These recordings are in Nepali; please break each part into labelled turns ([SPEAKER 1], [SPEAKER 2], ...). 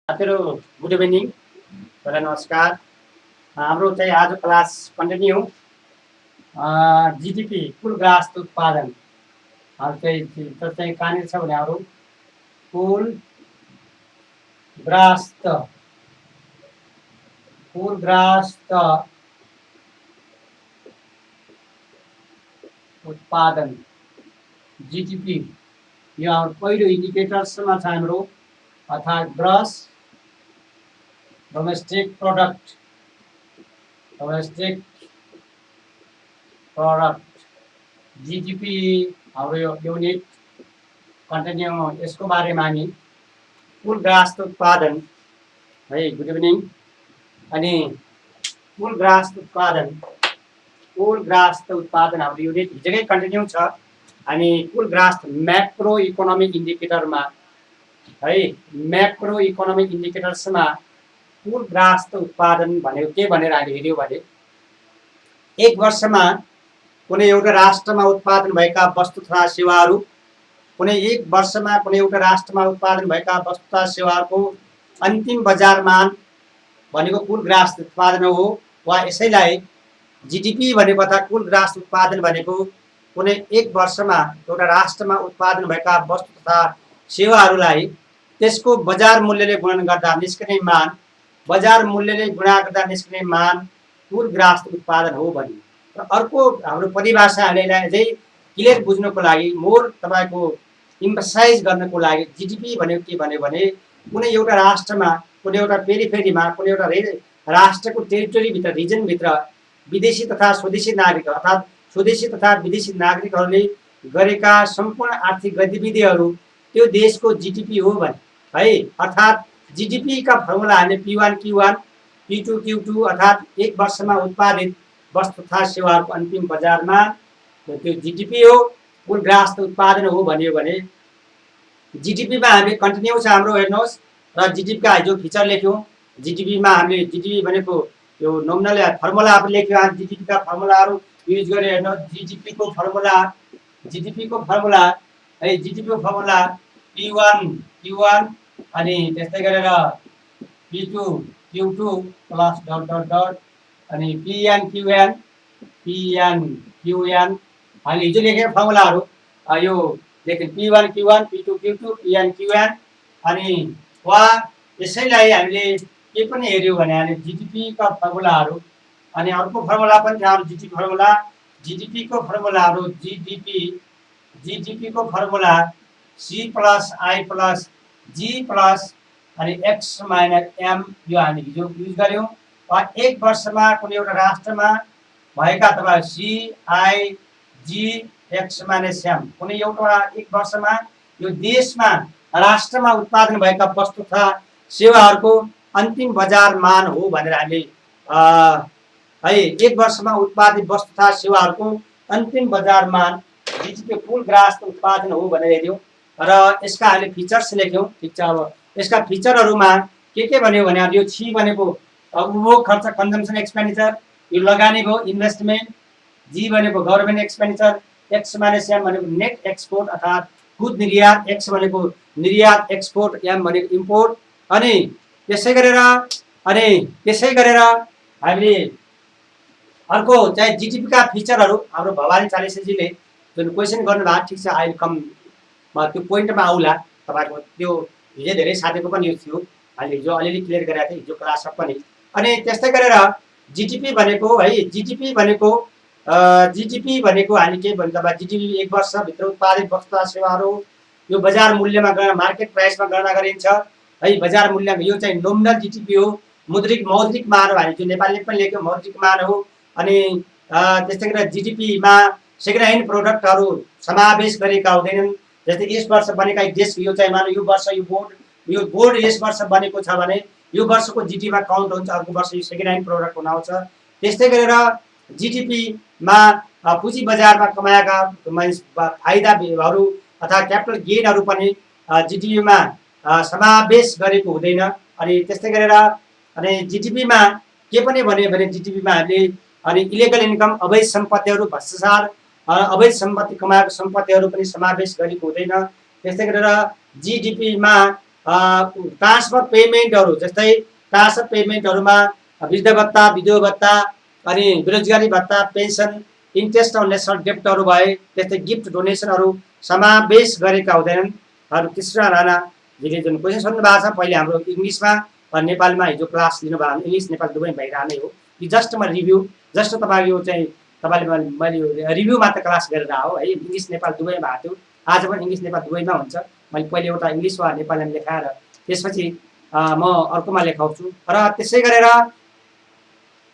[SPEAKER 1] साथीहरू गुड इभिनिङ, पहिला नमस्कार। हाम्रो चाहिँ आज क्लास कन्टिन्यू जिडिपी कुल ग्राहक उत्पादन चाहिँ कहाँनिर छ भने हाम्रो कुल ग्राहक उत्पादन जिडिपी यो हाम्रो पहिलो इन्डिकेटर्समा छ हाम्रो, अर्थात् ग्रस डोमेस्टिक प्रोडक्ट जिडिपी हाम्रो यो युनिट कन्टिन्यू यसको बारेमा हामी कुल ग्राहक उत्पादन है। Good evening. अनि कुल ग्राहक उत्पादन हाम्रो युनिट हिजोकै कन्टिन्यू छ। अनि कुल ग्राहक म्याक्रो इकोनोमिक इन्डिकेटरमा है, म्याक्रो इकोनोमिक इन्डिकेटर्समा कुल ग्राहक उत्पादन भनेको के भनेर हामीले हेऱ्यौँ भने एक वर्षमा कुनै एउटा राष्ट्रमा उत्पादन भएका वस्तु तथा सेवाहरू, कुनै एक वर्षमा कुनै एउटा राष्ट्रमा उत्पादन भएका वस्तु तथा सेवाहरूको अन्तिम बजार मान भनेको कुल ग्राहक उत्पादन हो। वा यसैलाई जिडिपी भनेको अथवा कुल ग्राहक उत्पादन भनेको कुनै एक वर्षमा एउटा राष्ट्रमा उत्पादन भएका वस्तु तथा सेवाहरूलाई त्यसको बजार मूल्यले गुणन गर्दा निस्कने मान, बजार मूल्यले गुणा गर्दा निस्कने मान कुल ग्राहक उत्पादन हो भन्ने। र अर्को हाम्रो परिभाषाहरूले अझै क्लियर बुझ्नको लागि, मोर तपाईँको इम्फसाइज गर्नको लागि जिडिपी भनेको के भन्यो भने कुनै एउटा राष्ट्रमा, कुनै एउटा पेरिफेरीमा, कुनै एउटा राष्ट्रको टेरिटोरीभित्र, रिजनभित्र विदेशी तथा स्वदेशी नागरिक अर्थात् स्वदेशी तथा विदेशी नागरिकहरूले गरेका सम्पूर्ण आर्थिक गतिविधिहरू त्यो देशको जिडिपी हो भने है। अर्थात् जिडिपी का फर्मुला हामीले P1 Q1 P2 Q2 अर्थात् एक वर्षमा उत्पादित वस्तु तथा सेवाहरूको अन्तिम बजारमा त्यो जिडिपी हो, कुल ग्राहक उत्पादन हो भन्यो भने जिडिपीमा हामीले कन्टिन्यू छ हाम्रो, हेर्नुहोस्। र जिडिपीका हिजो फिचर लेख्यौँ। जिडिपीमा हामीले जिडिपी भनेको यो नोमिनल फर्मुला लेख्यौँ। जिडिपी का फर्मुलाहरू युज गरेर हेर्नुहोस्। जिडिपीको फर्मुला है, जिडिपीको फर्मुला P1 Q1 अनि त्यस्तै गरेर P2 Q2 plus dot dot dot अनि PN QN हामीले हिजो लेखेको फर्मुलाहरू यो लेख्यौँ। P1 Q1 P2 Q2 PN QN। अनि वा यसैलाई हामीले के पनि हेऱ्यौँ भने हामीले जिडिपी का फर्मुलाहरू, अनि अर्को फर्मुला पनि छ जिडिपी फर्मुला। जिडिपीको फर्मुलाहरू जिडिपीको formula C plus I plus G plus अनि X माइनस M यो हामी हिजो युज गऱ्यौँ। वा एक वर्षमा कुनै एउटा राष्ट्रमा भएका तपाईँ C I G X minus M कुनै एउटा एक वर्षमा यो देशमा राष्ट्रमा उत्पादन भएका वस्तु तथा सेवाहरूको अन्तिम बजार मान हो भनेर हामीले है, एक वर्षमा उत्पादित वस्तु तथा सेवाहरूको अन्तिम बजार मान जिडिपी कुल ग्राहक उत्पादन हो भनेर हेऱ्यौँ। र यसका हामीले फिचर्स लेख्यौँ। ठिक छ। अब यसका फिचरहरूमा के भन्यो भने यो छि भनेको उपभोग खर्च कन्जम्सन एक्सपेन्डिचर, यो लगानी भयो इन्भेस्टमेन्ट। जी भनेको government expenditure. X minus M भनेको नेट एक्सपोर्ट अर्थात् खुद निर्यात। एक्स भनेको निर्यात एक्सपोर्ट, एम भनेको इम्पोर्ट। अनि त्यसै गरेर हामीले अर्को चाहिँ जिडिपी का फिचरहरू हाम्रो भवानी चालिसेजीले जुन क्वेसन गर्नुभएको, ठिक छ, अहिले कम त्यो पोइन्टमा आउला। तपाईँको त्यो हिजो धेरै साथीको पनि यो थियो, अहिले हिजो अलिअलि क्लियर गरेको थिएँ हिजो क्लासमा पनि। अनि त्यस्तै गरेर जिडिपी भनेको है, जिडिपी भनेको हामी के भन्छ तपाईँ, जिडिपी एक वर्षभित्र उत्पादित वस्तु तथा सेवाहरू यो बजार मूल्यमा मार्केट प्राइसमा गणना गरिन्छ है। बजार मूल्यमा यो चाहिँ नोमिनल जिडिपी हो। मौद्रिक मान हो, हामी जो नेपालीले पनि लेख्यौँ मौद्रिक मान हो। अनि त्यस्तै गरेर जिडिपीमा सेकेन्ड ह्यान्ड प्रोडक्टहरू समावेश गरेका हुँदैनन्। जस्तै यस वर्ष बनेका डेस्क, यो चाहिँ मानव यो वर्ष यो बोर्ड यस वर्ष बनेको छ भने यो वर्षको जिडिपीमा काउन्ट हुन्छ, अर्को वर्ष यो सेकेन्ड ह्यान्ड प्रोडक्ट हुन आउँछ। त्यस्तै गरेर जिडिपीमा पुँजी बजारमा कमाएका फाइदाहरू अथवा क्यापिटल गेनहरू पनि जिडिपीमा समावेश गरेको हुँदैन। अनि त्यस्तै गरेर अनि जिडिपीमा के पनि भन्यो भने जिडिपीमा हामीले अनि इलिगल इन्कम, अवैध सम्पत्तिहरू, भ्रष्टाचार, अवैध सम्पत्ति कमाएको सम्पत्तिहरू पनि समावेश गरेको हुँदैन। त्यस्तै गरेर जिडिपीमा ट्रान्सफर पेमेन्टहरू जस्तै ट्रान्सफर पेमेन्टहरूमा वृद्ध भत्ता, विधवा भत्ता, अनि बेरोजगारी भत्ता, पेन्सन, इन्ट्रेस्ट अन नेसनल डेप्टहरू भए, त्यस्तै गिफ्ट डोनेसनहरू समावेश गरेका हुँदैनन्। कृष्ण राणाजीले जुन क्वेसन सोध्नु भएको छ, पहिले हाम्रो इङ्ग्लिसमा र नेपालमा हिजो क्लास लिनुभयो, इङ्ग्लिस नेपाल दुवै भइरहने हो। यो जस्ट म रिभ्यू, जस्ट तपाईँको यो चाहिँ तपाईँले मैले रिभ्यू मात्र क्लास गरेर हो है। इङ्ग्लिस नेपाल दुवैमा भएको थियो, आज पनि इङ्ग्लिस नेपाल दुवैमा हुन्छ। मैले पहिले एउटा इङ्ग्लिस वा नेपालीमा लेखाएर त्यसपछि म अर्कोमा लेखाउँछु। र त्यसै गरेर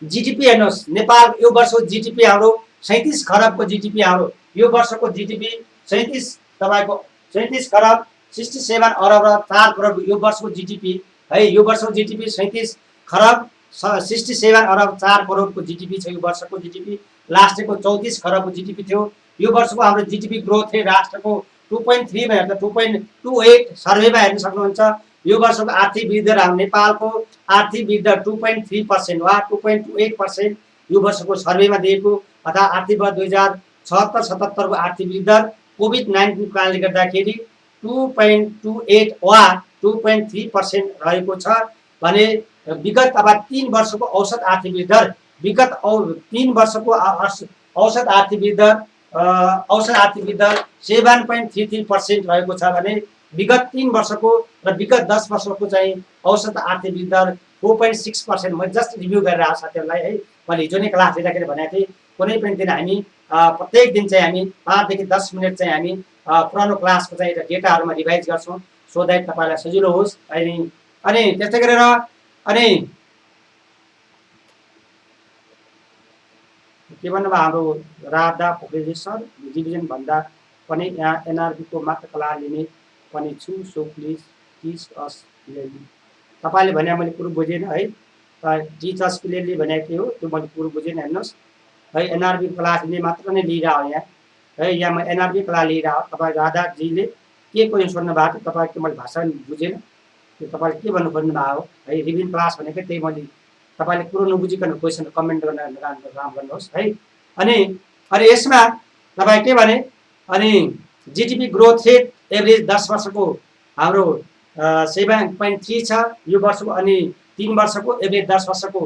[SPEAKER 1] जिडिपी हेर्नुहोस्, नेपाल यो वर्षको जिडिपी हाम्रो 37 खरबको जिडिपी, हाम्रो यो वर्षको जिडिपी 37 तपाईँको 37 खरब 67 अरब र 4 करोड यो वर्षको जिडिपी है। यो वर्षको जिडिपी 37 खरब 67 अरब 4 करोडको जिडिपी छ यो वर्षको जिडिपी। लास्टको 34 खरबको जिडिपी थियो। यो वर्षको हाम्रो जिडिपी ग्रोथ रेट राष्ट्रको 2.3 मा हेर्दा 2.28 सर्वेमा हेर्न सक्नुहुन्छ। यो वर्षको आर्थिक वृद्धि दर हाम्रो नेपालको आर्थिक वृद्धि दर 2.3% वा 2.28% यो वर्षको सर्वेमा दिएको, अर्थात् आर्थिक वर्ष 2076-77 को आर्थिक वृद्धि दर कोभिड-19 कारणले गर्दाखेरि 2.28 वा 2.3% रहेको छ भने विगत अब 3 वर्षको औसत आर्थिक वृद्धि दर, विगत 3 वर्षको औसत आर्थिक वृद्धि दर 7.33% रहेको छ भने विगत 3 वर्षको र विगत 10 वर्षको चाहिँ औसत आर्थिक वृद्धि दर 4.6%। मैले जस्ट रिभ्यू गरेर आएको साथीहरूलाई है। मैले हिजो नै क्लास लिँदाखेरि भनेको थिएँ, कुनै पनि दिन हामी प्रत्येक दिन चाहिँ हामी 5 देखि 10 मिनट चाहिँ हामी पुरानो क्लासको चाहिँ डेटाहरूमा रिभाइज गर्छौँ, सो द्याट तपाईँलाई सजिलो होस्। अनि त्यस्तै गरेर अनि के भन्नुभयो हाम्रो राधा पोखरेल सर, डिभिजन भन्दा पनि यहाँ एनआरबीको मात्र क्लास लिने पनि छु, so please teach us clearly. तपाईँले भने मैले कुरो बुझेन है, टिच अस क्लियरली भनेको के हो त्यो मैले कुरो बुझेन। हेर्नुहोस् है, एनआरबी क्लास लिने मात्र नै लिइरह यहाँ है, यहाँ म एनआरबी क्लास लिइरह। तपाईँ राधाजीले के क्वेसन सोध्नु भएको थियो, तपाईँको मैले भाषा बुझेन, त्यो तपाईँले के भन्नु खोज्नु भएको हो है। रिभिजन क्लास भनेकै त्यही, मैले तपाईँले कुरो नबुझिकन क्वेसन कमेन्ट गर्न काम गर्नुहोस् है। अनि यसमा तपाईँ के भने अनि जिडिपी ग्रोथ रेट एभरेज 10 वर्षको हाम्रो 7.3 छ यो वर्षको, अनि 3 वर्षको एभरेज 10 वर्षको,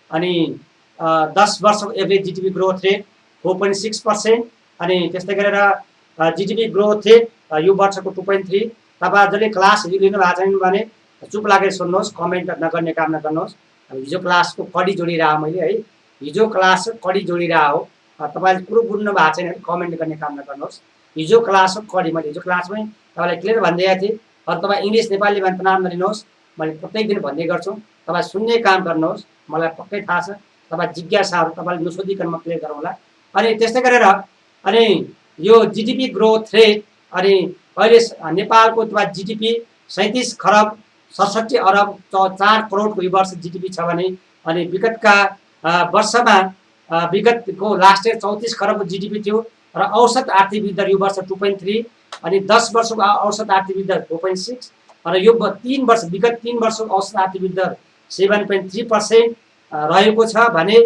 [SPEAKER 1] अनि 10 वर्षको एभरेज जिडिपी ग्रोथ रेट 4.6%। अनि त्यस्तै गरेर जिडिपी ग्रोथ रेट यो वर्षको 2.3। तपाईँ जसले क्लास लिनु भएको छैन भने चुप लागेर सुन्नुहोस्, कमेन्ट नगर्ने काम नगर्नुहोस्। हिजो क्लासको कडी जोडिरह मैले है, हिजो क्लास कडी जोडिरह हो। तपाईँले कुरो बुझ्नु भएको छैन भने कमेन्ट गर्ने काम नगर्नुहोस्। हिजो क्लासको कडी मैले हिजो क्लासमै तपाईँलाई क्लियर भनिदिएको थिएँ। अरू तपाईँ इङ्ग्लिस नेपालीमा तनाव नलिनुहोस्, मैले प्रत्येक दिन भन्ने गर्छु, तपाईँ सुन्ने काम गर्नुहोस्। मलाई पक्कै थाहा छ तपाईँ जिज्ञासाहरू तपाईँले नसोधिकन म क्लियर गरौँला। अनि त्यस्तै गरेर अनि यो जिडिपी ग्रोथ रेट, अनि अहिले नेपालको तपाईँ जिडिपी 37 खरब 67 अरब 4 करोडको यो वर्ष जिडिपी छ भने, अनि विगतका वर्षमा विगतको लास्ट इयर 34 खरबको जिडिपी थियो र औसत आर्थिक वृद्धि दर यो वर्ष 2.3, अनि 10 वर्षको औसत आर्थिक वृद्धि दर 4.6 र यो 3 वर्ष विगत 3 वर्षको औसत आर्थिक वृद्धि दर 7.3% रहेको छ भने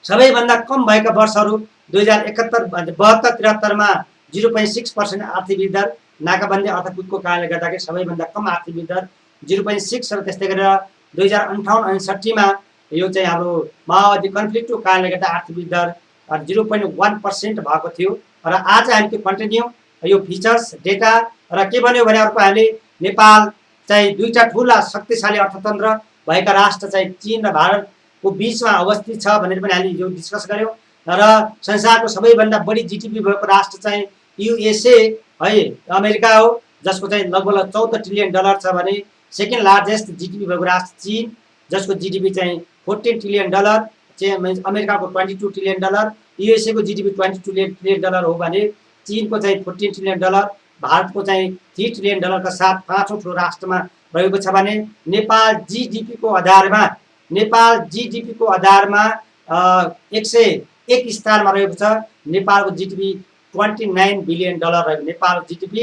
[SPEAKER 1] सबैभन्दा कम भएका वर्षहरू 2071, 72, 73मा 0.6% आर्थिक वृद्धि दर, नाकाबन्दी अर्थकुटको कारणले गर्दाखेरि सबैभन्दा कम आर्थिक वृद्धि दर 0.6 र त्यस्तै गरेर 2058-69मा यो चाहिँ हाम्रो माओवादी कन्फ्लिक्टको कारणले गर्दा आर्थिक वृद्धि दर 0.1% भएको थियो। र आज हामी त्यो कन्टिन्यू यो फिचर्स डेटा र के भन्यो भने अर्को हामीले नेपाल चाहिँ दुईटा ठुला शक्तिशाली अर्थतन्त्र भएका राष्ट्र चाहिँ चीन र भारतको बिचमा अवस्थित छ भनेर पनि हामीले यो डिस्कस गर्यौँ। र संसारको सबैभन्दा बढी जिडिपी भएको राष्ट्र चाहिँ युएसए है, अमेरिका हो, जसको चाहिँ लगभग $14 ट्रिलियन छ भने सेकेन्ड लार्जेस्ट जिडिपी भएको राष्ट्र चीन, जसको जिडिपी चाहिँ $14 ट्रिलियन, चाहिँ अमेरिकाको $22 ट्रिलियन, युएसए को जिडिपी $22 ट्रिलियन हो भने चीनको चाहिँ $14 ट्रिलियन, भारतको चाहिँ $3 ट्रिलियन का साथ पाँचौं ठुलो राष्ट्रमा रहेको छ भने नेपाल जिडिपी को आधारमा 101 स्थानमा रहेको छ। नेपालको जिडिपी $29 बिलियन रहेको, नेपालको जिडिपी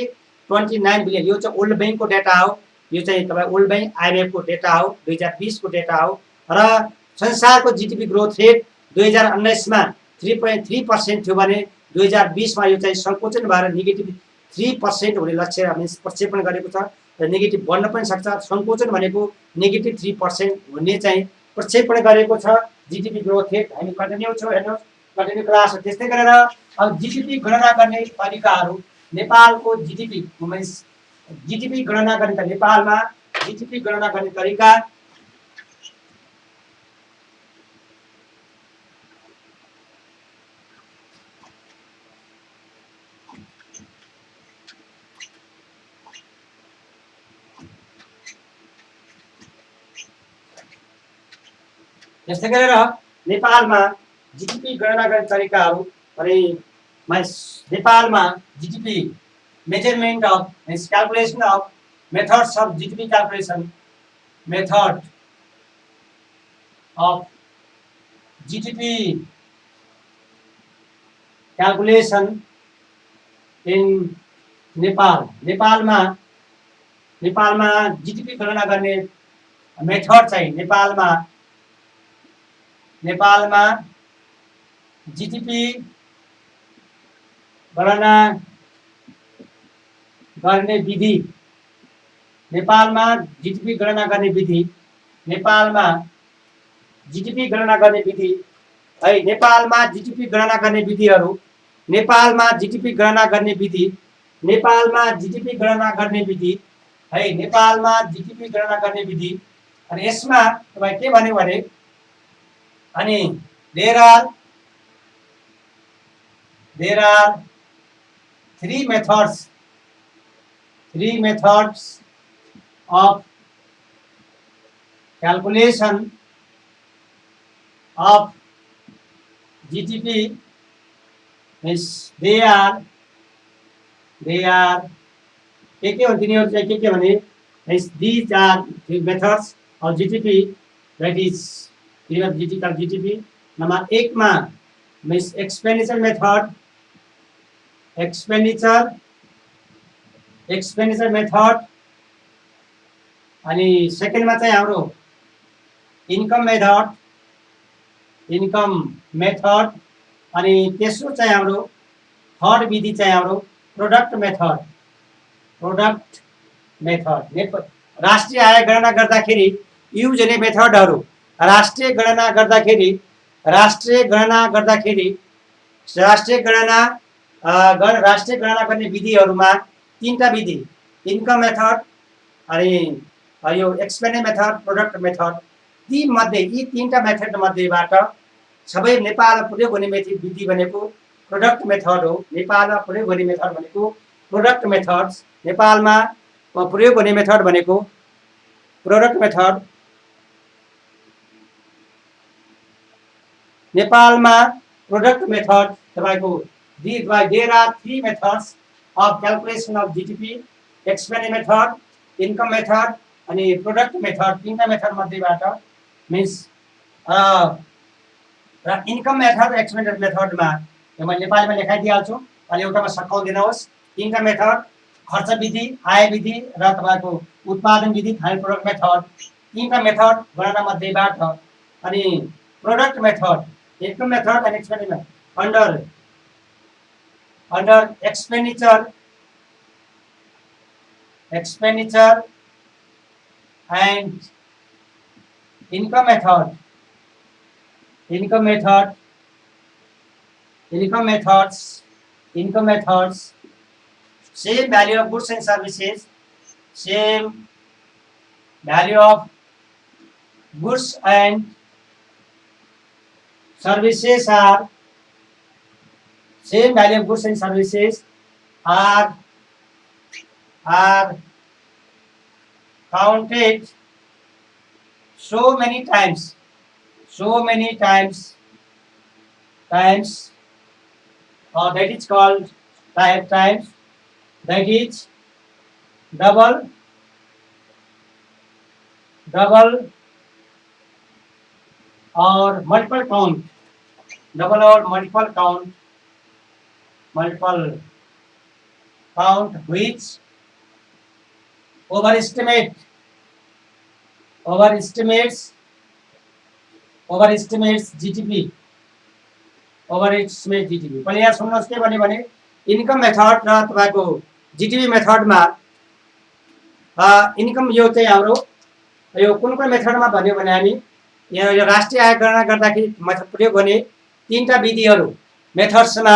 [SPEAKER 1] 29 बिलियन। यो चाहिँ वर्ल्ड बैंकको डेटा हो, यो चाहिँ तपाईँ वर्ल्ड बैंक आइएमएफ को डेटा हो, 2020 को डेटा हो। र संसारको जिडिपी ग्रोथ रेट 2019 मा 3.3% थियो भने 2020 मा यो चाहिँ संकोचन भएर -3% हुने लक्ष्य हामीले प्रक्षेपण गरेको छ। र नेगेटिभ बन्न पनि सक्छ। सङ्कोचन भनेको -3% हुने चाहिँ प्रक्षेपण गरेको छ जिडिपी ग्रोथ रेट। हामी कन्टिन्यू छौँ, हेर्नुहोस् कन्टिन्यू क्लास। त्यस्तै गरेर अब जिडिपी गणना गर्ने तरिकाहरू, नेपालको जिडिपी गणना गर्ने नेपालमा जिडिपी गणना गर्ने तरिका यस्तै गरेर नेपालमा जिडिपी गणना गर्ने तरिकाहरू अनि नेपालमा GDP measurement of calculation of methods of GDP calculation, method of GDP calculation in Nepal. नेपालमा जिडिपी गणना गर्ने मेथड चाहिँ नेपालमा जिडिपी गणना गर्ने विधि, नेपालमा जिडिपी गणना गर्ने विधि, नेपालमा जिडिपी गणना गर्ने विधि है। नेपालमा जिडिपी गणना गर्ने विधिहरू, नेपालमा जिडिपी गणना गर्ने विधि, नेपालमा जिडिपी गणना गर्ने विधि है, नेपालमा जिडिपी गणना गर्ने विधि। अनि यसमा तपाईँ के भन्यो भने अनि there are three methods of calculation of GDP. Means they are के तिनीहरू चाहिँ के भने these are three methods of GDP, that is digital GDP. Number 1 में मीन्स एक्सपेन्डिचर मेथड अनि सेकेन्ड में चाहिँ हाम्रो इन्कम मेथड अनि तेस्रो चाहिँ हाम्रो थर्ड विधि चाहिँ हाम्रो प्रोडक्ट मेथड। राष्ट्रिय आय गणना गर्दाखेरि युज हुने मेथडहरू, राष्ट्रिय गणना गर्दाखेरि गर्ने विधिहरूमा तीनटा विधि, इन्कम मेथड अनि यो एक्सपेन्डिचर मेथड, प्रोडक्ट मेथड। ती मध्ये यी तीनटा मेथड मध्येबाट सबै नेपालमा प्रयोग हुने विधि भनेको प्रोडक्ट मेथड हो। नेपालमा प्रयोग हुने मेथड भनेको प्रोडक्ट मेथड्स, नेपालमा प्रयोग हुने मेथड भनेको प्रोडक्ट मेथड। नेपालमा प्रोडक्ट मेथड तपाईको there are three methods of calculation of GDP, expenditure method, income method अनि प्रोडक्ट मेथड। तीनटा मेथड मध्येबाट मीन्स इन्कम मेथड र एक्सपेन्डिचर मेथडमा म नेपालीमा लेखाइदिइहाल्छु, अलि एउटामा सकाउदिनुहोस्। तीनटा मेथड खर्च विधि, आय विधि र तपाईको उत्पादन विधि, फाइनल प्रोडक्ट मेथड। तीनटा मेथड गणना मध्येबाट अनि product method, income method and expenditure under expenditure and income methods, same value of goods and services, same value of goods and services are counted so many times that is called times, that is double or multiple count, which overestimates GDP, पहिले यहाँ सुन्नुहोस् के भने इन्कम मेथड र तपाईको जीडीपी मेथडमा इन्कम यो चाहिँ हाम्रो यो कुन कुन मेथडमा भन्यो भने हामी यो राष्ट्रिय आय गणना गर्दाखेरि प्रयोग गर्ने तीनटा विधिहरू मेथड्समा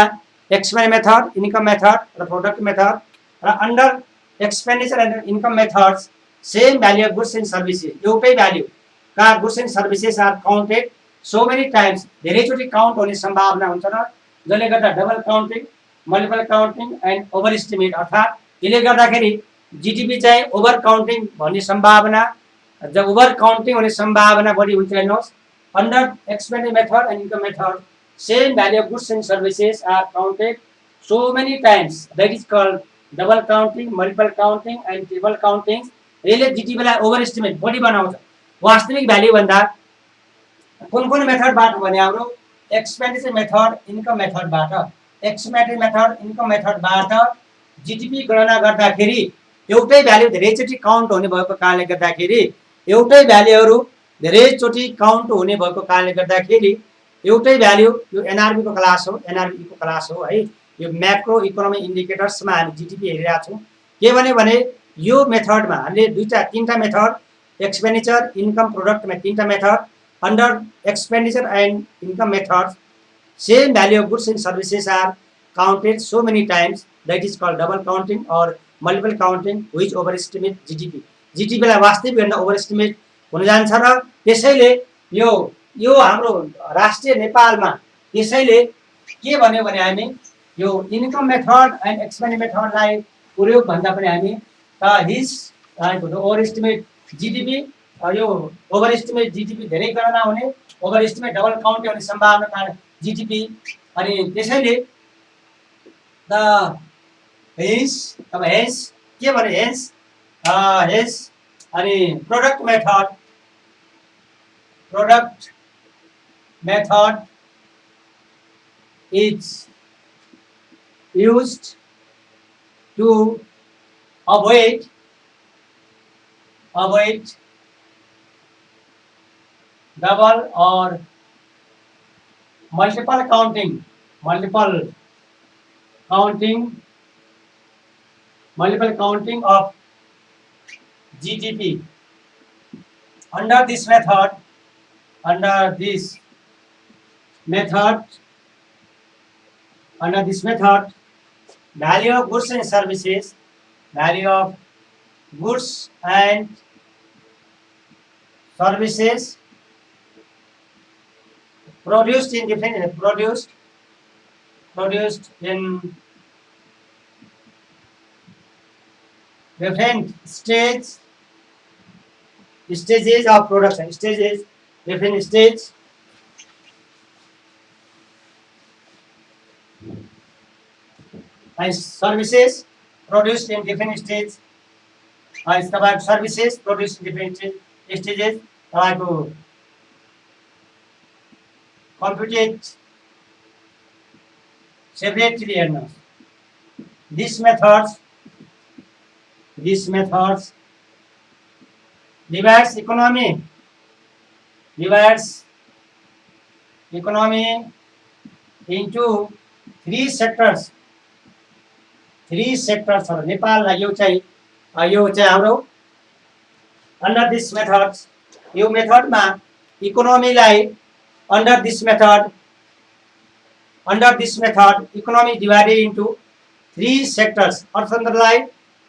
[SPEAKER 1] एक्सपेन्स मेथड, इन्कम मेथड र प्रोडक्ट मेथड र under expenditure and income methods same value of goods and services एउटै भ्याल्यु का goods and services are counted so many times धेरैचोटि काउन्ट हुने सम्भावना हुन्छ र जसले गर्दा double counting, multiple counting and overestimate अर्थात् यसले गर्दाखेरि जिडिपी चाहिँ ओभर काउन्टिङ भन्ने सम्भावना जब ओभर काउन्टिङ हुने सम्भावना बढी हुन्छ। हेर्नुहोस् under expenditure method and income method same value of goods and services are counted so many times that is called double counting, multiple counting and triple counting. यसले जिडिपीलाई ओभर एस्टिमेट बढी बनाउँछ वास्तविक भ्याल्यु भन्दा। कुन कुन मेथडबाट भने हाम्रो एक्सपेन्डिचर मेथड, इन्कम मेथडबाट, एक्सपेन्डिचर मेथड, इन्कम मेथडबाट जिडिपी गणना गर्दाखेरि एउटै भ्याल्यु धेरैचोटि काउन्ट हुने भएको कारणले गर्दाखेरि एउटै भ्याल्युहरू धेरैचोटि काउन्ट हुने भएको कारणले गर्दाखेरि एउटै भ्याल्यु यो एनआरबीको क्लास हो, एनआरबीको क्लास हो है। यो म्याक्रो इकोनोमिक इन्डिकेटर्समा हामी जिडिपी हेरिरहेका छौँ। के भने यो मेथडमा हामीले तीनटा मेथड एक्सपेन्डिचर, इन्कम, प्रोडक्टमा तीनटा method under expenditure and income method same value of goods and services are counted so many times that is called double counting और multiple counting which overestimate GDP. जिडिपीलाई वास्तविक ओभर एस्टिमेट हुन जान्छ र त्यसैले यो हाम्रो राष्ट्रिय नेपालमा त्यसैले के भन्यो भने हामी यो इन्कम मेथड एन्ड एक्सपेन्डिचर मेथडलाई प्रयोग भन्दा पनि हामी हिज ओभर एस्टिमेट जिडिपी, यो ओभर एस्टिमेट जिडिपी धेरै गणना हुने, ओभर एस्टिमेट डबल काउन्ट हुने सम्भावना जिडिपी। अनि त्यसैले हेन्स के भने हेन्स अनि product method is used to avoid double or multiple counting of GDP. Under this method, value of goods and services, produced in different stages of production, different stages and services produced in different stages. Services produced in different stages. Computed separately. These methods divides economy into three sectors. नेपाललाई यो चाहिँ हाम्रो under this मेथडमा इकोनोमीलाई under this method economy divided into three sectors. अर्थतन्त्रलाई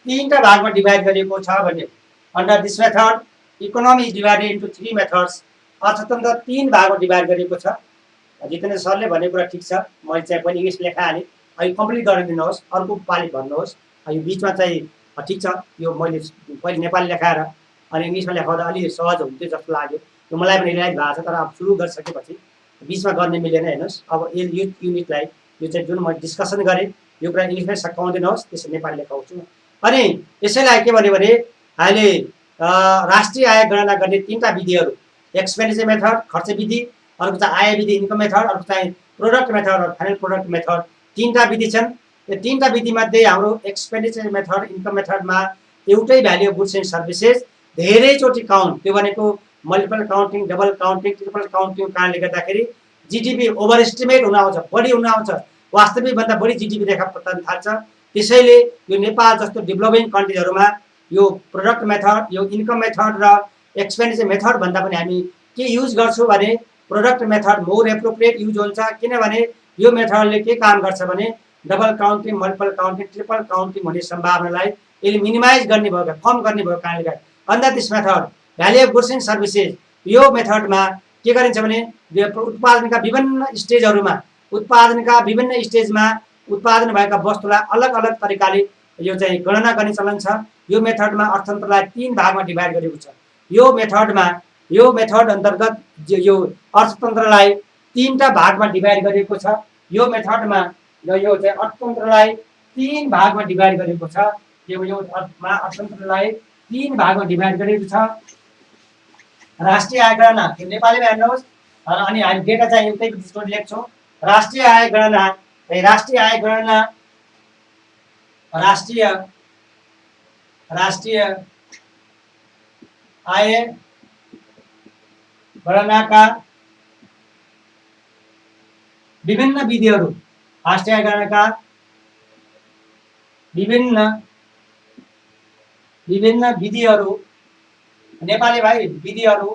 [SPEAKER 1] तीनटा भागमा डिभाइड गरिएको छ भने under this method economy is divided into three methods. अर्थतन्त्र तीन भागमा डिभाइड गरिएको छ। जितेन्द्र सरले भनेको कुरा ठीक छ, मैले चाहिँ पनि इंग्लिश लेखाएँ। अहिले कम्प्लिट गरिदिनुहोस्, अर्को पाली भन्नुहोस्। यो बीचमा चाहिँ ठीक छ, यो मैले पहिले नेपाली लेखाएर अनि इंग्लिशमा लेखाउँदा अलि सहज हुन्थ्यो जस्तो लाग्यो। यो मलाई पनि रियलाइज भएको छ, तर अब सुरु गरिसकेपछि बीचमा गर्ने मिलेन। हेर्नुहोस् अब यो युनिटलाई यो चाहिँ जुन मैले डिस्कसन गरेँ यो कुरा इंग्लिशमै सकाउँदिनुहोस्, त्यसो नेपाली लेखाउँछु। अनि यसैलाई के भन्यो भने अहिले राष्ट्रिय आय गणना गर्ने तीनटा विधिहरू एक्सपेन्डिचर मेथड खर्च विधि, अर्को चाहिँ आय विधि इन्कम मेथड, अर्को चाहिँ प्रोडक्ट मेथड र फाइनल प्रोडक्ट मेथड। तीनटा विधि छन्। यो तीनटा विधिमध्ये हाम्रो एक्सपेन्डिचर मेथड इन्कम मेथडमा एउटै value of goods and services धेरैचोटि काउन्ट, त्यो भनेको multiple counting, double counting, triple counting कारणले गर्दाखेरि जिडिपी ओभर एस्टिमेट हुन आउँछ, बढी हुन आउँछ, वास्तविकभन्दा बढी जिडिपी देखा पर्न थाल्छ। त्यसैले यो नेपाल जस्तो डेभलपिङ कन्ट्रीहरूमा यो प्रोडक्ट मेथड, यो इन्कम मेथड र एक्सपेन्डिचर मेथड भन्दा पनि हामी के युज गर्छौँ भने product method more appropriate use हुन्छ। किनभने यो मेथडले के काम गर्छ भने double counting, multiple counting, triple counting हुने सम्भावनालाई यसले मिनिमाइज गर्ने भएको, कम गर्ने भएको कारणले गर्दा under this method value of goods and services, यो मेथडमा के गरिन्छ भने उत्पादनका विभिन्न स्टेजहरूमा, उत्पादनका विभिन्न स्टेजमा उत्पादन भएका वस्तुलाई अलग अलग तरिकाले यो चाहिँ गणना गर्ने चलन छ। यो मेथडमा अर्थतन्त्रलाई 3 भागमा डिभाइड गरेको छ। यो मेथड अन्तर्गत यो अर्थतन्त्रलाई 3टा भागमा डिभाइड गरिएको छ। यो मेथडमा यो चाहिँ अर्थतन्त्रलाई 3 भागमा डिभाइड गरेको छ। यो अर्थतन्त्रलाई 3 भागमा डिभाइड गरेको छ। राष्ट्रिय आय गणना, यो नेपालीमा हेर्नुहोस्, अनि हामी डेटा चाहिँ एउटै स्टोरी लेख्छौँ। राष्ट्रिय आय गणना, राष्ट्रिय आय गणनाका विभिन्न विधिहरू, राष्ट्रिय आय गणनाका विभिन्न विधिहरू, नेपाली भाइ विधिहरू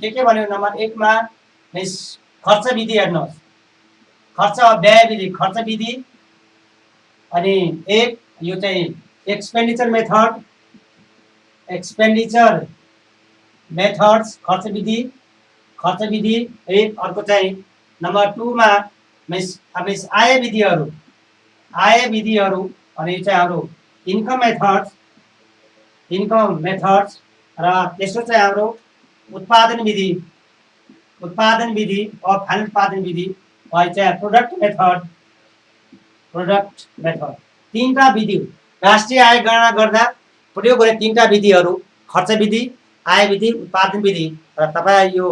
[SPEAKER 1] के भन्यो? नम्बर 1 मा खर्च विधि हेर्नुहोस्, खर्च व्यय विधि, खर्च विधि। अनि 1 यो चाहिँ एक्सपेन्डिचर मेथड्स, खर्च विधि 1। अर्को चाहिँ नम्बर 2 मा आय विधिहरू, अनि चाहिँ हाम्रो इन्कम मेथड्स, र तेस्रो चाहिँ हाम्रो उत्पादन विधि और फाइनल उत्पादन विधि, चाहिँ प्रोडक्ट मेथड। 3टा विधि राष्ट्रिय आय गणना गर्दा प्रयोग गर्ने 3टा विधिहरू, खर्च विधि, आय विधि, उत्पादन विधि। र तपाईँ यो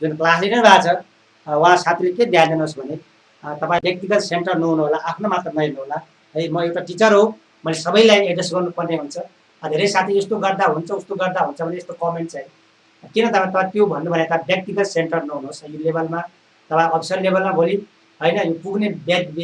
[SPEAKER 1] जुन क्लास लिनु भएको छ उहाँ साथीले के ध्यान दिनुहोस् भने तपाईँ व्यक्तिगत सेन्टर नहुनु होला, आफ्नो मात्र नहेर्नु होला है। म एउटा टिचर हो, मैले सबैलाई एड्रेस गर्नुपर्ने हुन्छ। धेरै साथी यस्तो गर्दा हुन्छ, उस्तो गर्दा हुन्छ भने यस्तो कमेन्ट चाहिँ किन तपाईँ त्यो भन्नु भने त व्यक्तिगत सेन्टर नहुनुहोस्। यो लेभलमा तपाईँ अफिसर लेभलमा भोलि होइन यो पुग्ने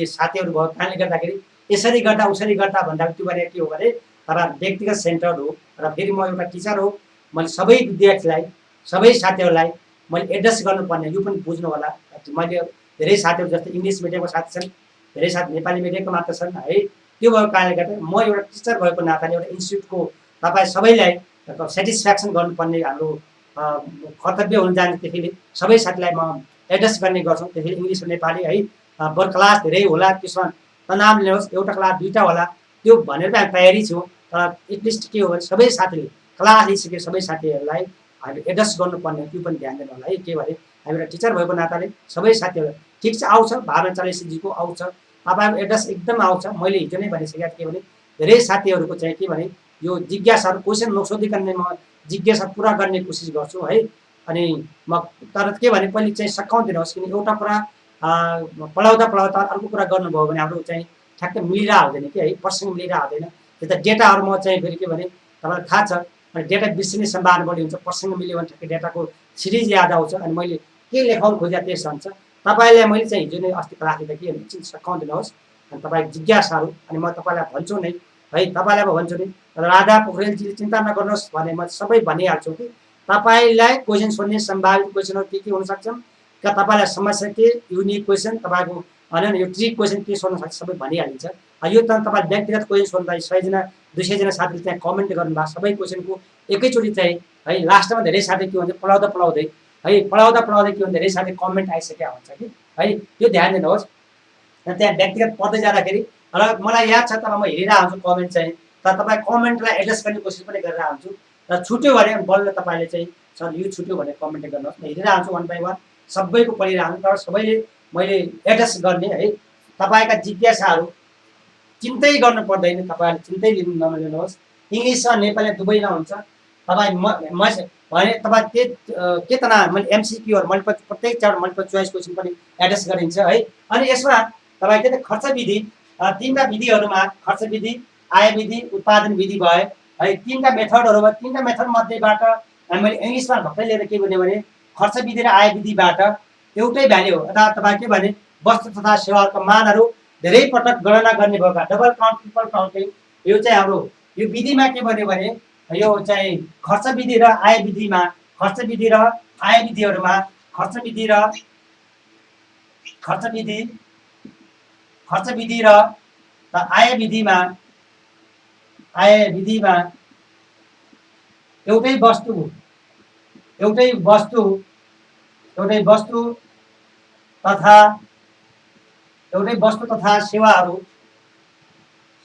[SPEAKER 1] साथीहरू भयो कारणले गर्दाखेरि यसरी गर्दा उसरी गर्दा भन्दा त्यो भने के हो भने तपाईँ व्यक्तिगत सेन्टर हो। र फेरि म एउटा टिचर हो, मैले सबै विद्यार्थीलाई, सबै साथीहरूलाई मैले एड्रेस गर्नुपर्ने, यो पनि बुझ्नु होला। मैले धेरै साथीहरू जस्तै इङ्ग्लिस मिडियमको साथी छन्, धेरै साथी नेपाली मिडियमको मात्र छन् है। त्यो भएको कारणले गर्दा म एउटा टिचर भएको नाताले एउटा इन्स्टिट्युटको तपाईँ सबैलाई सेटिस्फ्याक्सन गर्नुपर्ने हाम्रो कर्तव्य हुन जान्छ। त्यसैले सबै साथीलाई म एड्रेस गर्ने गर्छौँ। त्यसैले इङ्ग्लिस र नेपाली है, बर क्लास धेरै होला, त्यसमा तनाव लिनुहोस्, एउटा क्लास 2टा होला त्यो भनेर हामी तयारी छौँ। तर एटलिस्ट के हो भने सबै साथीले क्लास लिइसके सबै साथीहरूलाई हामीले एड्रेस गर्नुपर्ने, त्यो पनि ध्यान दिनु होला है। के भने हामी एउटा टिचर भएको नाताले सबै साथीहरू ठिक छ आउँछ, भावना चालिसीजीको आउँछ, तपाईँको एड्रेस एकदम आउँछ। मैले हिजो नै भनिसकेको थिएँ भने धेरै साथीहरूको चाहिँ के भने यो जिज्ञासाहरू क्वेसन नसोधिकन नै म जिज्ञासा पुरा गर्ने कोसिस गर्छु है। अनि म तर के भने पहिले चाहिँ सकाउँदिनुहोस्, किन एउटा कुरा पढाउँदा अर्को कुरा गर्नुभयो भने हाम्रो चाहिँ ठ्याक्कै मिलिरह हुँदैन कि है, प्रसङ्ग मिलिरह हुँदैन। त्यो त डेटाहरू म चाहिँ फेरि के भने तपाईँलाई थाहा छ, अनि डेटा बिर्सिने सम्भावना बढी हुन्छ। प्रसङ्ग मिल्यो भने ठ्याक्कै डेटाको सिरिज याद आउँछ, अनि मैले के लेखाउनु खोजेँ त्यस हुन्छ। तपाईँलाई मैले चाहिँ हिजो नै अस्ति क्लास लिँदा के एकछिन सकाउँदिनुहोस्, अनि तपाईँ जिज्ञासाहरू, अनि म तपाईँलाई भन्छु नै है, तपाईँलाई म भन्छु नि राधा पोखरेलजीले चिन्ता नगर्नुहोस् भने म सबै भनिहाल्छु कि तपाईँलाई क्वेसन सोध्ने सम्भावित क्वेसनहरू के हुन सक्छन्, क्या तपाईँलाई समस्या के, युनिक क्वेसन तपाईँको होइन यो ट्रिक क्वेसन के सोध्न सक्छ सबै भनिहालिन्छ। यो त तपाईँ व्यक्तिगत क्वेसन सोध्दा 100जना 200जना साथीले त्यहाँ कमेन्ट गर्नुभएको सबै क्वेसनको एकैचोटि चाहिँ है, लास्टमा धेरै साथी के भन्छ पढाउँदै के भन्छ धेरै साथी कमेन्ट आइसकेको हुन्छ कि है, त्यो ध्यान दिनुहोस्। र त्यहाँ व्यक्तिगत पढ्दै जाँदाखेरि र मलाई याद छ तर म हेरिरहेको हुन्छु कमेन्ट चाहिँ, तर तपाईँ कमेन्टलाई एड्रेस गर्ने कोसिस पनि गरिरहेको हुन्छु। र छुट्यो भने बल्ल तपाईँले चाहिँ सर यो छुट्यो भने कमेन्ट गर्नुहोस्, म हेरिरहेको हुन्छु 1 बाई 1 सबैको पढिरहेको हुन्छु। तर सबैले मैले एड्रेस गर्ने है, तपाईँका जिज्ञासाहरू चिन्तै गर्नु पर्दैन, तपाईँहरूले चिन्तै नलिनुहोस्। इङ्ग्लिस र नेपाली दुवैमा हुन्छ। तपाईँ भने तपाईँ केतना मैले एमसिक्यूहरू प्रत्येक चार मल्टिपल चोइस क्वेसन पनि एड्रेस गरिन्छ है। अनि यसमा तपाईँ के खर्च विधि, 3टा विधिहरूमा खर्च विधि, आय विधि, उत्पादन विधि भए है। 3टा मेथडहरू भयो। 3टा मेथड मध्येबाट मैले इङ्ग्लिसमा भर्खर लिएर के भन्यो भने खर्च विधि र आय विधिबाट एउटै भ्याल्यु हो, अथवा तपाईँ के भने वस्तु तथा सेवाहरूको मानहरू धेरै पटक गणना गर्ने भएका डबल काउन्ट, ट्रिपल काउन्टिङ, यो चाहिँ हाम्रो यो विधिमा के भन्यो भने यो चाहिँ खर्च विधि र आय विधिमा खर्च विधि र आय विधिहरूमा खर्च विधि र आय विधिमा एउटै वस्तु तथा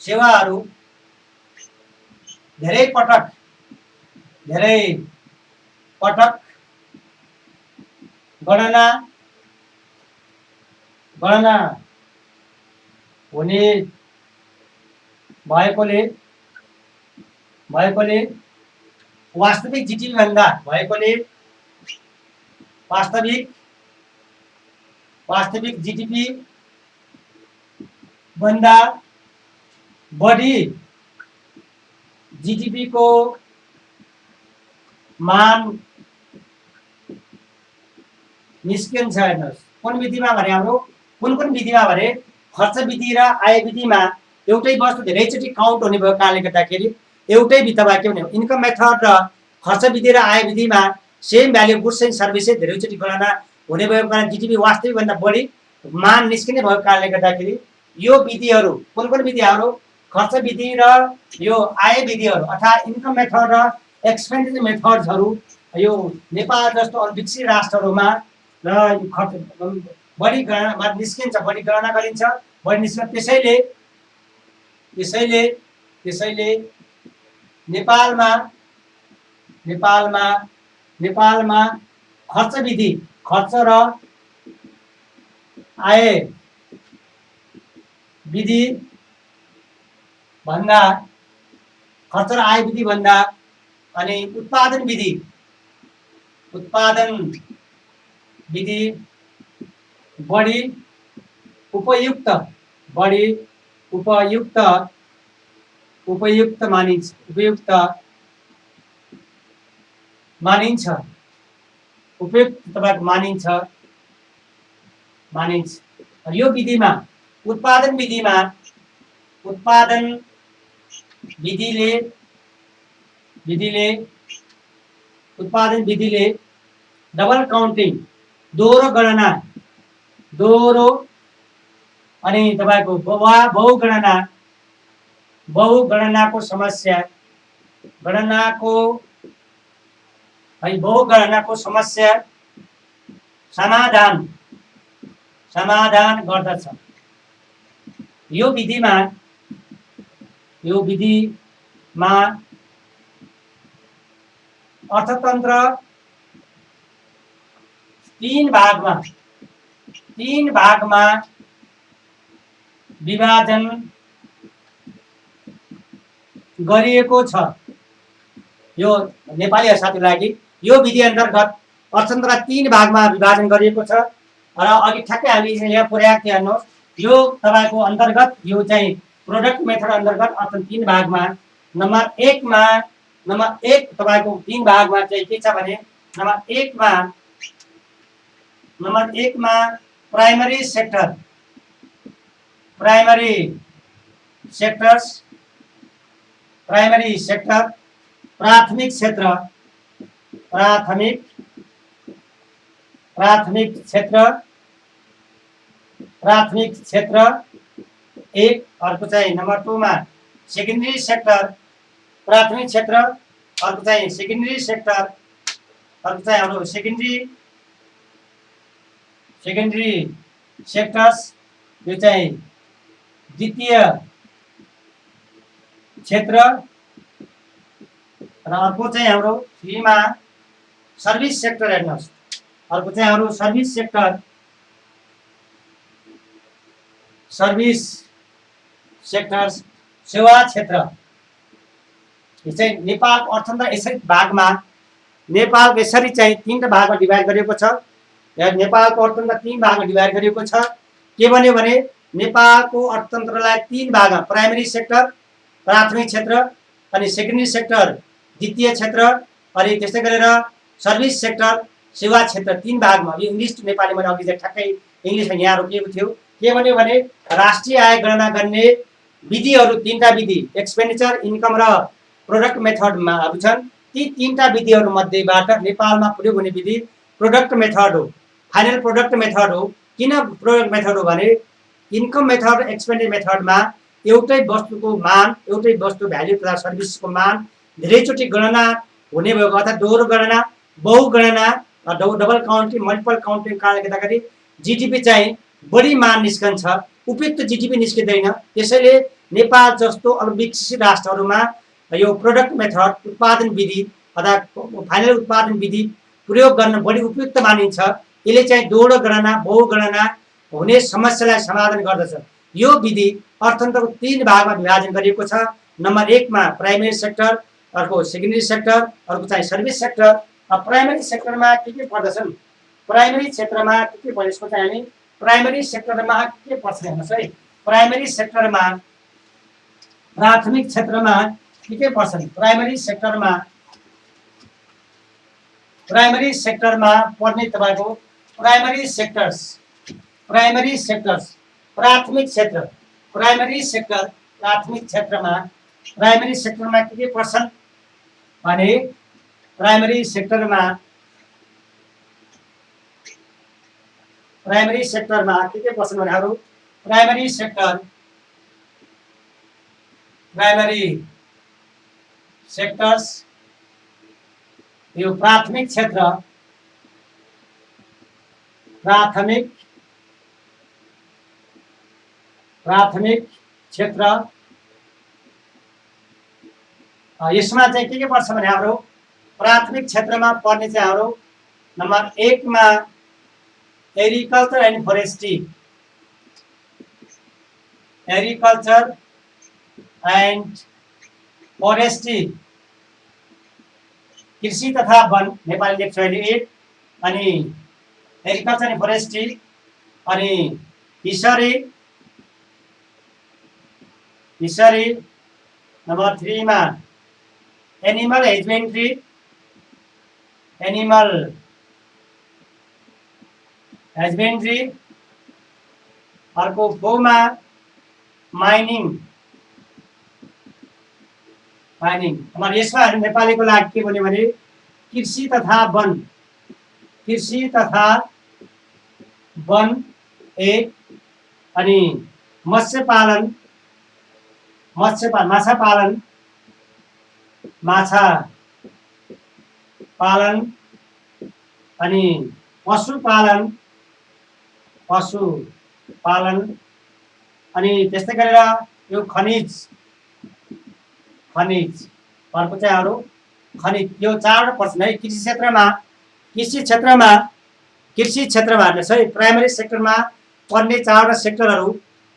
[SPEAKER 1] सेवाहरू धेरै पटक गणना हुने भएकोले वास्तविक जिडिपी भन्दा बढी जीडीपी को मान निस्किन्छ। हेर्नुहोस् कुन विधिमा भने हाम्रो कुन विधिमा भने खर्च विधि र आय विधिमा एउटै वस्तु धेरैचोटि काउन्ट हुने भएको कारणले गर्दाखेरि एउटै विधिमा के भने इन्कम मेथड र खर्च विधि र आय विधिमा same value goods and services धेरैचोटि गणना हुने भएको कारण जीडीपी वास्तविक भन्दा बढी मान निस्किने भएको कारणले गर्दाखेरि यो विधिहरू कुन विधिहरू खर्च विधि र यो आय विधिहरू अर्थात् इन्कम मेथड र एक्सपेन्डिचर मेथड्सहरू यो नेपाल जस्तो अविकसित राष्ट्रहरूमा र बढी गणना निस्किन्छ, बढी गणना गरिन्छ, बढी निस्किन्छ। त्यसैले नेपालमा खर्च विधि खर्च र आय विधि भन्दा अनि उत्पादन विधि बढी उपयुक्त मानिन्छ। यो विधिमा उत्पादन विधिले डबल काउन्टिङ दोहोरो अनि तपाईको बहुगणनाको समस्या समाधान गर्दछ। यो विधिमा अर्थतन्त्र तीन भागमा विभाजन गरिएको छ। यो नेपाली साथीहरुको लागि यो विधि अन्तर्गत अर्थतन्त्र तीन भागमा विभाजन गरिएको छ र अघि ठ्याक्कै हामी यहाँ पुर्याएको थियौं। हेर्नुहोस् यो तपाईको अन्तर्गत यो चाहिँ प्रोडक्ट मेथड अन्तर्गत अर्थतन्त्र तीन भागमा नम्बर 1 तपाईको तीन भागमा चाहिँ के छ भने नम्बर 1 मा प्राइमरी सेक्टर प्राथमिक क्षेत्र एक। अर्को चाहिँ नम्बर 2 मा सेकेन्डरी सेक्टर प्राथमिक क्षेत्र, अर्को चाहिँ सेकेन्डरी सेक्टर, अर्को चाहिँ हाम्रो सेकेन्डरी सेक्टर्स यो चाहिँ द्वितीय क्षेत्र र अर्को चाहिँ हाम्रो 3 मा सर्भिस सेक्टर। हेर्नुहोस् अर्को चाहिँ हाम्रो सर्भिस सेक्टर सेवा क्षेत्र। यो चाहिँ नेपालको अर्थतन्त्र यसरी भागमा नेपालको यसरी चाहिँ तीनटा भागमा डिभाइड गरिएको छ। नेपालको अर्थतन्त्र तीन भागमा डिभाइड गरिएको छ। के भन्यो भने नेपालको अर्थतन्त्रलाई तीन भागमा प्राइमरी सेक्टर प्राथमिक क्षेत्र अनि सेकेन्डरी सेक्टर द्वितीय क्षेत्र अनि त्यस्तै गरेर सर्भिस सेक्टर सेवा क्षेत्र तीन भागमा। यो इंग्लिश टु नेपाली मैले अघि ठ्याक्कै इंग्लिशमा यहाँ रोकिएको थियो। के भन्यो भने राष्ट्रिय आय गणना गर्ने विधिहरू तीनटा विधि एक्सपेन्डिचर इन्कम र प्रोडक्ट मेथडहरू छन्। ती तीनटा विधिहरू मध्येबाट नेपालमा प्रयोग हुने विधि प्रोडक्ट मेथड हो, फाइनल प्रोडक्ट मेथड हो। किन प्रोडक्ट मेथड हो भने इन्कम मेथड र एक्सपेन्डिचर मेथडमा एउटै वस्तुको मान, एउटै वस्तु भ्याल्यु तथा सर्भिसको मान धेरैचोटि गणना हुने भएको अर्थात् दोहोरो गणना, बहुगणना, डबल काउन्टिङ, मल्टिपल काउन्टिङ कारणले गर्दाखेरि जिडिपी चाहिँ बढी मान निस्कन्छ, उपयुक्त जिडिपी निस्किँदैन। त्यसैले नेपाल जस्तो अरू विकसित राष्ट्रहरूमा यो प्रोडक्ट मेथड उत्पादन विधि अर्थात् फाइनल उत्पादन विधि प्रयोग गर्न बढी उपयुक्त मानिन्छ। यसले चाहिँ दोहोरो गणना, बहुगणना हुने समस्यालाई समाधान गर्दछ। यो विधि अर्थतन्त्रको 3 भागमा विभाजन गरिएको छ। नम्बर 1 मा प्राइमेरी सेक्टर, अर्को सेकेन्डरी सेक्टर, अर्को चाहिँ सर्भिस सेक्टर। प्राइमेरी सेक्टरमा के पर्दछन्? प्राइमेरी क्षेत्रमा के पर्छ यसको चाहिँ हामी प्राइमेरी सेक्टरमा के पर्छ हेर्नुहोस् है। प्राइमेरी सेक्टरमा प्राथमिक क्षेत्रमा के पर्छन्? प्राइमेरी सेक्टरमा पर्ने तपाईको प्राइमेरी सेक्टर्स प्राथमिक क्षेत्र, प्राइमेरी सेक्टर प्राथमिक क्षेत्रमा प्राइमेरी सेक्टरमा के पर्छन् भने प्राइमेरी सेक्टरमा के पर्छन् भनेहरू प्राइमेरी सेक्टर्स यो प्राथमिक क्षेत्र यसमा चाहिँ के पर्छ भने हाम्रो प्राथमिक क्षेत्रमा पर्ने चाहिँ हाम्रो नम्बर 1 मा एग्रिकल्चर एन्ड फरेस्ट्री, कृषि तथा वन नेपाली लेख्छु अहिले 1, अनि एग्रिकल्चर एन्ड फरेस्ट्री, अनि फिसरी नम्बर 3 मा एनिमल हस्बेन्ड्री, अर्को 4 मा माइनिङ। अब यसमा नेपालीको लागि के भन्यो भने कृषि तथा वन 1, अनि मत्स्य पालन माछा पालन, अनि पशुपालन, अनि त्यस्तै गरेर यो खनिज अर्को चाहिँ अरू खनिज, यो 4 पर्छ है। कृषि क्षेत्रमा हेर्नुहोस् है, प्राइमेरी सेक्टरमा पर्ने 4 सेक्टरहरू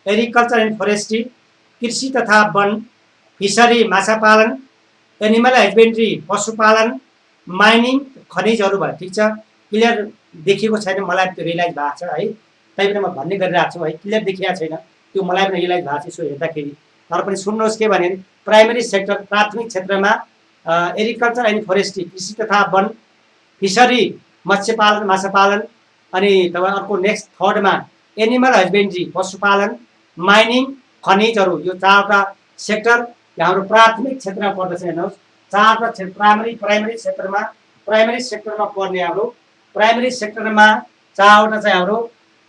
[SPEAKER 1] एग्रिकल्चर एन्ड फरेस्ट्री, कृषि तथा वन, फिसरी माछा पालन, एनिमल हस्बेन्ड्री पशुपालन, माइनिङ खनिजहरू भयो। ठिक छ, क्लियर देखिएको छैन मलाई, त्यो रियलाइज भएको छ है, तैपनि म भन्ने गरिरहेको छु है, क्लियर देखिएको छैन त्यो मलाई पनि रियलाइज भएको छ। यसो हेर्दाखेरि तर पनि सुन्नुहोस् के भने प्राइमेरी सेक्टर प्राथमिक क्षेत्रमा एग्रिकल्चर एन्ड फरेस्ट्री कृषि तथा वन, फिसरी मत्स्य पालन माछा पालन, अनि तपाईँ अर्को नेक्स्ट 3rd मा एनिमल हस्बेन्ड्री पशुपालन, माइनिङ खनिजहरू, यो 4वटा सेक्टर हाम्रो प्राथमिक क्षेत्रमा पर्दछ। हेर्नुहोस् 4वटा क्षेत्र प्राइमेरी सेक्टरमा पर्ने हाम्रो प्राइमेरी सेक्टरमा 4वटा चाहिँ हाम्रो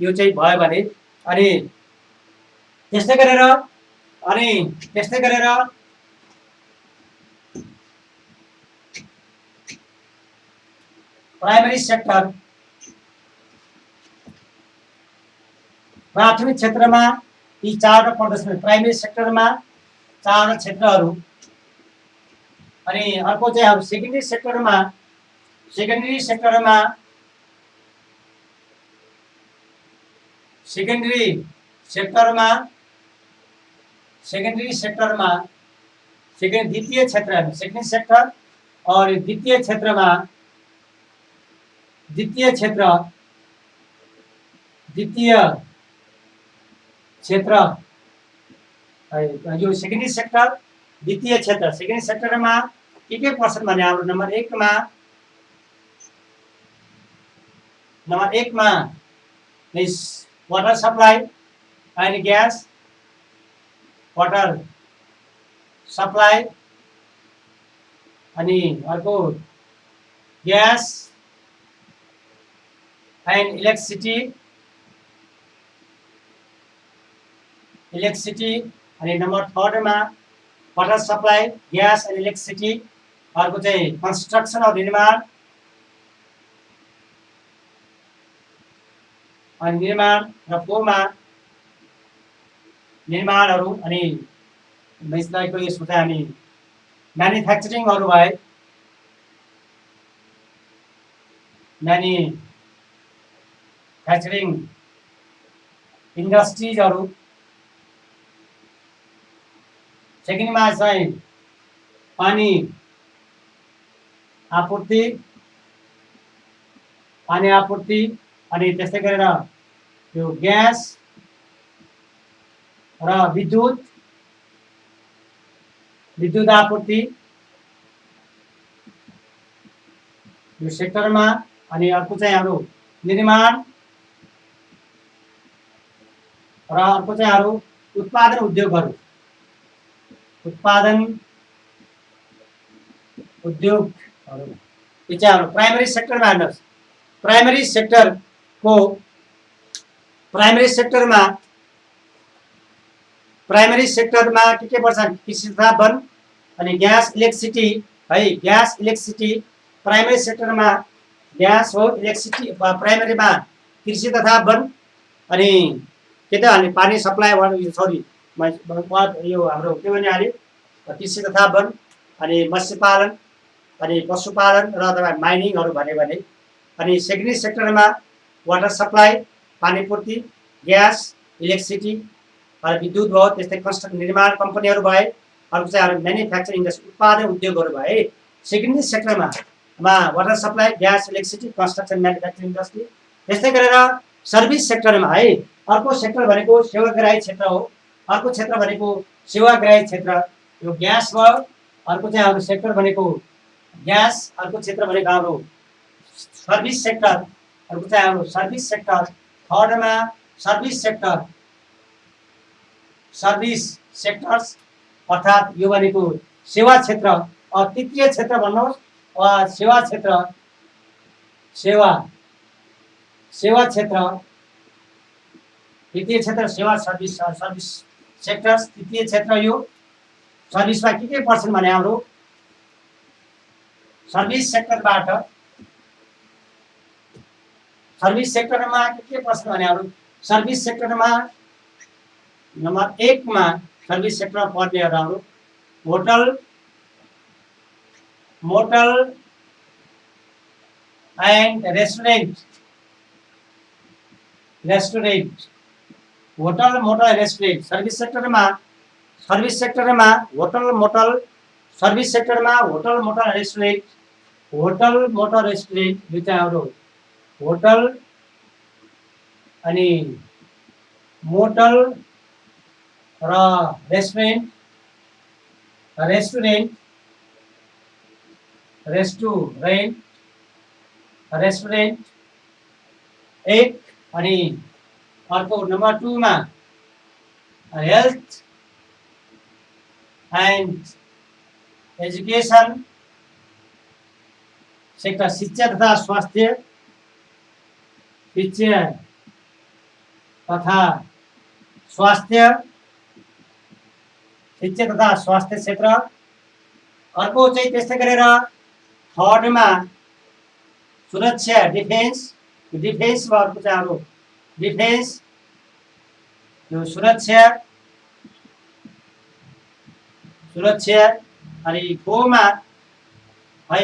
[SPEAKER 1] यो चाहिँ भयो भने, अनि त्यस्तै गरेर प्राइमेरी सेक्टर प्राथमिक क्षेत्रमा यी 4वटा पर्दछन्। प्राइमेरी सेक्टरमा 4 क्षेत्रहरू, अनि अर्को चाहिँ हाम्रो सेकेन्डरी सेक्टरमा द्वितीय क्षेत्र सेकेन्डरी सेक्टर, और द्वितीय क्षेत्र यो सेकेन्डरी सेक्टर द्वितीय क्षेत्र सेकेन्डरी सेक्टरमा के पर्छन् भने हाम्रो नम्बर 1 मा is water supply and gas, water supply अनि अर्को ग्यास एन्ड इलेक्ट्रिसिटी अनि नम्बर 3 मा water supply gas and electricity अर्को चाहिँ कन्स्ट्रक्सन अफ निर्माण अनि निर्माण र 4 मा निर्माणहरू अनि यसलाई यसको चाहिँ हामी म्यानुफ्याक्चरिङहरू भए म्यानुफ्याक्चरिङ इन्डस्ट्रिजहरू सेकेन्डमा चाहिँ पानी आपूर्ति अनि त्यस्तै गरेर यो ग्यास र विद्युत आपूर्ति यो सेक्टरमा अनि अर्को चाहिँ हाम्रो निर्माण र अर्को चाहिँ हाम्रो उत्पादन उद्योगहरू यो चाहिँ हाम्रो प्राइमरी सेक्टरमा हेर्नुहोस् प्राइमरी सेक्टरमा के पर्छन् कृषि तथा वन अनि ग्यास इलेक्ट्रिसिटी है ग्यास इलेक्ट्रिसिटी प्राइमरी सेक्टरमा ग्यास हो इलेक्ट्रिसिटी प्राइमरीमा कृषि तथा वन अनि के त अनि पानी सप्लाई सरी यो हाम्रो के भने अहिले कृषि तथा वन अनि मत्स्य पालन अनि पशुपालन र तपाईँ माइनिङहरू भन्यो भने अनि सेकेन्डरी सेक्टरमा वाटर सप्लाई पानी पूर्ति ग्यास इलेक्ट्रिसिटी र विद्युत भयो त्यस्तै कन्स्ट्रक्सन निर्माण कम्पनीहरू भए अर्को चाहिँ हाम्रो म्यानुफ्याक्चरिङ इन्डस्ट्री उत्पादन उद्योगहरू भए सेकेन्डरी सेक्टरमा water supply gas electricity construction manufacturing industry त्यस्तै गरेर सर्भिस सेक्टरमा है अर्को सेक्टर भनेको सेवाग्राही क्षेत्र हो अर्को क्षेत्र भनेको सेवाग्राही क्षेत्र यो ग्यास भयो अर्को चाहिँ हाम्रो सेक्टर भनेको ग्यास अर्को क्षेत्र भनेको हाम्रो सर्भिस सेक्टर अर्को चाहिँ हाम्रो सर्भिस सेक्टर थर्डमा सर्भिस सेक्टर्स अर्थात् यो भनेको सेवा क्षेत्र तृतीय क्षेत्र भन्नुहोस् सेवा क्षेत्र तृतीय क्षेत्र सेवा सर्भिस सेक्टर्स तृतीय क्षेत्र यो सर्भिसमा के पर्छन् भने हाम्रो सर्भिस सेक्टरमा के पर्छन् भने हाम्रो सर्भिस सेक्टरमा नम्बर 1 मा सर्भिस सेक्टरमा पर्नेहरू हाम्रो motel and restaurant hotel motel restaurant service सेक्टरमा होटल मोटल रेस्टुरेन्ट यो चाहिँ हाम्रो होटल अनि मोटल र रेस्टुरेन्ट एक अनि अर्को नम्बर 2 मा हेल्थ एन्ड एजुकेसन सेक्टर शिक्षा तथा स्वास्थ्य क्षेत्र अर्को चाहिँ त्यस्तै गरेर थर्डमा सुरक्षा डिफेन्स भयो अर्को चाहिँ हाम्रो डिफेन्स यो सुरक्षा अनि 4 मा है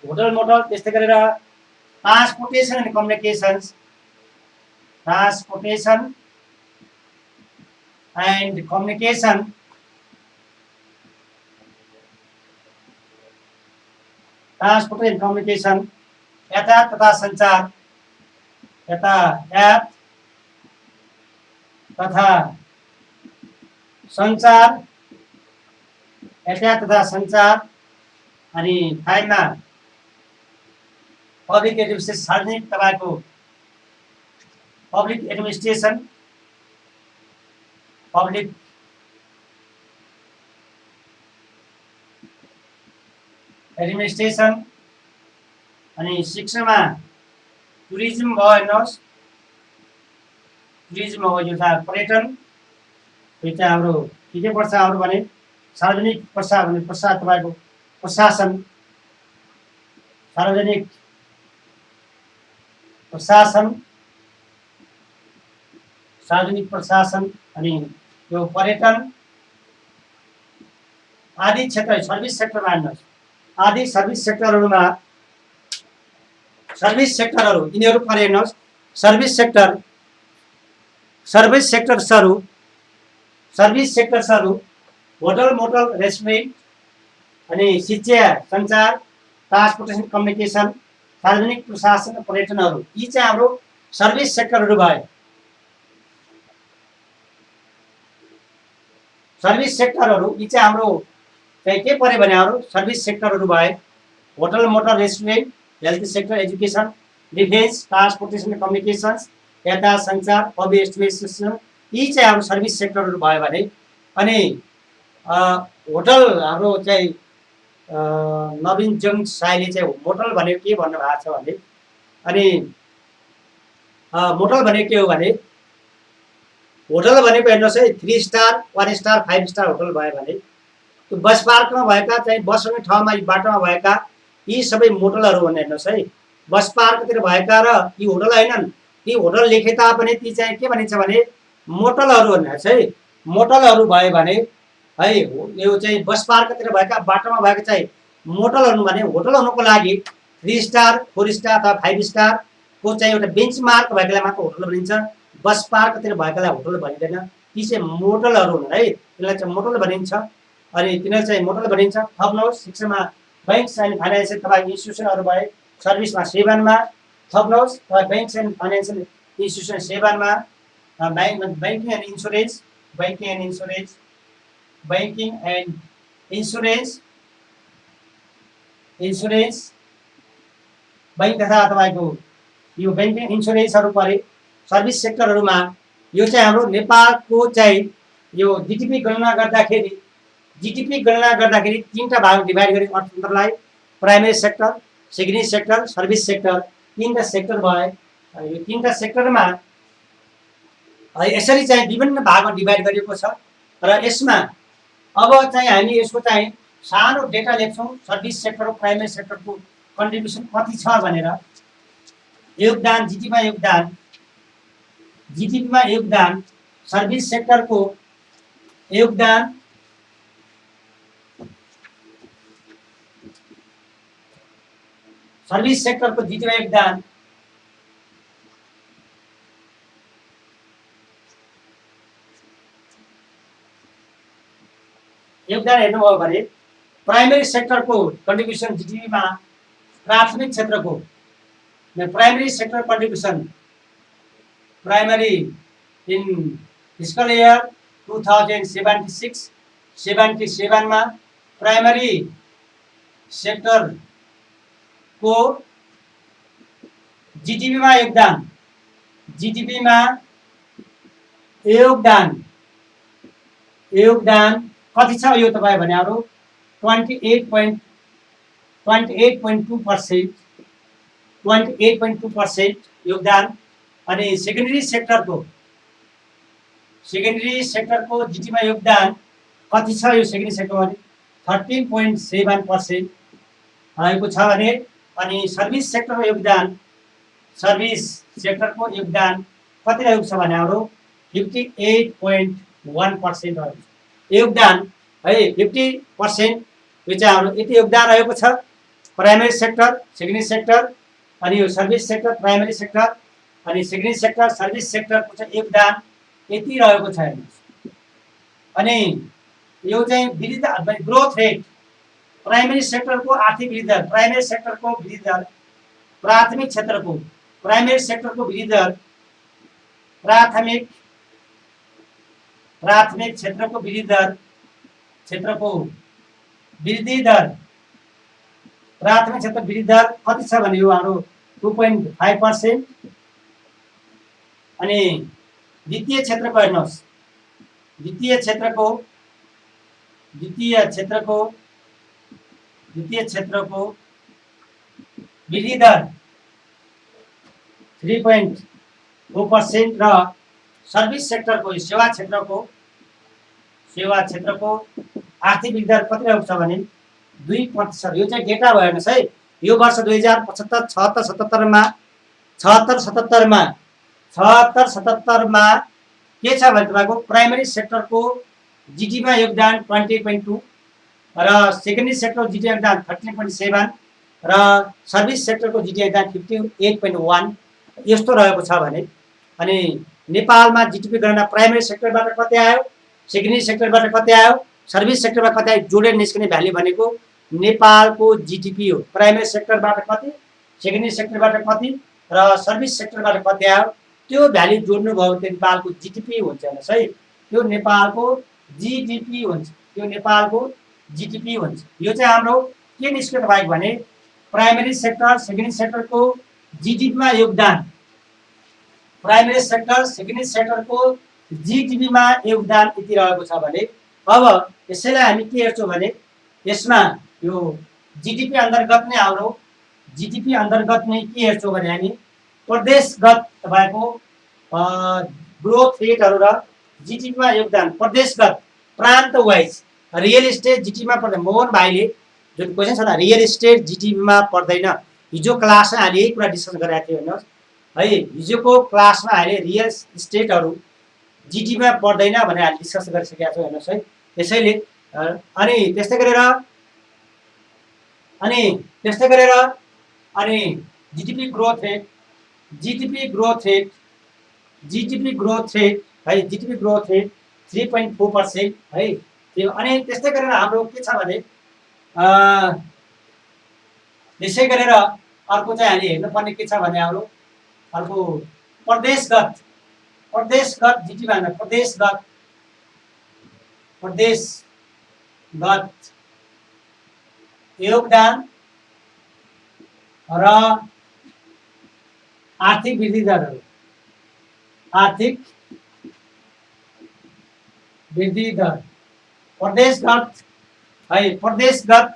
[SPEAKER 1] होटल मोटल त्यस्तै गरेर ट्रान्सपोर्टेसन एन्ड कम्युनिकेसन्स यातायात तथा संचार यातायात तथा संचार अनि 5 मा पब्लिक एडमिनिस्ट्रेसन सार्वजनिक तपाईँको पब्लिक एडमिनिस्ट्रेसन अनि 6 मा टुरिज्म भयो हेर्नुहोस्, टुरिज्म हो यो चाहिँ पर्यटन, यो चाहिँ हाम्रो के पर्छ हाम्रो भने सार्वजनिक प्रशासन तपाईँको प्रशासन, सार्वजनिक प्रशासन, सार्वजनिक प्रशासन अनि यो पर्यटन आदि क्षेत्र सर्भिस सेक्टरमा हेर्नुहोस्, आदि सर्भिस सेक्टरहरूमा सर्भिस सेक्टरहरू यिनीहरू परे हेर्नुहोस्, सर्भिस सेक्टर, सर्भिस सेक्टर्सहरू, सर्भिस सेक्टर्सहरू होटल मोटल रेस्टुरेन्ट अनि शिक्षा सञ्चार ट्रान्सपोर्टेसन कम्युनिकेसन सार्वजनिक प्रशासन पर्यटनहरू यी चाहिँ हाम्रो सर्भिस सेक्टरहरू भए। सर्भिस सेक्टरहरू यी चाहिँ हाम्रो चाहिँ के परे भने हाम्रो सर्भिस सेक्टरहरू भए। Hotel motel restaurant health sector education defence transportation communications यातायात सञ्चार पब्लिक एडमिनिस्ट्रेसन यी चाहिँ हाम्रो सर्भिस सेक्टरहरू भयो भने अनि होटल हाम्रो चाहिँ नवीन जङ साईले चाहिँ मोटल भनेको के भन्नुभएको छ भने अनि मोटल भनेको के हो भने होटल भनेको हेर्नुहोस् है 3 स्टार 1 स्टार 5 स्टार होटल भयो भने त्यो बस पार्कमा भएका चाहिँ बस आउने ठाउँमा बाटोमा भएका यी सबै मोटलहरू भने हेर्नुहोस् है, बस पार्कतिर भएका र यी होटल होइनन्, ती होटल लेखे तापनि ती चाहिँ के भनिन्छ भने मोटलहरू भन्नुहुन्छ है। मोटलहरू भयो भने है यो चाहिँ बस पार्कतिर भएका बाटोमा भएका चाहिँ मोटलहरू भने होटल हुनुको लागि 3 स्टार 4 स्टार अथवा 5 स्टार को चाहिँ एउटा बेन्चमार्क भएकालाई मात्र होटल भनिन्छ, बस पार्कतिर भएकालाई होटल भनिँदैन, ती चाहिँ मोटलहरू हुन् है, त्यसलाई चाहिँ मोटल भनिन्छ अनि तिनीहरू चाहिँ मोटल भनिन्छ। थप्नुहोस् शिक्षामा बैंक्स एन्ड फाइनेन्सियल तपाईँ इन्स्टिट्युसनहरू भए, सर्भिसमा सेवानमा थप्नुहोस् तपाईँ बैंक्स एन्ड फाइनेन्सियल इन्स्टिट्युसन सेवानमा banking and insurance, banking and insurance, banking and insurance, insurance bank तथा तपाईँको यो बैंकिङ इन्सुरेन्सहरू परे। सर्भिस सेक्टरहरूमा यो चाहिँ हाम्रो नेपालको चाहिँ यो जिडिपी गणना गर्दाखेरि तीनटा भाग डिभाइड गरी अर्थतन्त्रलाई primary sector, secondary sector, service sector तीनटा सेक्टर भए। यो तीनटा सेक्टरमा यसरी चाहिँ विभिन्न भागमा डिभाइड गरिएको छ र यसमा अब चाहिँ हामी यसको चाहिँ सानो डेटा लेख्छौँ सर्भिस सेक्टर र प्राइमेरी सेक्टरको कन्ट्रिब्युसन कति छ भनेर। योगदान जिडिपीमा योगदान सर्भिस सेक्टरको योगदान सर्भिस सेक्टरको जिडिपीमा योगदान हेर्नुभयो भने प्राइमेरी सेक्टरको कन्ट्रिब्युसन जिडिपीमा प्राथमिक क्षेत्रको primary sector contribution primary in fiscal year 2076-77 मा प्राइमरी सेक्टर को जिडिपीमा योगदान कति छ यो तपाईँ भने 28.2% योगदान। अनि सेकेन्डरी सेक्टरको जिडिपीमा योगदान कति छ यो सेकेन्डरी सेक्टर भने 13.7% आएको छ भने अनि सर्भिस सेक्टरको योगदान कति रहेको छ भने हाम्रो 58.1% योगदान है। 50% यो चाहिँ हाम्रो यति योगदान रहेको छ प्राइमेरी सेक्टर, सेकेन्डरी सेक्टर अनि यो सर्भिस सेक्टर, प्राइमेरी सेक्टर अनि सेकेन्डरी सेक्टर, सर्भिस सेक्टरको चाहिँ योगदान यति रहेको छ हेर्नुहोस्। अनि यो चाहिँ वृद्धि ग्रोथ रेट प्राइमेरी सेक्टरको आर्थिक वृद्धि दर, प्राइमेरी सेक्टरको वृद्धि दर, प्राथमिक क्षेत्रको प्राइमेरी सेक्टरको वृद्धि दर, प्राथमिक क्षेत्रको वृद्धि दर, प्राथमिक क्षेत्र वृद्धि दर कति छ भने यो हाम्रो 2.5%। अनि द्वितीय क्षेत्रको हेर्नुहोस्, द्वितीय क्षेत्रको द्वितीय क्षेत्रको वृद्धि दर 3.4% र सर्भिस सेक्टरको सेवा क्षेत्रको आर्थिक वृद्धि दर कति रहेको छ भने 2%। यो चाहिँ डेटा भयो हेर्नुहोस् है। यो वर्ष 2075 76 77 मा के छ भने तपाईको प्राइमरी सेक्टरको जीडीपीमा योगदान 20.2 र सेकेन्डरी सेक्टर जीडीपी योगदान 13.7 र सर्भिस सेक्टरको जीडीपी योगदान 58.1 यस्तो रहेको छ भने अनि नेपालमा जीडीपी गणना प्राइमरी सेक्टरबाट कति आयो, सेकेन्डरी सेक्टरबाट कति आयो, सर्भिस सेक्टरबाट कति आयो, जोडेर निस्कने भ्यालु भनेको नेपालको जीडीपी हो। प्राइमरी सेक्टरबाट कति, सेकेन्डरी सेक्टरबाट कति र सर्भिस सेक्टरबाट कति आयो त्यो भ्यालु जोड्नु भयो भने नेपालको जीडीपी हुन्छ हेर्नुस् है। त्यो नेपालको जीडीपी हुन्छ, यो नेपालको जीडीपी हुन्छ। यो चाहिँ हाम्रो के निस्क्यो तपाईको भने प्राइमरी सेक्टर सेकेन्डरी सेक्टरको जीडीपीमा योगदान, प्राइमरी सेक्टर सेकेन्डरी सेक्टरको जीडीपीमा योगदान यति रहेको छ भने अब यसैलाई हामी के हेर्छौँ भने यसमा यो जीडीपी अन्तर्गत नै हाम्रो जीडीपी अन्तर्गत नै के हेर्छौँ भने हामी प्रदेशगत तपाईको ग्रोथ रेटहरु र जीडीपीमा योगदान प्रदेशगत प्रान्त वाइज रियल एस्टेट जीडीपीमा पर्दैन। मोहन भाइले जुन क्वेशन छ न रियल एस्टेट जीडीपीमा पर्दैन, हिजो क्लासमा हामीले यही कुरा डिस्कस गरेका थियौँ हेर्नुहोस् है। हिजोको क्लासमा हामीले रियल एस्टेटहरु जीडीपीमा पर्दैन भनेर हामीले डिस्कस गरिसकेका छौँ हेर्नुहोस् है। त्यसैले अनि त्यस्तै गरेर अनि जीडीपी ग्रोथ रेट है, जीडीपी ग्रोथ रेट 3.4% है। त्यो अनि त्यस्तै गरेर हाम्रो के छ भने त्यसै गरेर अर्को चाहिँ हामीले हेर्नुपर्ने के छ भने हाम्रो अर्को प्रदेशगत जीडीपी भन्दा प्रदेशगत योगदान र आर्थिक वृद्धि दरहरु, आर्थिक वृद्धि दर प्रदेशगत है, प्रदेशगत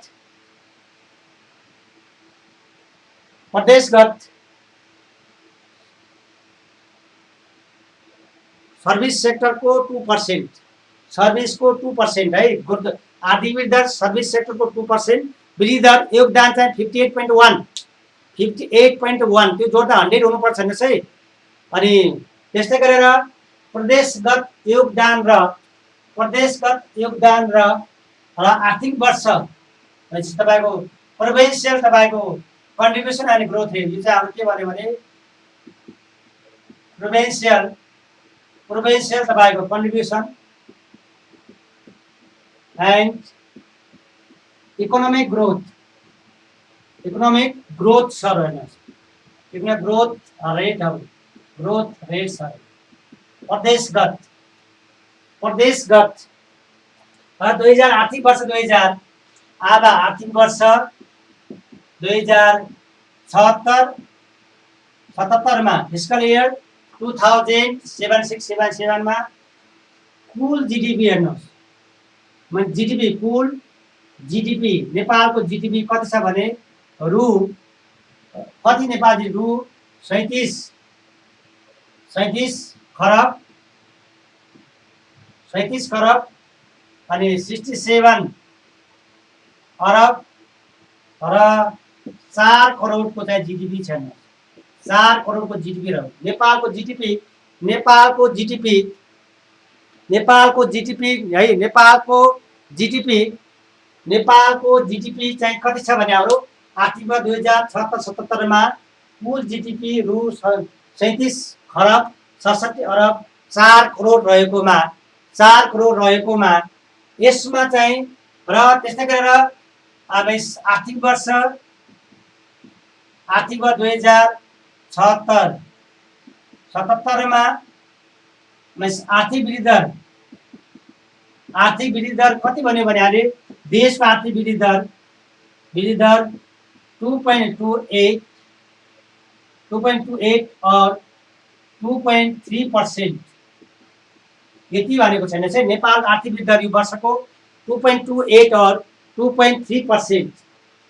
[SPEAKER 1] सर्भिस सेक्टरको 2%, सर्भिसको 2% है। आर्थिक वृद्धि दर सर्भिस सेक्टरको 2%, वृद्धि दर योगदान चाहिँ 58.1 त्यो जोड्दा 100 हुनुपर्छ हेर्नुहोस् है। अनि त्यस्तै गरेर प्रदेशगत योगदान र आर्थिक वर्ष तपाईको प्रोभिन्सियल तपाईको कन्ट्रिब्युसन एन्ड ग्रोथ रेट यो चाहिँ हाम्रो के भन्यो भने प्रोभिन्सियल तपाईको contribution and economic growth sir हेर्नुहोस्, इकोनोमिक ग्रोथ रेट सर प्रदेशगत 2000 आर्थिक वर्ष 2000 आधा आर्थिक वर्ष 2077 मा फिस्कल इयर 2076-77 मा कुल जीडीपी हेर्नुहोस् कुल जीडीपी नेपालको जीडीपी कति छ भने रु कति नेपाली रु 37 खरब अनि 67 अरब र 4 करोडको चाहिँ जीडीपी छ। 4 करोडको जीडीपी रह्यो नेपालको जीडीपी है। नेपालको जीडीपी चाहिँ कति छ भने हाम्रो आर्थिक वर्ष 2076-77 मा कुल जीडीपी रु 37 खरब 67 अरब 4 करोड रहेकोमा यसमा चाहिँ र त्यस्तै गरेर अब आर्थिक वर्ष 2076-77 मा आर्थिक वृद्धि दर कति भन्यो भने अहिले देशको आर्थिक वृद्धि दर 2.28 और 2.3% यति भनेको छैन चाहिँ नेपाल आर्थिक वृद्धि दर यो वर्षको 2.28 और 2.3%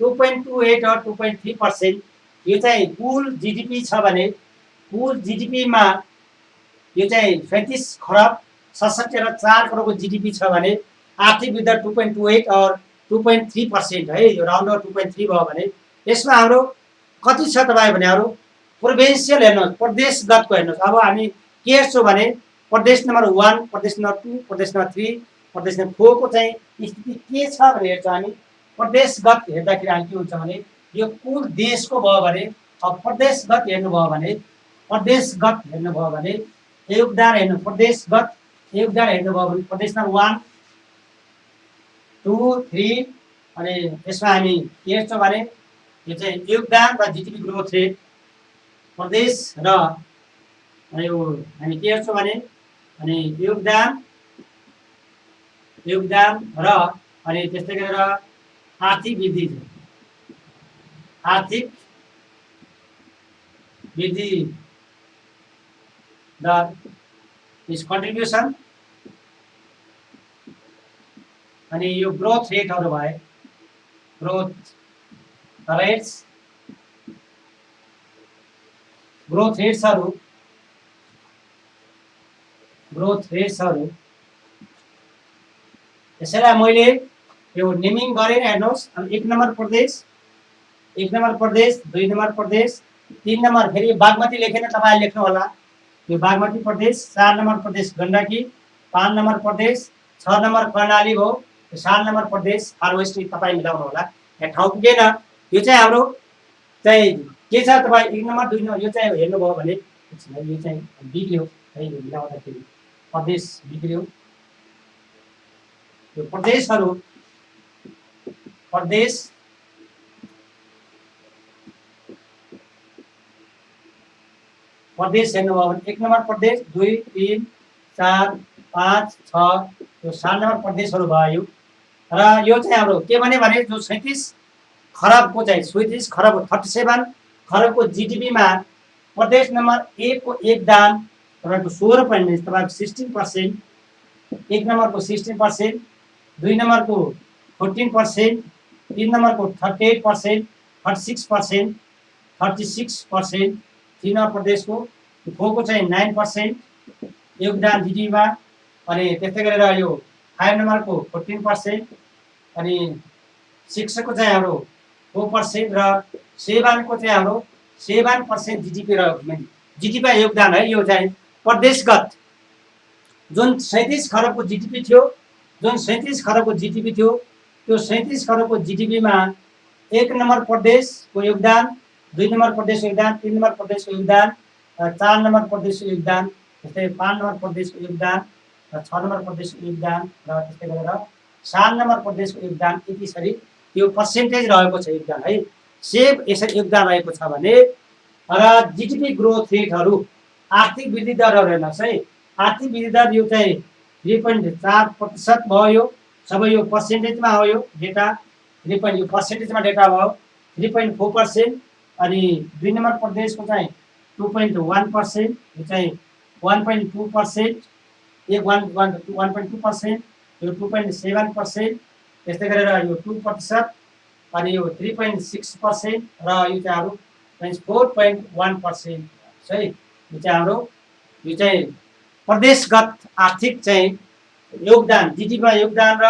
[SPEAKER 1] 2.28 और 2.3%, यो चाहिँ कुल जिडिपी छ भने कुल जिडिपीमा यो चाहिँ 37 खरब 67 र 4 करोडको जिडिपी छ भने आर्थिक वृद्धि 2.28 और 2.3% है, यो राउन्ड अफ 2.3 भयो भने यसमा हाम्रो कति छ तपाईँ भने हाम्रो प्रोभिन्सियल हेर्नुहोस्, प्रदेशगतको हेर्नुहोस्। अब हामी के हेर्छौँ भने प्रदेश नम्बर 1, प्रदेश नम्बर 2, प्रदेश नम्बर 3, प्रदेश नम्बर 4 को चाहिँ स्थिति के छ भनेर हेर्छौँ हामी। प्रदेशगत हेर्दाखेरि हामी के हुन्छ भने यो कुल देशको भयो भने, अब प्रदेशगत हेर्नुभयो भने प्रदेशगत हेर्नुभयो भने योगदान हेर्नु, प्रदेशगत योगदान हेर्नुभयो भने प्रदेश नम्बर 1, 2, 3 अनि यसमा हामी के हेर्छौँ भने यो चाहिँ योगदान र जिडिपी ग्रोथ रेट प्रदेश र यो हामी के हेर्छौँ भने अनि योगदान र अनि त्यस्तै गरेर आर्थिक वृद्धि दर इज कन्ट्रिब्युसन अनि यो ग्रोथ रेटहरू भए ग्रोथ रेट्सहरू यसैलाई मैले यो नेमिङ गरेर हेर्नुहोस्। अनि 1 नम्बर प्रदेश, 2 नम्बर प्रदेश, 3 नम्बर फेरि बागमती लेखेर तपाईले लेख्नु होला, यो बागमती प्रदेश, 4 नम्बर प्रदेश गण्डकी, 5 नम्बर प्रदेश, 6 नम्बर कर्णाली भयो, 7 नम्बर प्रदेश फार वेस्ट तपाईँ मिलाउनु होला। यहाँ ठाउँ पुगेन, यो चाहिँ हाम्रो चाहिँ के छ तपाईँ 1 नम्बर 2 नम्बर यो चाहिँ हेर्नुभयो भने यो चाहिँ बिग्रियो है, यो मिलाउँदाखेरि प्रदेश बिग्रियो। यो प्रदेशहरू प्रदेश हेर्नुभयो भने 1 नम्बर प्रदेश, 2, 3, 4, 5, 6 यो 7 नम्बर प्रदेशहरू भयो। र यो चाहिँ हाम्रो के भने जो 37 खरबको चाहिँ 37 खरब 37 खरबको जिडिपीमा प्रदेश नम्बर 1 को योगदान तपाईँको 16% तपाईँको 16%, 1 नम्बरको 16%, 2 नम्बरको 14%, 3 नम्बरको 38%, 36%, 36%, 3 नम्बर प्रदेशको 4 को चाहिँ 9% योगदान जिडिपीमा। अनि त्यस्तै गरेर यो 5 नम्बरको 14% अनि 6 को चाहिँ हाम्रो 4% र 7 को चाहिँ हाम्रो 7% जिडिपी र जिडिपीमा योगदान है। यो चाहिँ प्रदेशगत जुन 37 खरबको जिडिपी थियो, जुन 37 खरबको जिडिपी थियो, त्यो 37 खरबको जिडिपीमा 1 नम्बर प्रदेशको योगदान, 2 नम्बर प्रदेशको योगदान, 3 नम्बर प्रदेशको योगदान, 4 नम्बर प्रदेशको योगदान, त्यस्तै 5 नम्बर प्रदेशको योगदान र 6 नम्बर प्रदेशको योगदान र त्यस्तै गरेर 7 नम्बर प्रदेशको योगदान, यसरी त्यो पर्सेन्टेज रहेको छ योगदान है। सेम यसरी योगदान रहेको छ भने र जिडिपी ग्रोथ रेटहरू आर्थिक वृद्धि दरहरू हेर्नुहोस् है। आर्थिक वृद्धि दर यो चाहिँ 3.4% भयो, यो सबै यो पर्सेन्टेजमा हो, यो डेटा 3 यो पर्सेन्टेजमा डेटा भयो 3.4%। अनि 2 नम्बर प्रदेशको चाहिँ 2.1%, यो चाहिँ 1.2%, 1.2%, यो 2.7%, त्यस्तै गरेर यो 2%, अनि यो 3.6% र यो चाहिँ हाम्रो 4.1% है। यो चाहिँ हाम्रो यो चाहिँ प्रदेशगत आर्थिक चाहिँ योगदान जिडिपीमा योगदान र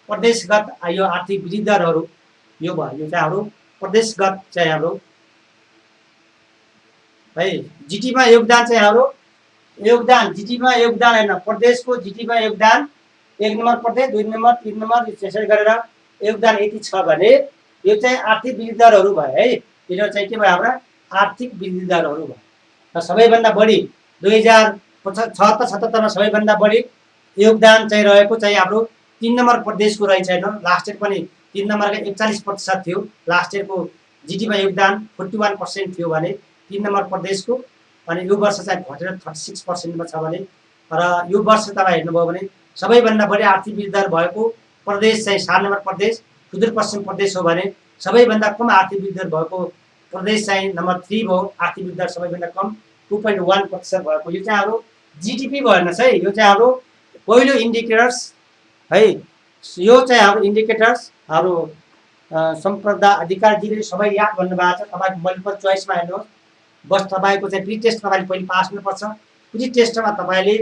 [SPEAKER 1] प्रदेशगत यो आर्थिक वृद्धि दरहरू यो भयो। यो चाहिँ हाम्रो प्रदेशगत चाहिँ हाम्रो है। जिडिपीमा योगदान चाहिँ हाम्रो योगदान जिडिपीमा योगदान हैन, प्रदेशको जिडिपीमा योगदान 1 नम्बर प्रदेश, 2 नम्बर, 3 नम्बर त्यसरी गरेर योगदान यति छ भने यो चाहिँ आर्थिक वृद्धि दरहरू भयो है। यो चाहिँ के भयो हाम्रो आर्थिक वृद्धि दरहरू भयो। र सबैभन्दा बढी 2076-77 मा सबैभन्दा बढी योगदान चाहिँ रहेको चाहिँ हाम्रो 3 नम्बर प्रदेशको रहेछ हैन। लास्ट इयर पनि 3 नम्बरको 41% थियो, लास्ट इयरको जिडिपीमा योगदान 41% थियो भने 3 नम्बर प्रदेशको। अनि यो वर्ष चाहिँ घटेर 36% मा छ भने र यो वर्ष तपाईँ हेर्नुभयो भने सबैभन्दा बढी आर्थिक वृद्धि दर भएको प्रदेश चाहिँ 7 नम्बर प्रदेश सुदूरपश्चिम प्रदेश हो भने सबैभन्दा कम आर्थिक वृद्धि दर भएको प्रदेश चाहिँ नम्बर 3 भयो। आर्थिक वृद्धि दर सबैभन्दा कम 2.1% भएको। यो चाहिँ हाम्रो जिडिपी भयो हेर्नुहोस् है। यो चाहिँ हाम्रो पहिलो इन्डिकेटर्स है। यो चाहिँ हाम्रो इन्डिकेटर्स हाम्रो सम्प्रदा अधिकारजीले सबै याद भन्नुभएको छ। तपाईँको मल्टिपल चोइसमा हेर्नुहोस्, बस तपाईँको चाहिँ प्री टेस्ट तपाईँले पहिले पास हुनुपर्छ। प्री टेस्टमा तपाईँले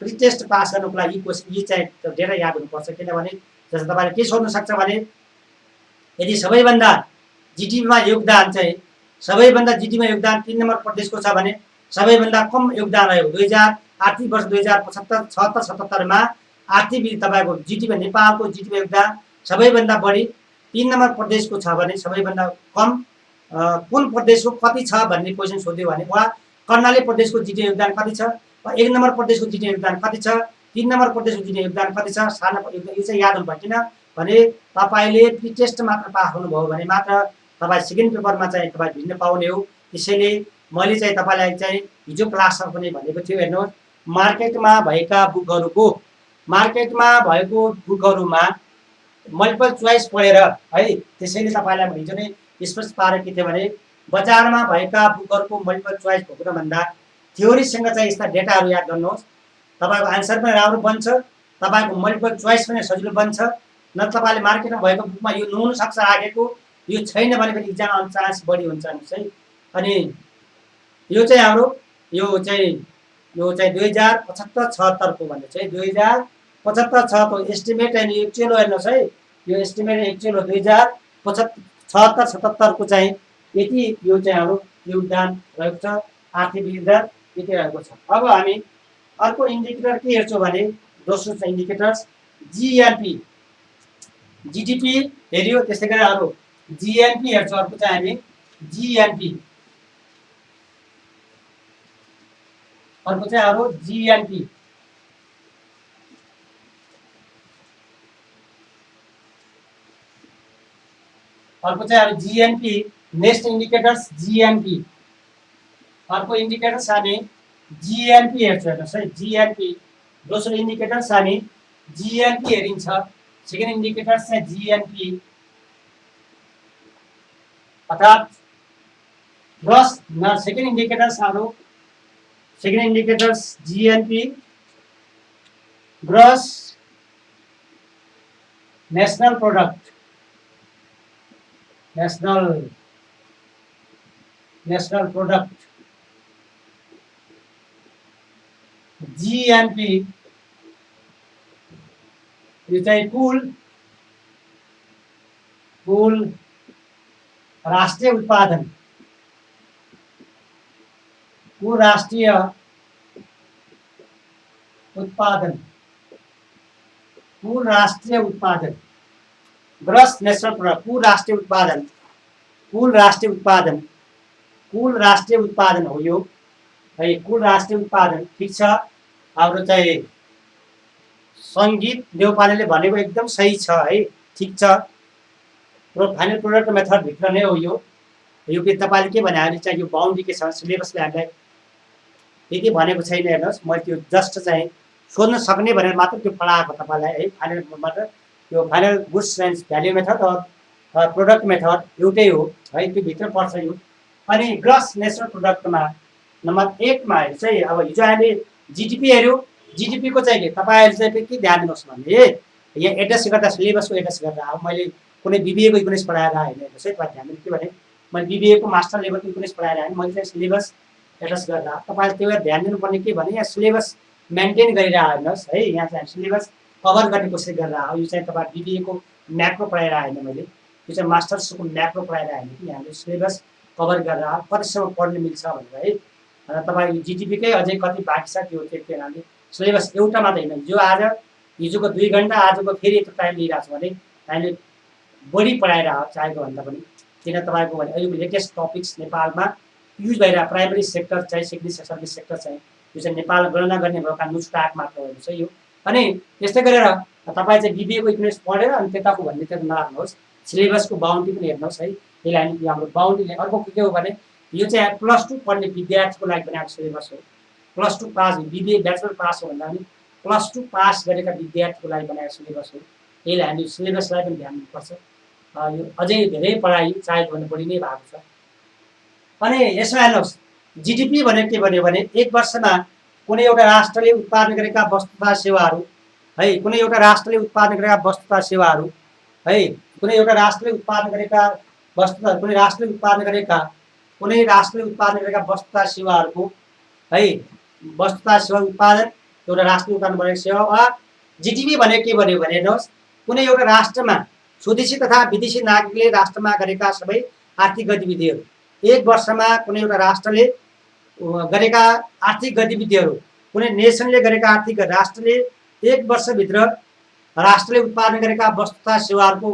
[SPEAKER 1] प्री टेस्ट पास गर्नुको लागि यी चाहिँ डेटा याद हुनुपर्छ। किनभने जस्तो तपाईँले के सोध्नु सक्छ भने यदि सबैभन्दा जिडिपीमा योगदान चाहिँ सबैभन्दा जिडिपीमा योगदान 3 नम्बर प्रदेशको छ भने सबैभन्दा कम योगदान रहेको 2000 आर्थिक वर्ष 2075 76 77मा आर्थिक तपाईँको जिडिपी नेपालको जिडिपी योगदान सबैभन्दा बढी 3 नम्बर प्रदेशको छ भने सबैभन्दा कम कुन प्रदेशको कति छ भन्ने क्वेसन सोध्यो भने वा कर्णाली प्रदेशको जिडिपी योगदान कति छ वा 1 नम्बर प्रदेशको जिडिपी योगदान कति छ 3 नम्बर प्रदेशको जिडिपी योगदान कति छ सानो योगदान यो चाहिँ याद हुनु पर्छ। किन भने तपाईँले प्री टेस्ट मात्र पास हुनुभयो भने मात्र तपाईँ सेकेन्ड पेपरमा चाहिँ तपाईँ भिन्न पाउने हो। त्यसैले मैले चाहिँ तपाईँलाई चाहिँ हिजो क्लासमा पनि भनेको थियो, हेर्नुहोस् मार्केटमा भएका बुकहरूमा मल्टिपल चोइस पढेर है, त्यसैले तपाईँलाई हिजो नै स्पष्ट पारेको के थियो भने बजारमा भएका बुकहरूको मल्टिपल चोइस भएको भन्दा थ्योरीसँग चाहिँ यस्ता डेटाहरू याद गर्नुहोस्, तपाईँको आन्सर पनि राम्रो बन्छ, तपाईँको मल्टिपल चोइस पनि सजिलो बन्छ। न तपाईँले मार्केटमा भएको बुकमा यो नहुन सक्छ आगेको, यो छैन भने पनि इक्जाम आउने चान्स बढी हुन्छ है। अनि यो चाहिँ हाम्रो यो चाहिँ 2075 76को भन्ने चाहिँ 2075 76 एस्टिमेट एन्ड एक्चुअल हेर्नुहोस् है, यो एस्टिमेट एक्चुअल हो 2075 77को चाहिँ यति यो चाहिँ हाम्रो योगदान रहेको छ, आर्थिक योगदान यति रहेको छ। अब हामी अर्को इन्डिकेटर के हेर्छौँ भने दोस्रो चाहिँ इन्डिकेटर्स जिएनपी जिडिपी हेऱ्यो, त्यसै गरी अरू जिएनपी हेर्छौँ। अर्को चाहिँ हामी जिएनपी, अर्को चाहिँ अरू जिएनपी, अर्को चाहिँ अरू जिएनपी। नेक्स्ट इन्डिकेटर्स जिएनपी, अर्को इन्डिकेटर्स हामी जिएनपी हेर्छौँ। हेर्नुहोस् है जिएनपी दोस्रो इन्डिकेटर्स हामी जिएनपी हेरिन्छ। सेकेन्ड इन्डिकेटर्स चाहिँ जिएनपी अर्थात् gross second indicators GNP gross national product GNP यो चाहिँ कुल राष्ट्रिय उत्पादन, ग्रस नेशनल प्रोडक्ट कुल राष्ट्रिय उत्पादन हो यो है, कुल राष्ट्रिय उत्पादन। ठिक छ, हाम्रो चाहिँ सङ्गीत देउपानेले भनेको एकदम सही छ है, ठिक छ। फाइनल प्रोडक्ट मेथड भित्र नै हो यो कि तपाईँले के भने चाहिँ यो बाउन्ड्री के छ सिलेबसले हामीलाई यति भनेको छैन। हेर्नुहोस् मैले त्यो जस्ट चाहिँ सोध्न सक्ने भनेर मात्र त्यो पढाएको तपाईँलाई है। फाइनल मात्र यो final goods and value method र प्रोडक्ट मेथड एउटै हो है, त्यो भित्र पर्छ यो। अनि ग्रस नेसनल प्रोडक्टमा नम्बर 1 मा चाहिँ अब हिजो हामीले जिडिपी हेऱ्यो, जिडिपीको चाहिँ तपाईँहरूले चाहिँ के ध्यान दिनुहोस् भने यहाँ एड्रेस गर्दा सिलेबसको एड्रेस गर्दा अब मैले कुनै बिबिएको इकोनोमिक्स पढाएर होइन, हेर्नुहोस् है तपाईँ ध्यान दिनु के भने मैले बिबिएको मास्टर लेभलको इकोनोमिक्स पढाएर आएँ, मैले चाहिँ सिलेबस एड्रेस गर्दा तपाईँले त्यो ध्यान दिनुपर्ने के भने यहाँ सिलेबस मेन्टेन गरेर हेर्नुहोस् है, यहाँ चाहिँ सिलेबस कभर गर्ने कोसिस गरेर आयो। यो चाहिँ तपाईँ बिबिएको म्याक्रो पढाएर आएन मैले, यो चाहिँ मास्टर्सको म्याक्रो पढाएर आएन कि हामीले सिलेबस कभर गरेर कतिसम्म पढ्न मिल्छ भनेर है। तपाईँ जिडिपीकै अझै कति बाँकी छ त्यो के हुनाले सिलेबस एउटा मात्रै होइन, हिजोको 2 घन्टा आजको फेरि यत्रो टाइम लिइरहेको छ भने हामीले बढी पढाएर चाहेको भन्दा पनि। किन तपाईँको भने अहिलेको लेटेस्ट टपिक्स नेपालमा युज भइरहेको प्राइमेरी सेक्टर चाहिँ सेकेन्डरी सर्भिस सेक्टर चाहिँ यो चाहिँ नेपाल गणना गर्ने भएका नुस्टाक मात्र हो चाहिँ यो। अनि त्यस्तै गरेर तपाईँ चाहिँ बिबिएको इकोनोमिक्स पढेर अनि त्यताको भन्ने त्यो नराख्नुहोस्, सिलेबसको बाउन्ड्री पनि हेर्नुहोस् है। यसलाई हामी हाम्रो बाउन्ड्रीले अर्को के हो भने यो चाहिँ +2 पढ्ने विद्यार्थीको लागि बनाएको सिलेबस हो। +2 पास बिबिए ब्याचलर पास हो भन्दा पनि +2 पास गरेका विद्यार्थीको लागि बनाएको सिलेबस हो। यसलाई हामी सिलेबसलाई पनि ध्यान दिनुपर्छ। यो अझै धेरै पढाइ चाहेको भन्दा बढी नै भएको छ। अनि यसमा हेर्नुहोस् जिडिपी भनेको के भन्यो भने एक वर्षमा कुनै एउटा राष्ट्रले उत्पादन गरेका वस्तु तथा सेवाहरू है, कुनै एउटा राष्ट्रले उत्पादन गरेका वस्तु तथा सेवाहरू है कुनै एउटा राष्ट्रले उत्पादन गरेका वस्तु कुनै राष्ट्रले उत्पादन गरेका वस्तु तथा सेवाहरूको है वस्तु तथा सेवा उत्पादन एउटा राष्ट्रले उत्पादन गरेको सेवा वा जिडिपी भनेको के भन्यो भने हेर्नुहोस् कुनै एउटा राष्ट्रमा स्वदेशी तथा विदेशी नागरिकले राष्ट्रमा गरेका सबै आर्थिक गतिविधिहरू एक वर्षमा कुनै एउटा राष्ट्रले गरेका आर्थिक गतिविधिहरू कुनै नेसनले गरेका आर्थिक राष्ट्रले एक वर्षभित्र राष्ट्रले उत्पादन गरेका वस्तु तथा सेवाहरूको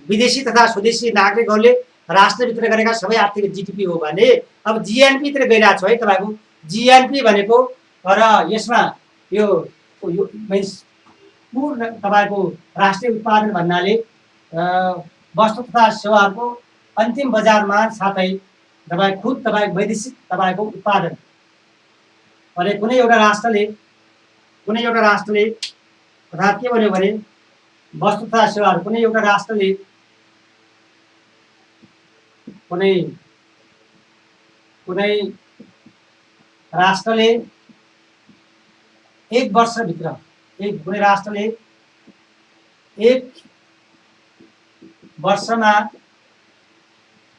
[SPEAKER 1] विदेशी तथा स्वदेशी नागरिकहरूले राष्ट्रभित्र गरेका सबै आर्थिक जिडिपी हो भने अब जिएनपीतिर गइरहेको छ है तपाईँको जिएनपी भनेको र यसमा यो मिन्स पूर्ण तपाईँको राष्ट्रिय उत्पादन भन्नाले वस्तु तथा सेवाहरूको अन्तिम बजारमा साथै तपाईँ वैदेशिक तपाईँको उत्पादन भने कुनै एउटा राष्ट्रले अर्थात् के भन्यो भने वस्तु तथा सेवाहरू कुनै एउटा राष्ट्रले कुनै राष्ट्रले एक वर्षभित्र कुनै राष्ट्रले एक वर्षमा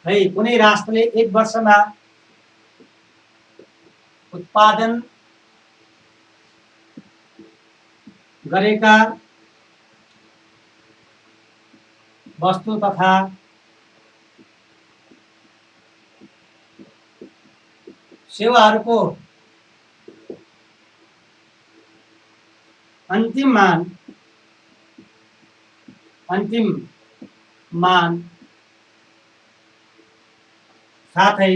[SPEAKER 1] है कुनै राष्ट्रले एक वर्षमा उत्पादन गरेका वस्तु तथा सेवाहरूको अन्तिम मान साथै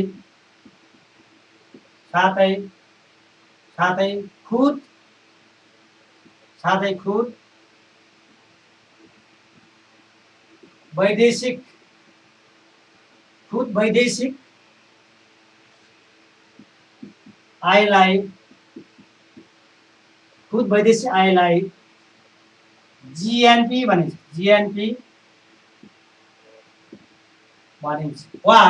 [SPEAKER 1] खुद वैदेशिक आयलाई जिएनपी भनिन्छ वा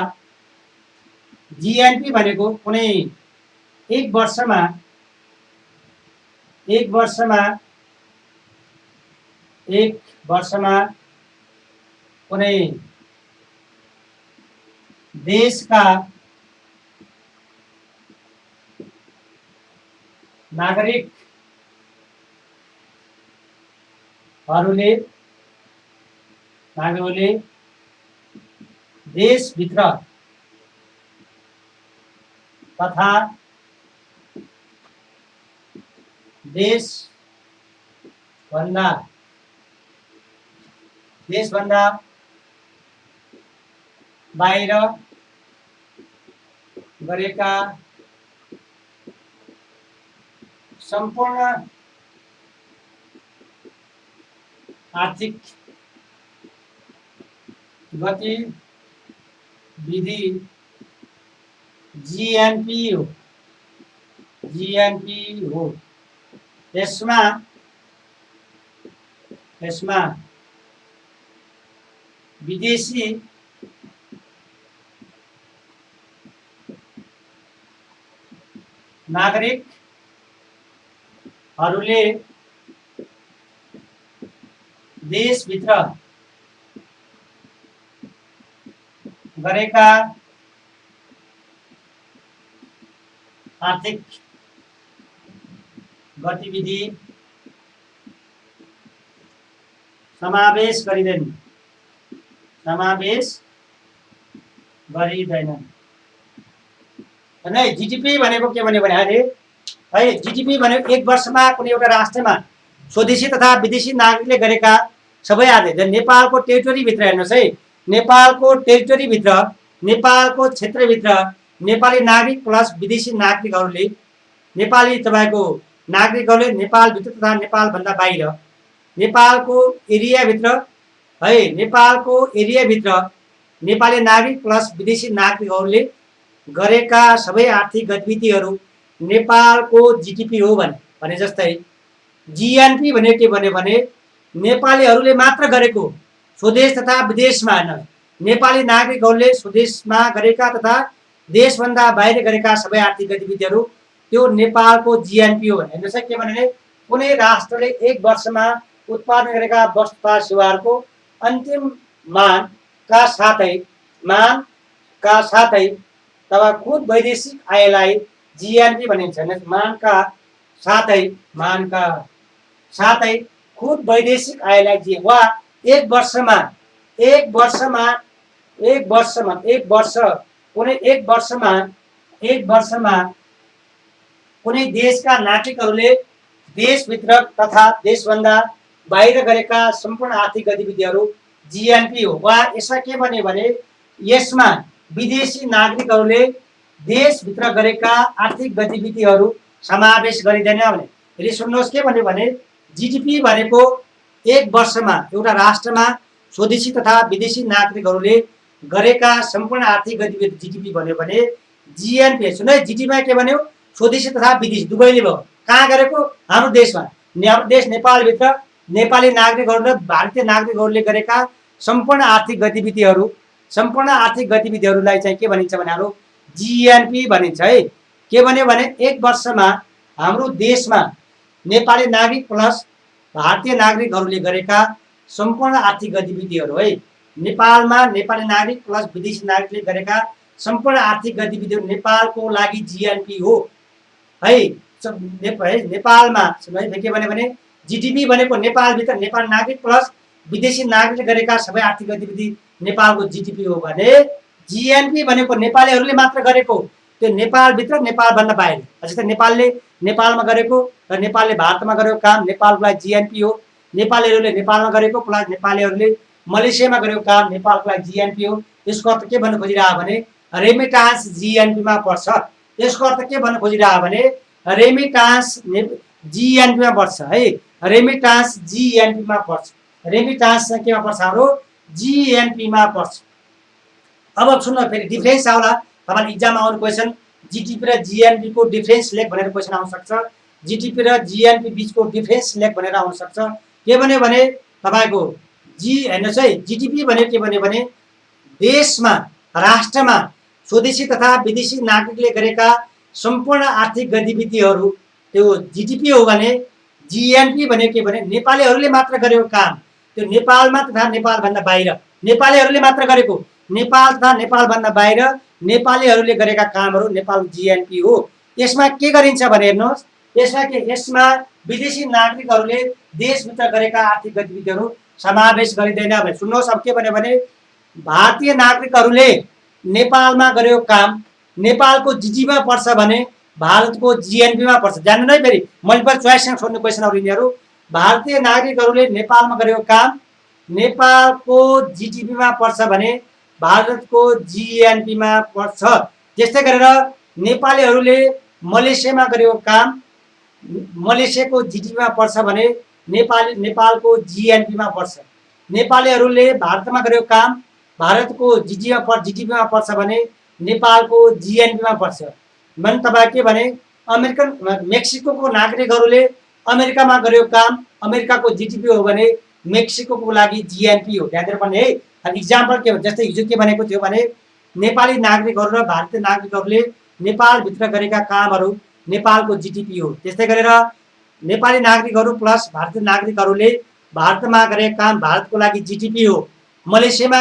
[SPEAKER 1] जिएनपी भनेको कुनै एक वर्षमा कुनै देशका नागरिकहरूले देशभित्र तथा देशभन्दा बाहिर गरेका सम्पूर्ण आर्थिक गतिविधि जिएनपी हो। यसमा विदेशी नागरिकहरूले देशभित्र गरेका आर्थिक गतिविधि समावेश गरिँदैन। नै जिडिपी भनेको के भन्यो भने है जिडिपी भनेको एक वर्षमा कुनै एउटा राष्ट्रमा स्वदेशी तथा विदेशी नागरिकले गरेका सबै आर्थिक नेपालको टेरिटोरीभित्र हेर्नुहोस् है नेपालको क्षेत्रभित्र नेपाली नागरिक प्लस विदेशी नागरिकहरूले नेपालभित्र तथा नेपालभन्दा बाहिर नेपालको एरियाभित्र नेपाली नागरिक प्लस विदेशी नागरिकहरूले गरेका सबै आर्थिक गतिविधिहरू नेपालको जिडिपी हो भने जस्तै जिएनपी भने के भन्यो भने नेपालीहरूले मात्र गरेको स्वदेश तथा विदेशमा नेपाली नागरिकहरूले स्वदेशमा गरेका तथा देशभन्दा बाहिर गरेका सबै आर्थिक गतिविधिहरू त्यो नेपालको जिएनपी हो भने हेर्नुहोस् के भने कुनै राष्ट्रले एक वर्षमा उत्पादन गरेका वस्तु तथा सेवाहरूको अन्तिम मानका साथै तब कुल वैदेशिक आयलाई जीएनपी भनिन्छ। मानका साथै खुद वैदेशिक आयलाई वा एक वर्षमा एक वर्षमा एक वर्षमा एक वर्ष कुनै एक वर्षमा कुनै देशका नागरिकहरूले देशभित्र तथा देशभन्दा बाहिर गरेका सम्पूर्ण आर्थिक गतिविधिहरू जीएनपी हो। वा यसमा के भन्यो भने यसमा विदेशी नागरिकहरूले देशभित्र गरेका आर्थिक गतिविधिहरू समावेश गरिँदैन भने। फेरि सुन्नुहोस् के भन्यो भने जीडीपी भनेको एक वर्षमा एउटा राष्ट्रमा स्वदेशी तथा विदेशी नागरिकहरूले गरेका सम्पूर्ण आर्थिक गतिविधि जीडीपी भन्यो भने जीएनपी सुन है। जीडीपीमा के भन्यो स्वदेशी तथा विदेशी दुवैले भयो। कहाँ गरेको हाम्रो देशमा देश नेपालभित्र नेपाली नागरिकहरू र भारतीय नागरिकहरूले गरेका सम्पूर्ण आर्थिक गतिविधिहरूलाई चाहिँ के भनिन्छ भने हाम्रो जीएनपी भनिन्छ है। के भन्यो भने एक वर्षमा हाम्रो देशमा नेपाली नागरिक प्लस भारतीय नागरिकहरूले गरेका सम्पूर्ण आर्थिक गतिविधिहरू है। नेपालमा नेपाली नागरिक प्लस विदेशी नागरिकले गरेका सम्पूर्ण आर्थिक गतिविधिहरू नेपालको लागि जीएनपी हो है। नेपालमा के भन्यो भने जीडीपी भनेको नेपालभित्र नेपाली नागरिक प्लस विदेशी नागरिकले गरेका सबै आर्थिक गतिविधि नेपालको जीडीपी हो भने जीएनपी भनेको नेपालीहरूले मात्र गरेको त्यो नेपालभित्र नेपालभन्दा बाहिर। जस्तै नेपालले नेपालमा गरेको र नेपालले भारतमा गरेको काम नेपालको लागि जीएनपी हो। नेपालीहरूले नेपालमा गरेको प्लस नेपालीहरूले मलेसियामा गरेको काम नेपालको लागि जीएनपी हो। यसको अर्थ के भन्न खोजिरह भने रेमिटान्स जीएनपीमा पर्छ। यसको अर्थ के भन्न खोजिरह भने रेमिटान्स जीएनपीमा पर्छ है। रेमिटान्स जीएनपीमा पर्छ। रेमिटान्स केमा पर्छ हाम्रो जीएनपीमा पर्छ। अब सुन्नु फेरि डिफरेन्स आउला। तपाईले इक्जाममा आउने क्वेसन जीडीपी र जीएनपी को डिफरेन्स लेख भनेर क्वेसन आउन सक्छ। जीडीपी र जीएनपी बीचको डिफरेन्स लेख भनेर आउन सक्छ। के भन्यो भने तपाईको हेर्नुहोस् है जीडीपी भन्यो के भन्यो भने देशमा राष्ट्रमा स्वदेशी तथा विदेशी नागरिकले गरेका सम्पूर्ण आर्थिक गतिविधिहरू त्यो जीडीपी हो भने जीएनपी भन्यो के भने नेपालीहरूले मात्र गरेको काम त्यो नेपालमा तथा नेपालभन्दा बाहिर नेपालीहरूले मात्र गरेको नेपाल तथा नेपालभन्दा बाहिर नेपालीहरूले गरेका कामहरू नेपालको जीएनपी हो। यसमा के गरिन्छ भने हेर्नुहोस् यसमा विदेशी नागरिकहरूले देशभित्र गरेका आर्थिक गतिविधिहरू समावेश गरिँदैन भने सुन्नुहोस्। अब के भन्यो भने भारतीय नागरिकहरूले नेपालमा गरेको काम नेपालको जीडीपीमा पर्छ भने भारतको जीएनपीमा पर्छ। जान्नु नै फेरि मैले पर चोइससँग सोध्नु क्वेसनहरू यिनीहरू भारतीय नागरिकहरूले नेपालमा गरेको काम नेपालको जीडीपीमा पर्छ भने भारतको जीएनपीमा पर्छ। त्यस्तै गरेर नेपालीहरूले मलेसियामा गरेको काम मलेसियाको जीडीपीमा पर्छ भने नेपालको जीएनपीमा पर्छ। नेपालीहरूले भारतमा गरेको काम भारतको जीडीपीमा पर्छ भने नेपालको जीएनपीमा पर्छ। भने तपाईँ के भने मेक्सिकोको नागरिकहरूले अमेरिकामा गरेको काम अमेरिकाको जीडीपी हो भने मेक्सिकोको लागि जीएनपी हो। ध्यान दिनुपर्ने है। इक्जाम्पल के जस्तै हिजो के भनेको थियो भने नेपाली नागरिकहरू र भारतीय नागरिकहरूले नेपालभित्र गरेका कामहरू नेपालको जीडीपी हो। त्यस्तै गरेर नेपाली नागरिकहरू प्लस भारतीय नागरिकहरूले भारतमा गरेका काम भारतको लागि जीडीपी हो। मलेसियामा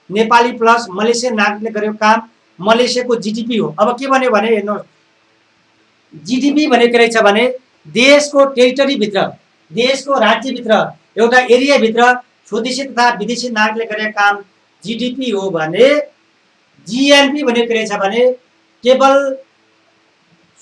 [SPEAKER 1] नेपाली प्लस मलेसियन नागरिकले गरेको काम मलेसियाको जीडीपी हो। अब के भन्यो भने हेर्नुहोस् जीडीपी भनेको रहेछ भने देशको टेरिटरीभित्र देशको राज्यभित्र एउटा एरियाभित्र स्वदेशी तथा विदेशी नागरिकले गरेका काम जीडीपी हो भने जीएनपी भनेको रहेछ भने केवल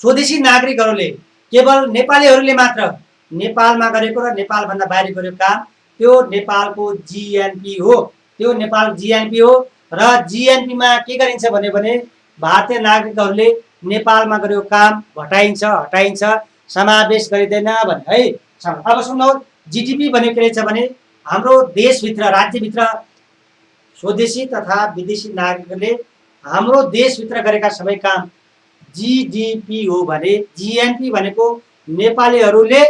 [SPEAKER 1] स्वदेशी नागरिकहरूले केवल नेपालीहरूले मात्र नेपालमा गरेको र नेपालभन्दा बाहिर गरेको काम त्यो नेपालको जीएनपी हो। त्यो नेपाल जीएनपी हो र जीएनपीमा के गरिन्छ भने भारतीय नागरिकहरूले नेपालमा गरेको काम हटाइन्छ समावेश गरिँदैन भने है। अब सुन्नुहोस् जीडीपी भनेको रहेछ भने हाम्रो देशभित्र राज्यभित्र स्वदेशी तथा विदेशी नागरिकहरूले हाम्रो देशभित्र गरेका सबै काम जीडीपी हो भने जीएनपी भनेको नेपालीहरूले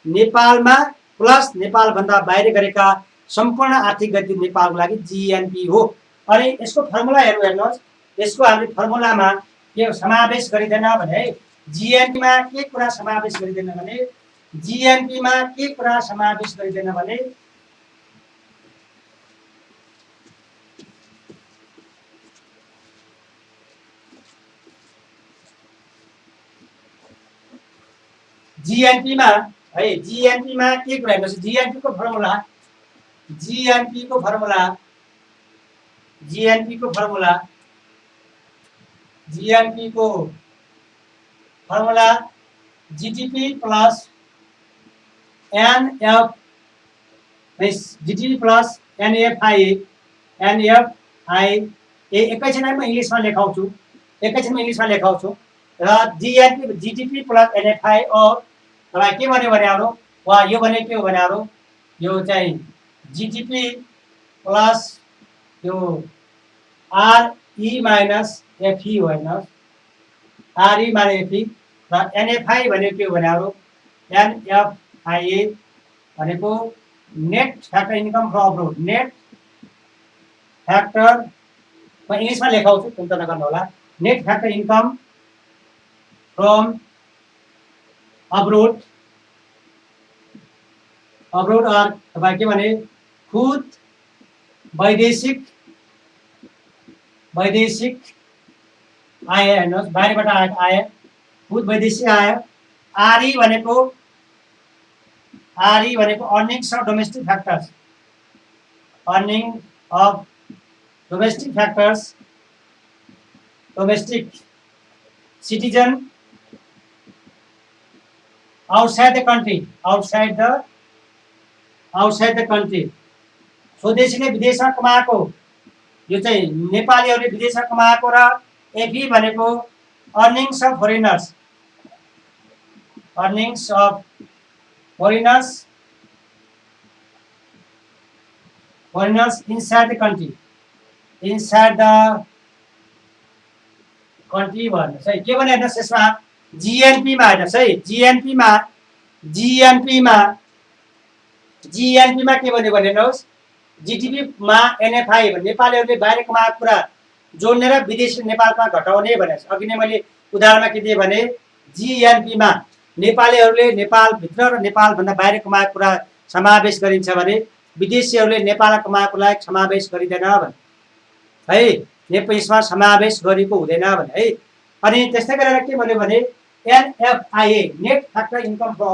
[SPEAKER 1] नेपालमा प्लस नेपालभन्दा बाहिर गरेका सम्पूर्ण आर्थिक गतिविधि नेपालको लागि जीएनपी हो। अनि यसको फर्मुला हेर्नुहोस् यसको हामी फर्मुलामा के समावेश गरिँदैन भने है जीएनपीमा के कुरा समावेश गरिँदैन भने जीएनपीमा के कुरा समावेश गरिँदैन भने जीएनपी मा है जीएनपी मा के कुरा हेर्नुस् जीएनपी को फर्मुला जीएनपी को फर्मुला जीएनपी को फर्मुला जीएनपी को formula GDP plus NF GDP plus NFI NFI एकैछिनमा म इङ्ग्लिसमा लेखाउँछु र जीएनपी जीडीपी प्लस एनएफआई और तपाईँ के भन्यो भने हाम्रो वा यो भने के हो भने हाम्रो यो चाहिँ जीडीपी प्लस यो आरई माइनस एफई हो हेर्नुहोस् आरई माइनस एफई र एनएफआई भनेको के हो भने हाम्रो एनएफआई भनेको net factor income from abroad net factor म इङ्ग्लिसमा लेखाउँछु चिन्ता नगर्नु होला net factor income from abroad abroad और तपाईँ के भने खुद वैदेशिक आय हेर्नुहोस् बाहिरबाट आएको आय खुद वैदेशिक आय आरई भनेको earnings of domestic factors earning of domestic factors domestic citizen outside the country स्वदेशीले विदेशमा कमाएको यो चाहिँ नेपालीहरूले विदेशमा कमाएको र एफई भनेको earnings of foreigners inside the country भन्नुहोस् है के भने हेर्नुहोस् यसमा जीएनपी मा हेर्नुहोस् है जीएनपी मा के भन्यो भने हेर्नुहोस् जीडीपी मा एनएफआई भने नेपालीहरूले बाहिर कमाएको कुरा जोड्ने र विदेशी नेपालमा घटाउने भने अघि नै मैले उदाहरणमा के दिएँ भने जीएनपी मा नेपालीहरूले नेपालभित्र र नेपालभन्दा बाहिर कमाएको कुरा समावेश गरिन्छ भने विदेशीहरूले नेपालमा कमाएको लागि समावेश गरिँदैन भने है यसमा समावेश गरेको हुँदैन भने है अनि त्यस्तै गरेर के भन्यो भने NFI net factor income from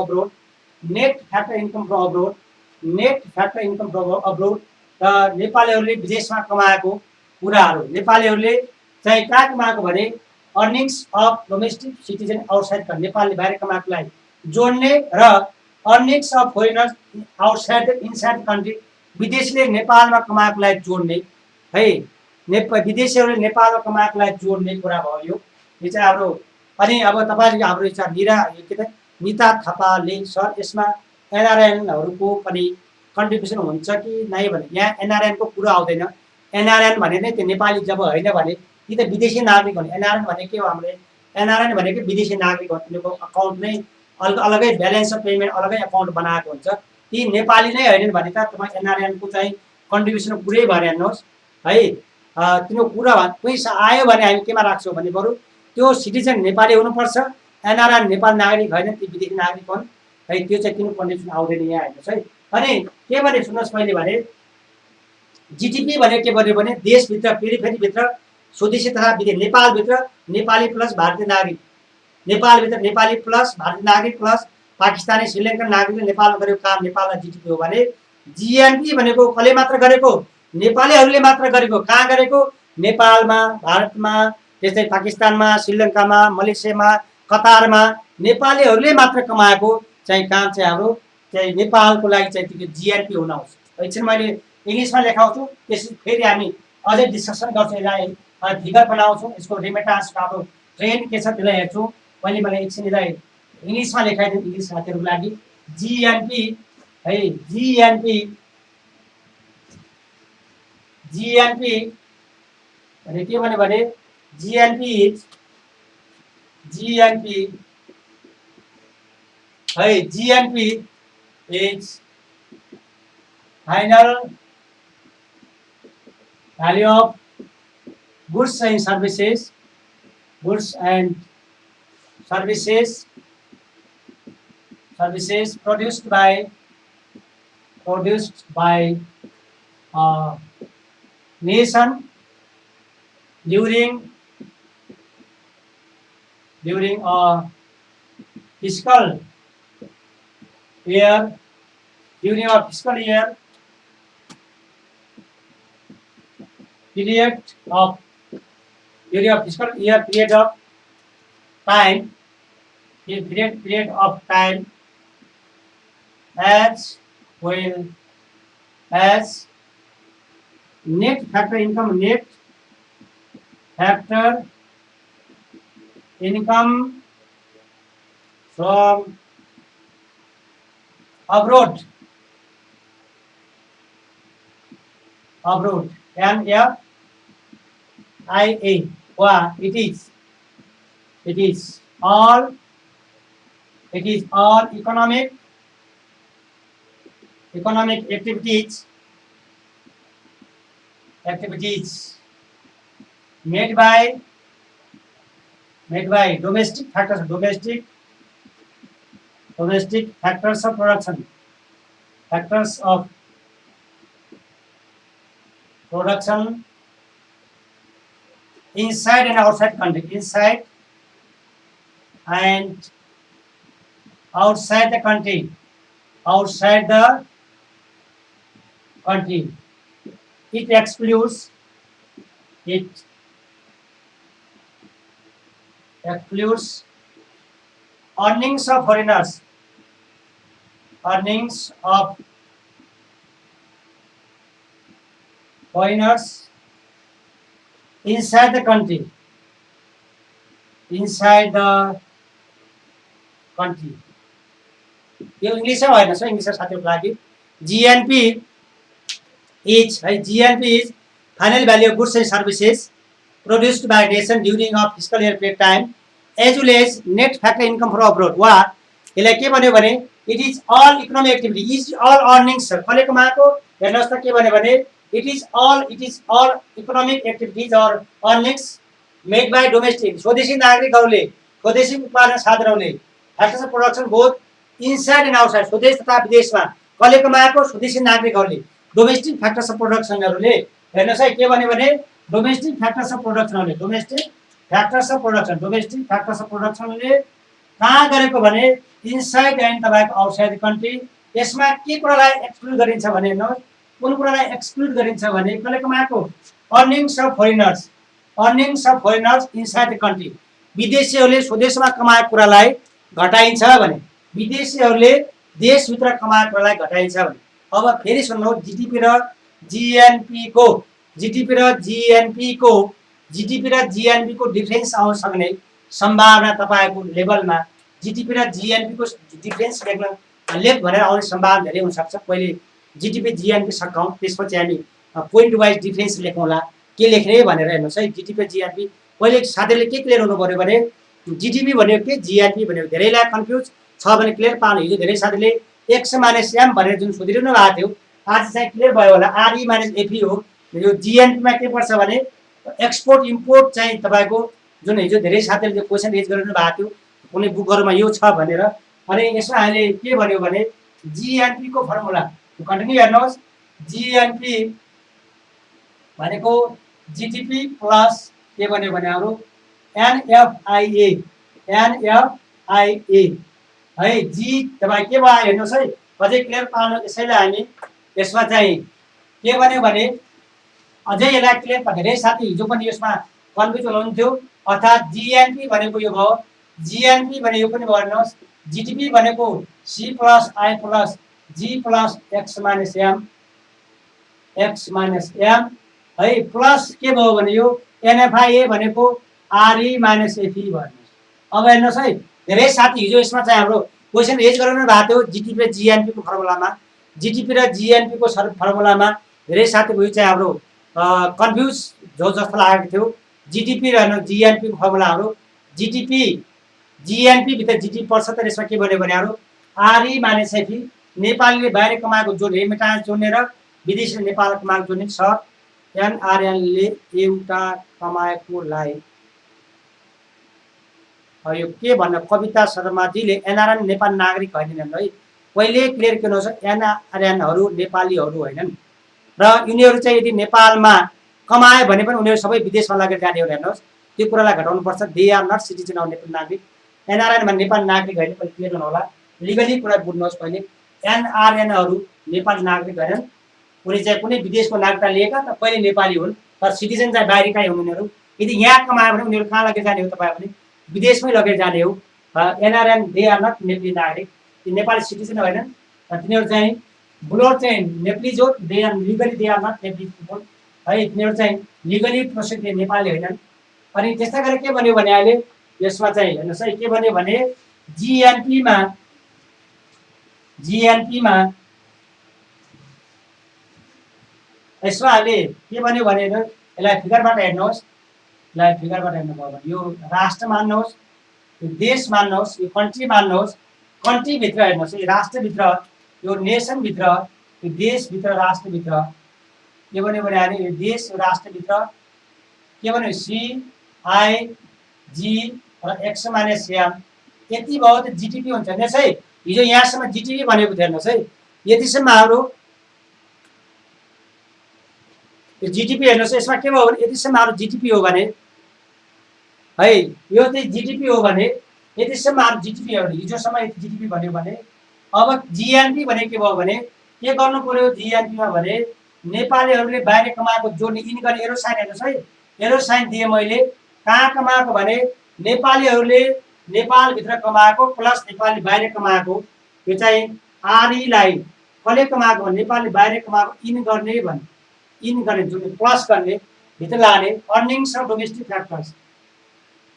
[SPEAKER 1] abroad र नेपालीहरूले विदेशमा कमाएको कुराहरू नेपालीहरूले चाहिँ कहाँ कमाएको भने earnings of domestic citizen outside नेपालले बाहिर कमाएकोलाई जोड्ने र earnings of foreigners outside inside country विदेशीले नेपालमा कमाएकोलाई जोड्ने है विदेशीहरूले नेपालमा कमाएकोलाई जोड्ने कुरा भयो यो चाहिँ हाम्रो अनि अब तपाईँले हाम्रो निता थापाले सर यसमा एनआरएनहरूको पनि कन्ट्रिब्युसन हुन्छ कि नै भने यहाँ एनआरएनको कुरा आउँदैन एनआरएन भने नै त्यो नेपाली जब होइन भने यी त विदेशी नागरिक हुने एनआरएन भने के हो हाम्रो एनआरएन भनेको विदेशी नागरिक हो तिनीहरूको अकाउन्ट नै अलगै ब्यालेन्स अफ पेमेन्ट अलगै अकाउन्ट बनाएको हुन्छ ती नेपाली नै होइनन् भने त तपाईँ एनआरएनको चाहिँ कन्ट्रिब्युसन पुरै भएर हेर्नुहोस् है तिनीहरूको कुरा पैसा आयो भने हामी केमा राख्छौँ भने बरु त्यो सिटिजन नेपाली हुनुपर्छ एनआरएन नेपाल नागरिक होइन ती विदेशी नागरिक हुन् है त्यो चाहिँ किन कन्डिसन आउँदैन यहाँ हेर्नुहोस् है अनि के भने सुन्नुहोस् मैले भने जीडीपी भने के भन्यो भने देशभित्र पेरिफेरीभित्र स्वदेशी तथा विदेशी नेपालभित्र नेपाली प्लस भारतीय नागरिक नेपालभित्र नेपाली प्लस भारतीय नागरिक प्लस पाकिस्तानी श्रीलङ्कन नागरिकले नेपालमा गरेको काम नेपालमा जीडीपी हो भने जीएनपी भनेको कसले मात्र गरेको नेपालीहरूले मात्र गरेको कहाँ गरेको नेपालमा भारतमा त्यस्तै पाकिस्तानमा श्रीलङ्कामा मलेसियामा कतारमा नेपालीहरूले मात्र कमाएको चाहिँ काम चाहिँ हाम्रो चाहिँ नेपालको लागि चाहिँ त्यो जीएनपी हुन आउँछ एकछिन मैले इङ्ग्लिसमा लेखाउँछु त्यसपछि फेरि हामी अझै डिस्कसन गर्छौँ यसलाई फिगर बनाउँछौँ यसको रेमिटान्सको अब ट्रेन्ड के छ त्यसलाई हेर्छौँ मैले एकछिन यसलाई इङ्ग्लिसमा लेखाइदिउँ इङ्ग्लिस साथीहरूको लागि जीएनपी है जीएनपी भने के भन्यो भने GNP is final value of goods and services produced by a nation during a fiscal year, during a fiscal year, period of during a fiscal year period of time, period of time as well as net factor income from abroad NFIA. Wow, it is all economic activities made by domestic factors of production inside and outside country, inside and outside the country, it excludes earnings of foreigners, inside the country, यो इंग्लिश है होइन सर, इंग्लिश साथीहरुको लागि GNP is final value of goods and services produced by nation during a fiscal year period time as well as net factor income from abroad. वा यसलाई के भन्यो भने it is all economic activity, is all earnings कसले कमाएको हेर्नुस् त के भन्यो भने it is all economic activities or earnings made by domestic स्वदेशी नागरिकहरूले स्वदेशी उत्पादन साधनहरूले factors of production both inside and outside स्वदेश तथा विदेशमा कसले कमाएको स्वदेशी नागरिकहरूले डोमेस्टिक फ्याक्टर्स अफ प्रोडक्सनहरूले हेर्नुस् है के भन्यो भने डोमेस्टिक फ्याक्टर्स अफ प्रोडक्सनहरूले डोमेस्टिक फ्याक्टर्स अफ प्रोडक्सनले कहाँ गरेको भने इनसाइड एन्ड तपाईको आउटसाइड द कन्ट्री। यसमा के कुरालाई एक्सक्लुड गरिन्छ भने हेर्नुस् कुन कुरालाई एक्सक्लुड गरिन्छ भने कसले कमाएको earnings of foreigners inside the country विदेशीहरूले स्वदेशमा कमाएको कुरालाई घटाइन्छ भने विदेशीहरूले देशभित्र कमाएको कुरालाई घटाइन्छ भने अब फेरि सुन्नु जीडीपी र जीएनपी को डिफरेन्स आउन सक्ने सम्भावना तपाईको लेभलमा जीडीपी र जीएनपी को डिफरेन्स लेख भनेर आउने सम्भावना धेरै हुन सक्छ। पहिले जीडीपी जीएनपी सकाउँ त्यसपछि हामी पोइन्ट वाइज डिफरेन्स लेखौँला के लेख्ने भनेर हेर्नुस् है। जीडीपी जीएनपी पहिले साथीले के क्लियर हुनु पर्यो भने जीडीपी भनेको के जीएनपी भनेको धेरैलाई कन्फ्युज छ भने क्लियर पार्नु। हिजो धेरै साथीले x - m भनेर जुन सोधिरहनु भएको थियो आज चाहिँ क्लियर भयो होला। RE - FE हो। यो जीएनपी मा के पर्छ भने एक्सपोर्ट इम्पोर्ट चाहिँ तपाईको जुन हिजो धेरै साथीले क्वेशन रेज गरिरहनु भएको थियो कुनै बुकहरुमा यो छ भनेर। अनि यसमा हामीले के भन्यो भने जीएनपी को फर्मुला कन्टिन्यू हेर्नुहोस्। जीएनपी भनेको जीडीपी प्लस के भन्यो भने हाम्रो एनएफआईए है। जी तपाई के भयो हेर्नुस् है अझै क्लियर पार्नु। यसैले हामी यसमा चाहिँ के भन्यो भने अझै यसलाई क्लियर पार्नु। धेरै साथी हिजो पनि यसमा कन्फ्युज हुनुहुन्थ्यो। अर्थात जीएनपी भनेको यो भयो, जीएनपी भने यो पनि भयो हेर्नुस्। जीडीपी भनेको C + I + G + x - m है प्लस के भयो भने यो एनएफआईए भनेको RE - FE भयो। अब हेर्नुस् है धेरै साथी हिजो यसमा चाहिँ हाम्रो क्वेशन रेज गराउनु भएको थियो जीडीपी र जीएनपी को फर्मुलामा। जीडीपी र जीएनपी को फर्मुलामा धेरै साथी भयो चाहिँ हाम्रो कन्फ्युज जो जस्तो लागेको थियो। जीडीपी र जीएनपी को फर्मुला हाम्रो जीडीपी जीएनपी भित्र जीडीपी पर्छ त यसमा के भन्यो भने हाम्रो RE - FE नेपालीले बाहिर कमाएको जो रेमिटान्स जोड्ने र विदेशी नेपाल कमाएको जोड्ने छ। एनआरएन ले एउटा कमाएकोलाई यो के भन्न कविता शर्माजीले एनआरएन नेपाल नागरिक हैनन् है। पहिले क्लियर गर्नुहोस् एनआरएनहरु नेपालीहरु हैनन् र यिनीहरु चाहिँ यदि नेपालमा कमाए भने पनि उनीहरु सबै विदेशमा लगेर जाने हो। हेर्नुहोस् त्यो कुरालाई घटाउनु पर्छ। They are not citizen of Nepal नागरिक। एनआरएन मा नेपाल नागरिक हैन पनि क्लियर गर्नु होला। लिगली कुरा बुझ्नुहोस् पहिले एनआरएनहरू नेपाली नागरिक होइनन्, उनी चाहिँ कुनै विदेशको नागरिकता लिएका त पहिले नेपाली हुन्, तर सिटिजन चाहिँ बाहिरकै हुन् उनीहरू। यदि यहाँ कमायो भने उनीहरू कहाँ लगेर जाने हो तपाईँ भने? विदेशमै लगेर जाने हो। NRN they are not Nepali नागरिक, ती नेपाली सिटिजन होइनन्। तिनीहरू चाहिँ ब्लड चाहिँ नेप्लिज हो, they are legally they are not Nepalese people है। तिनीहरू चाहिँ लिगली प्रोसेस नेपाली होइनन्। अनि त्यस्तै गरेर के भन्यो भने अहिले यसमा चाहिँ हेर्नुहोस् है, के भन्यो भने जिएनपीमा यसमा अहिले के भन्यो भने यसलाई फिगरबाट हेर्नुहोस्, यसलाई फिगरबाट हेर्नुभयो भने यो राष्ट्र मान्नुहोस्, यो देश मान्नुहोस्, यो कन्ट्री मान्नुहोस्। कन्ट्रीभित्र हेर्नुहोस्, यो राष्ट्रभित्र, यो नेसनभित्र, यो देशभित्र, राष्ट्रभित्र के भन्यो भने अहिले यो देश राष्ट्रभित्र के भन्यो सिआइजी र एक्स माइनस एम यति भयो त जिटिपी हुन्छ। हेर्नुहोस् है, हिजो यहाँसम्म जिटिपी भनेको थियो। हेर्नुहोस् है, यतिसम्म हाम्रो यो जिटिपी हेर्नुहोस्, यसमा के भयो भने यतिसम्म हाम्रो जिटिपी हो भने है, यो चाहिँ जिटिपी हो भने यतिसम्म हाम्रो जिटिपी हो भने हिजोसम्म यति जिटिपी भन्यो भने अब जिएनपी भने के भयो भने के गर्नु पर्यो जिएनपीमा भने नेपालीहरूले बाहिर कमाएको जोड्ने इन गर्ने एरो साइन हेर्नुहोस् है, एरो साइन दिएँ मैले। कहाँ कमाएको भने नेपालीहरूले नेपालभित्र कमाएको प्लस नेपाली बाहिर कमाएको, यो चाहिँ आरईलाई कसले कमाएको भने नेपालले बाहिर कमाएको इन गर्ने भने इन गर्ने जुन प्लस गर्ने भित्र लाने अर्निङ्स अफ डोमेस्टिक फ्याक्टर्स।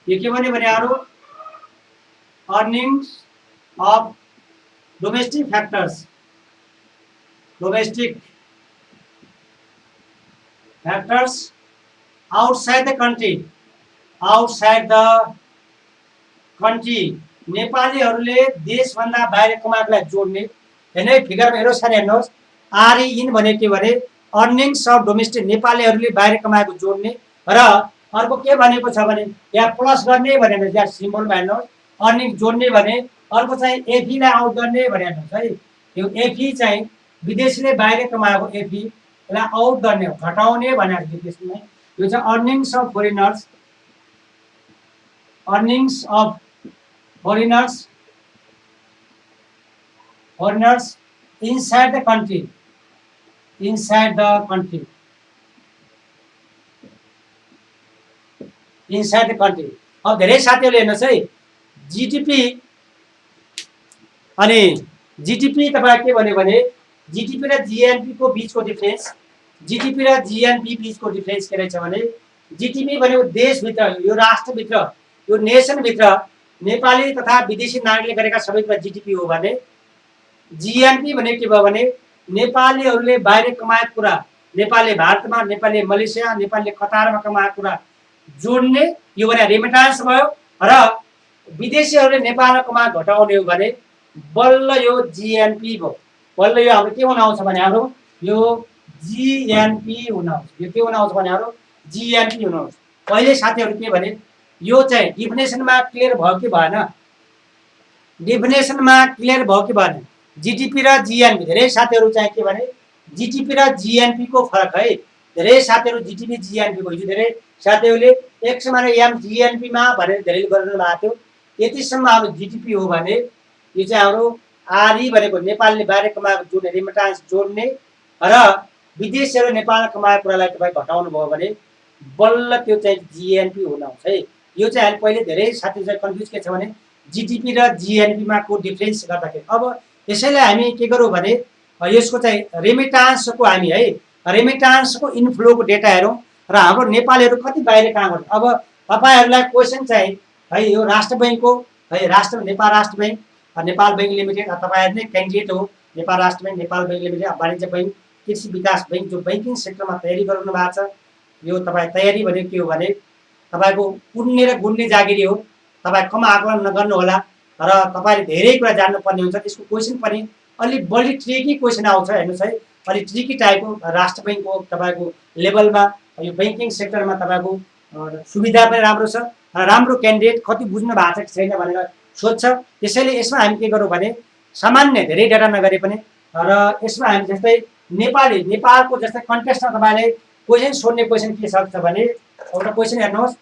[SPEAKER 1] यो के भन्यो भने अरू earnings of domestic factors, domestic factors outside the country, outside the country नेपालीहरूले देशभन्दा बाहिर कमाएकोलाई जोड्ने। हेर्नु फिगरमा हेर्नुहोस्, सानो हेर्नुहोस्, आरई इन भने के भने अर्निङ्स अफ डोमेस्टिक नेपालीहरूले बाहिर कमाएको जोड्ने र अर्को के भनेको छ भने यहाँ प्लस गर्ने भनेर यहाँ सिम्बलमा हेर्नुहोस्, अर्निङ जोड्ने भने अर्को चाहिँ एफीलाई आउट गर्ने भने हेर्नुहोस् है, यो एफी चाहिँ विदेशीले बाहिर कमाएको एफी यसलाई आउट गर्ने हो, घटाउने भनेर विदेशमा। यो चाहिँ earnings of foreigners, earnings of foreigners, foreigners inside the country, inside the country, inside the country. अब धेरै साथीहरूले हेर्नुहोस् है, जिटिपी अनि जिटिपी तपाईँ के भन्यो भने जिटिपी र जिएनपी को बीचको डिफरेन्स, जिटिपी र जिएनपी बीचको डिफरेन्स के रहेछ भने जिटिपी भनेको देशभित्र, यो राष्ट्रभित्र, यो नेसनभित्र नेपाली तथा विदेशी नागरिकले गरेका सबै कुरा जिटिपी हो भने जिएनपी भने के भयो भने नेपालीहरूले बाहिर कमाएको कुरा, नेपालले भारतमा, नेपालले मलेसिया, नेपालले कतारमा कमाएको कुरा जोड्ने, यो भने रेमिटान्स भयो। र विदेशीहरूले नेपालमा कमाएको घटाउने हो भने बल्ल यो जिएनपी भयो। बल्ल यो हाम्रो के हुन आउँछ भने हाम्रो यो जिएनपी हुन आउँछ। यो के हुन आउँछ भने हाम्रो जिएनपी हुन आउँछ। पहिले साथीहरू के भने यो चाहिँ डिफिनेसनमा क्लियर भयो कि भएन, डिफिनेसनमा क्लियर भयो कि भएन जिटिपी र जिएनपी। धेरै साथीहरू चाहिँ के भने जिटिपी र जिएनपी को फरक है, धेरै साथीहरू जिटिपी जिएनपी को हिजो धेरै साथीहरूले एक्स माने एम जिएनपीमा भनेर धेरैले गरिरहनु भएको थियो। यतिसम्म हाम्रो जिटिपी हो भने यो चाहिँ हाम्रो आरई भनेको नेपालले बाहिर कमाएको जोड्ने, रेमिटान्स जोड्ने र विदेशीहरू नेपालमा कमाएको कुरालाई तपाईँ घटाउनु भयो भने बल्ल त्यो चाहिँ जिएनपी हुन आउँछ है। यो चाहिँ अहिले पहिले धेरै साथीहरू चाहिँ कन्फ्युज के छ भने जिटिपी र जिएनपीमा को डिफरेन्स गर्दाखेरि। अब यसैलाई हामी के गरौँ भने यसको चाहिँ रेमिटान्सको हामी है, रेमिटान्सको इन्फ्लोको डेटा हेरौँ र हाम्रो नेपालीहरू कति बाहिर काम गर्छ। अब तपाईँहरूलाई क्वेसन चाहिँ है, यो राष्ट्र बैङ्कको है, राष्ट्र नेपाल राष्ट्र बैङ्क, नेपाल बैङ्क लिमिटेड, तपाईँहरू नै क्यान्डिडेट हो। नेपाल राष्ट्र बैङ्क, नेपाल बैङ्क लिमिटेड, वाणिज्य बैङ्क, कृषि विकास बैङ्क जो बैङ्किङ सेक्टरमा तयारी गराउनु भएको छ। यो तपाईँ तयारी भनेको के हो भने तपाईँको पुण्य र गुण्य जागिरी हो। तपाईँ कम आकलन नगर्नु होला र तपाईँले धेरै कुरा जान्नुपर्ने हुन्छ। त्यसको क्वेसन पनि अलिक बढी ट्रिकी क्वेसन आउँछ। हेर्नुहोस् है, अलिक ट्रिकी टाइपको राष्ट्र बैङ्कको तपाईँको लेभलमा यो बैङ्किङ सेक्टरमा तपाईँको सुविधा पनि राम्रो छ र राम्रो क्यान्डिडेट कति बुझ्नु भएको छ कि छैन भनेर सोध्छ। त्यसैले यसमा हामी के गरौँ भने सामान्य धेरै डाटा नगरे पनि र यसमा हामी जस्तै नेपालको जस्तै कन्टेस्टमा तपाईँले क्वेसन सोध्ने क्वेसन के सक्छ भने एउटा क्वेसन हेर्नुहोस्,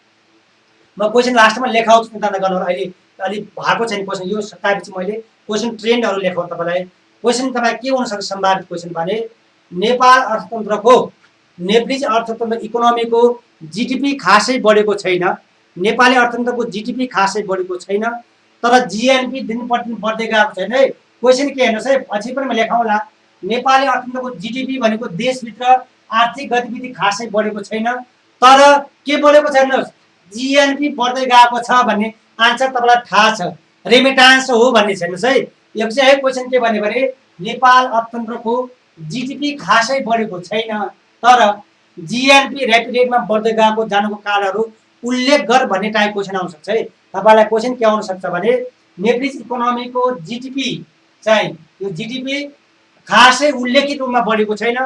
[SPEAKER 1] म क्वेसन लास्टमा लेखाउँछु, चिन्ता नगर्नु। अहिले अलिक भएको छैन क्वेसन, यो सताएपछि मैले क्वेसन ट्रेन्डहरू लेखाउँ तपाईँलाई। क्वेसन तपाईँ के हुन सक्छ सम्भावित क्वेसन भने नेपाल अर्थतन्त्रको नेप्लिज अर्थतन्त्र इकोनोमीको जिडिपी खासै बढेको छैन, नेपाली अर्थतन्त्रको जिडिपी खासै बढेको छैन, तर जिएनपी दिन प्रतिदिन बढ्दै गएको छैन है। क्वेसन के हेर्नुहोस् है, पछि पनि म लेखाउँला। नेपाली अर्थतन्त्रको जिडिपी भनेको देशभित्र आर्थिक गतिविधि खासै बढेको छैन, तर के बढेको छैन, जिएनपी बढ्दै गएको छ भन्ने आन्सर तपाईँलाई थाहा छ, रेमिटान्स हो भन्ने छैन है। यो चाहिँ है क्वेसन के भन्यो भने नेपाल अर्थतन्त्रको जिडिपी खासै बढेको छैन, तर जिएनपी ऱ्यापिड रेटमा बढ्दै गएको जानुको कारणहरू उल्लेख गर भन्ने टाइप क्वेसन आउन सक्छ है। तपाईँलाई क्वेसन के आउन सक्छ भने नेप्लिज इकोनोमीको जिडिपी चाहिँ यो जिडिपी खासै उल्लेखित रूपमा बढेको छैन,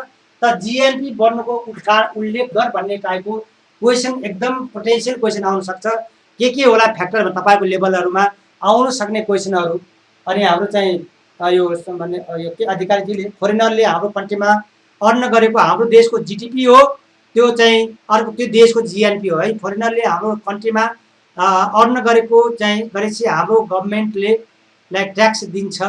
[SPEAKER 1] तर जिएनपी बढ्नुको कारण उल्लेख गर भन्ने टाइपको क्वेसन एकदम पोटेन्सियल क्वेसन आउन सक्छ। के होला फ्याक्टर तपाईँको लेभलहरूमा आउन सक्ने क्वेसनहरू। अनि हाम्रो चाहिँ यो भन्ने यो के अधिकारीजीले फोरेनरले हाम्रो कन्ट्रीमा अर्न गरेको हाम्रो देशको जिडिपी हो, त्यो चाहिँ अर्को त्यो देशको जिएनपी हो है। फोरेनरले हाम्रो कन्ट्रीमा अर्न गरेको चाहिँ गरेपछि हाम्रो गभर्मेन्टले लाई ट्याक्स दिन्छ,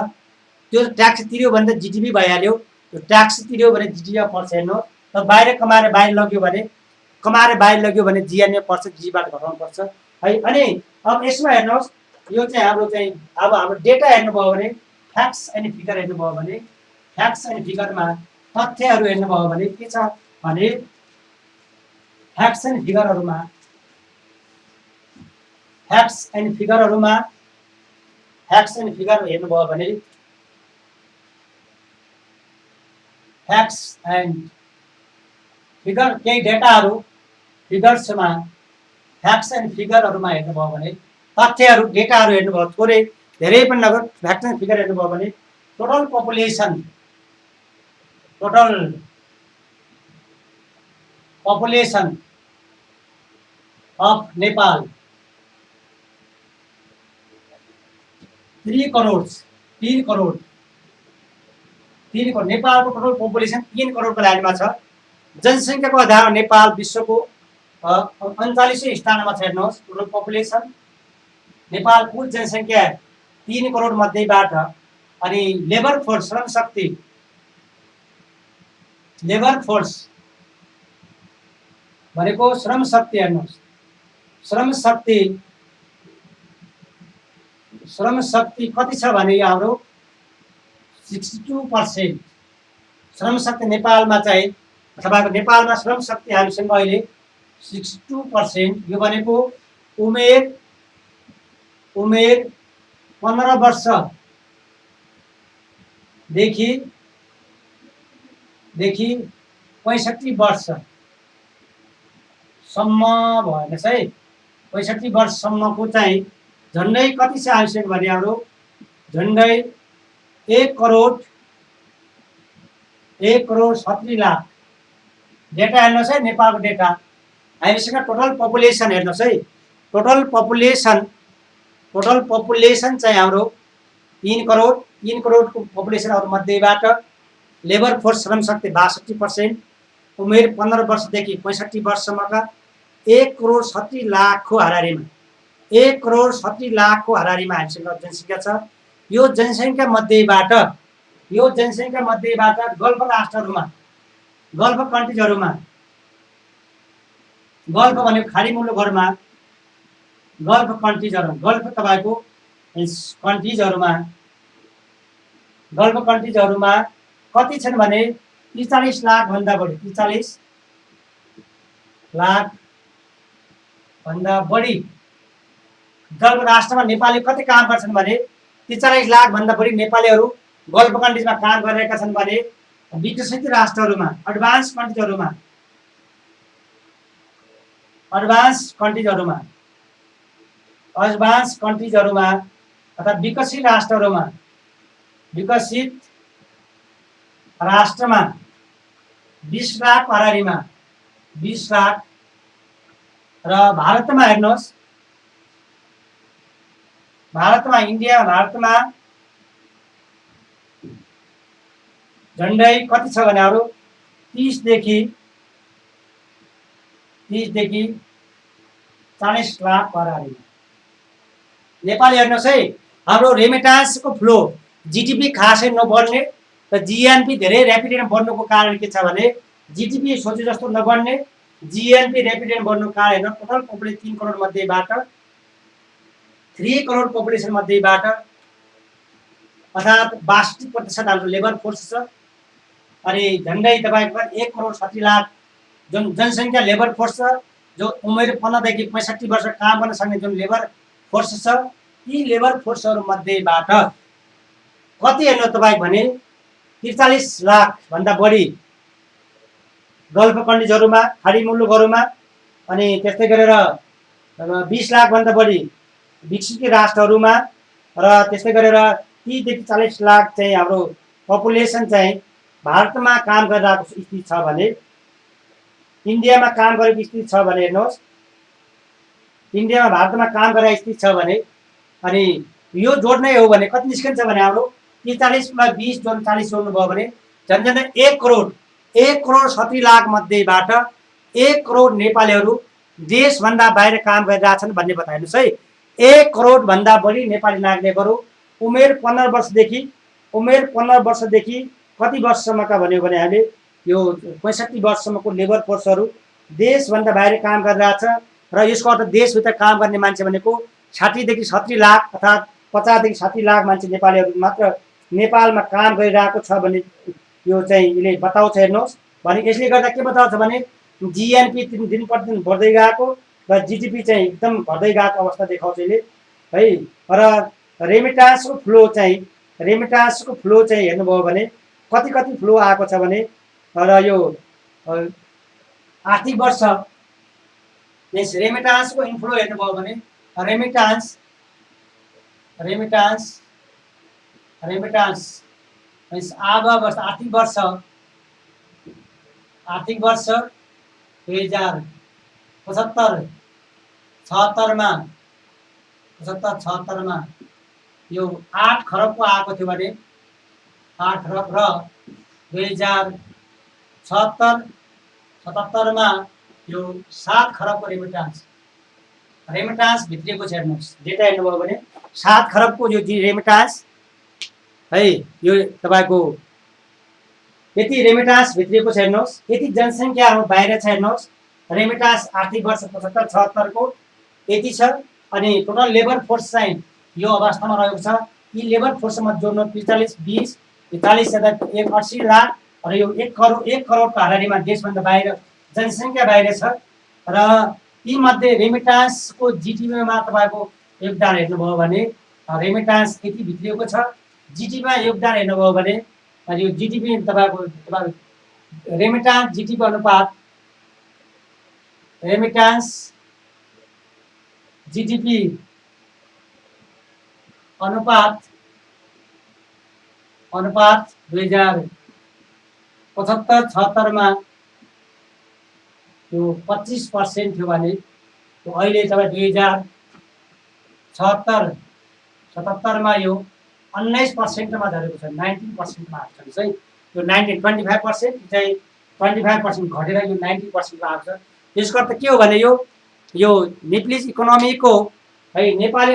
[SPEAKER 1] त्यो ट्याक्स तिर्यो भने त जिडिपी भइहाल्यो, त्यो ट्याक्स तिर्यो भने जिडिपीमा पर्छ हेर्नु। तर बाहिर कमाएर बाहिर लग्यो भने जिएनए पर्छ, जिबाट घटाउनु पर्छ है। अनि अब यसमा हेर्नुहोस्, यो चाहिँ हाम्रो चाहिँ अब हाम्रो डेटा हेर्नुभयो भने फ्याक्ट्स एन्ड फिगर हेर्नुभयो भने फ्याक्ट्स एन्ड फिगरमा तथ्यहरू हेर्नुभयो भने के छ भने फ्याक्ट्स एन्ड फिगरहरूमा फ्याक्ट्स एन्ड फिगर हेर्नुभयो भने फ्याक्ट्स एन्ड फिगर केही डेटाहरू फिगर्समा फ्याक्ट्स एन्ड फिगरहरूमा हेर्नुभयो भने तथ्यहरू डेटाहरू हेर्नुभयो, थोरै धेरै पनि नगर फ्याक्ट्स एन्ड फिगर हेर्नुभयो भने total population of Nepal 3 crore नेपालको टोटल पपुलेसन 3 करोडको लाइनमा छ। जनसङ्ख्याको आधारमा नेपाल विश्वको 39औं स्थानमा छ। हेर्नुहोस् टोटल पपुलेसन नेपाल कुल जनसङ्ख्या 3 करोड मध्येबाट, अनि लेबर फोर्स भनेको श्रम शक्ति हेर्नुहोस्, श्रम शक्ति कति छ भने हाम्रो 62% श्रम शक्ति नेपालमा चाहिँ तपाईँको नेपालमा श्रम शक्ति हामीसँग अहिले 62%। यो भनेको उमेर 15 वर्षदेखि 65 वर्षसम्म भएनस् है। 65 वर्षसम्मको चाहिँ झन्डै कति छ हामीसँग भने हाम्रो झन्डै 1 करोड 70 लाख। डेटा हेर्नुहोस् है, नेपालको डेटा हामीसँग टोटल पपुलेसन हेर्नुहोस् है, टोटल पपुलेसन चाहिँ हाम्रो 3 करोडको पपुलेसनहरू मध्येबाट लेबर फोर्स श्रम शक्ति 62%, उमेर 15 वर्षदेखि 65 वर्षसम्मका 1 करोड 70 लाखको हाराहारीमा 1 करोड 70 लाखको हाराहारीमा हामीसँग जनसङ्ख्या छ। यो जनसङ्ख्या मध्येबाट गल्फ राष्ट्रहरूमा गल्फ कन्ट्रिजहरूमा, गल्फ भनेको खाडी मुलुक घरमा गल्फ तपाईँको कन्ट्रिजहरूमा कति छन् भने 43 लाख भन्दा बढी 43 लाख भन्दा बढी गल्फ राष्ट्रमा नेपाली कति काम गर्छन् भने 43 लाख भन्दा बढी नेपालीहरू गल्फ कन्ट्रिजमा काम गरिरहेका छन् भने विकसित राष्ट्रहरूमा एडभान्स कन्ट्रिजहरूमा अर्थात् विकसित राष्ट्रमा 20 लाख हाराहारीमा 20 लाख। र भारतमा हेर्नुहोस्, भारतमा झन्डै कति छ भने अरू 30 देखि 40 लाख हाराहारीमा। नेपाली हेर्नुहोस् है, हाम्रो रेमिटान्सको फ्लो जिडिपी खासै नबढ्ने र जिएनपी धेरै ऱ्यापिड बढ्नुको कारण के छ भने जिडिपी सोचे जस्तो नबढ्ने, जिएनपी ऱ्यापिड बढ्नुको कारण हेर्नु टोटल पपुलेसन 3 करोड मध्येबाट 3 करोड पपुलेसन मध्येबाट अर्थात् 62% हाम्रो लेबर फोर्स छ। अनि झन्डै तपाईँको 1 करोड 60 लाख जुन जनसङ्ख्या लेबर फोर्स छ, जो उमेर 15 देखि 65 वर्ष काम गर्न सक्ने जुन लेबर फोर्स छ, ती लेबर फोर्सहरू मध्येबाट कति हेर्नु तपाईँ भने 43 लाख भन्दा बढी गल्फ कन्ट्रिजहरूमा, खाडी मुलुकहरूमा, अनि त्यस्तै गरेर 20 लाख भन्दा बढी विकसित राष्ट्रहरूमा, र त्यस्तै गरेर 30 देखि 40 लाख चाहिँ हाम्रो पपुलेसन चाहिँ भारतमा काम गरिरहेको स्थिति छ भने, इन्डियामा काम गरेको स्थिति छ भने हेर्नुहोस्, इन्डियामा भारतमा काम गरेको स्थिति छ भने, अनि यो जोड्नै हो भने कति निस्कन्छ भने हाम्रो 43 मा 20 जोड्नु 40 जोड्नुभयो भने झन्झन्डै 1 करोड 70 लाख मध्येबाट 1 करोड नेपालीहरू देशभन्दा बाहिर काम गरिरहेछन् भन्ने बताइदिनुहोस् है। 1 करोड भन्दा बढी नेपाली नागरिकहरू उमेर 15 वर्षदेखि कति वर्षसम्मका भन्यो भने हामीले यो 65 वर्षसम्मको लेबर फोर्सहरू देशभन्दा बाहिर काम गरिरहेछ। र यसको अर्थ देशभित्र काम गर्ने मान्छे भनेको 60 देखि 70 लाख अर्थात् 50 देखि 60 लाख मान्छे नेपालीहरू मात्र नेपालमा काम गरिरहेको छ भने यो चाहिँ यसले बताउँछ। हेर्नुहोस् भने यसले गर्दा के बताउँछ भने जिएनपी दिन प्रतिदिन बढ्दै गएको र जिडिपी चाहिँ एकदम घट्दै गएको अवस्था देखाउँछ यसले है। र रेमिटान्सको फ्लो चाहिँ हेर्नुभयो भने कति फ्लो आएको छ भने, र यो आर्थिक वर्ष रेमिटान्सको इन्फ्लो हेर्नुभयो भने रेमिटान्स आगामी वर्ष आर्थिक वर्ष 2075-76 मा यो 8 खरबको आएको थियो भने 8 खरब, र 2076-77 मा यो 7 खरबको रेमिटान्स भित्रिएको छ। हेर्नुहोस् डेटा हेर्नुभयो भने 7 खरबको यो रेमिटान्स है, यो तपाईँको यति रेमिटान्स भित्रिएको छ। हेर्नुहोस् यति जनसङ्ख्या हाम्रो बाहिर छ। हेर्नुहोस् रेमिटान्स आर्थिक वर्ष 75-76 को यति छ। अनि टोटल लेबर फोर्स चाहिँ यो अवस्थामा रहेको छ। यी लेबर फोर्समा जोड्नु 45-20 180 लाख, र यो 1 करोडको हाराहारीमा देशभन्दा बाहिर जनसङ्ख्या बाहिर छ। र यी मध्ये रेमिटान्सको जिडिपीमा तपाईँको योगदान हेर्नुभयो भने रेमिटान्स यति भित्रिएको छ। जिडिपीमा योगदान हेर्नुभयो भने यो जिडिपी तपाईँको रेमिटान्स जिडिपी अनुपात रेमिटान्स जिडिपी अनुपात 2075-76 मा यो 25% थियो भने अहिले तपाईँ 2076-77 मा यो 19% मा झरेको छ, 19% मा आएको छ है। यो 25% चाहिँ 25% घटेर यो 90% मा आएको छ। यसको अर्थ के हो भने यो नेप्लिज इकोनोमीको है नेपाली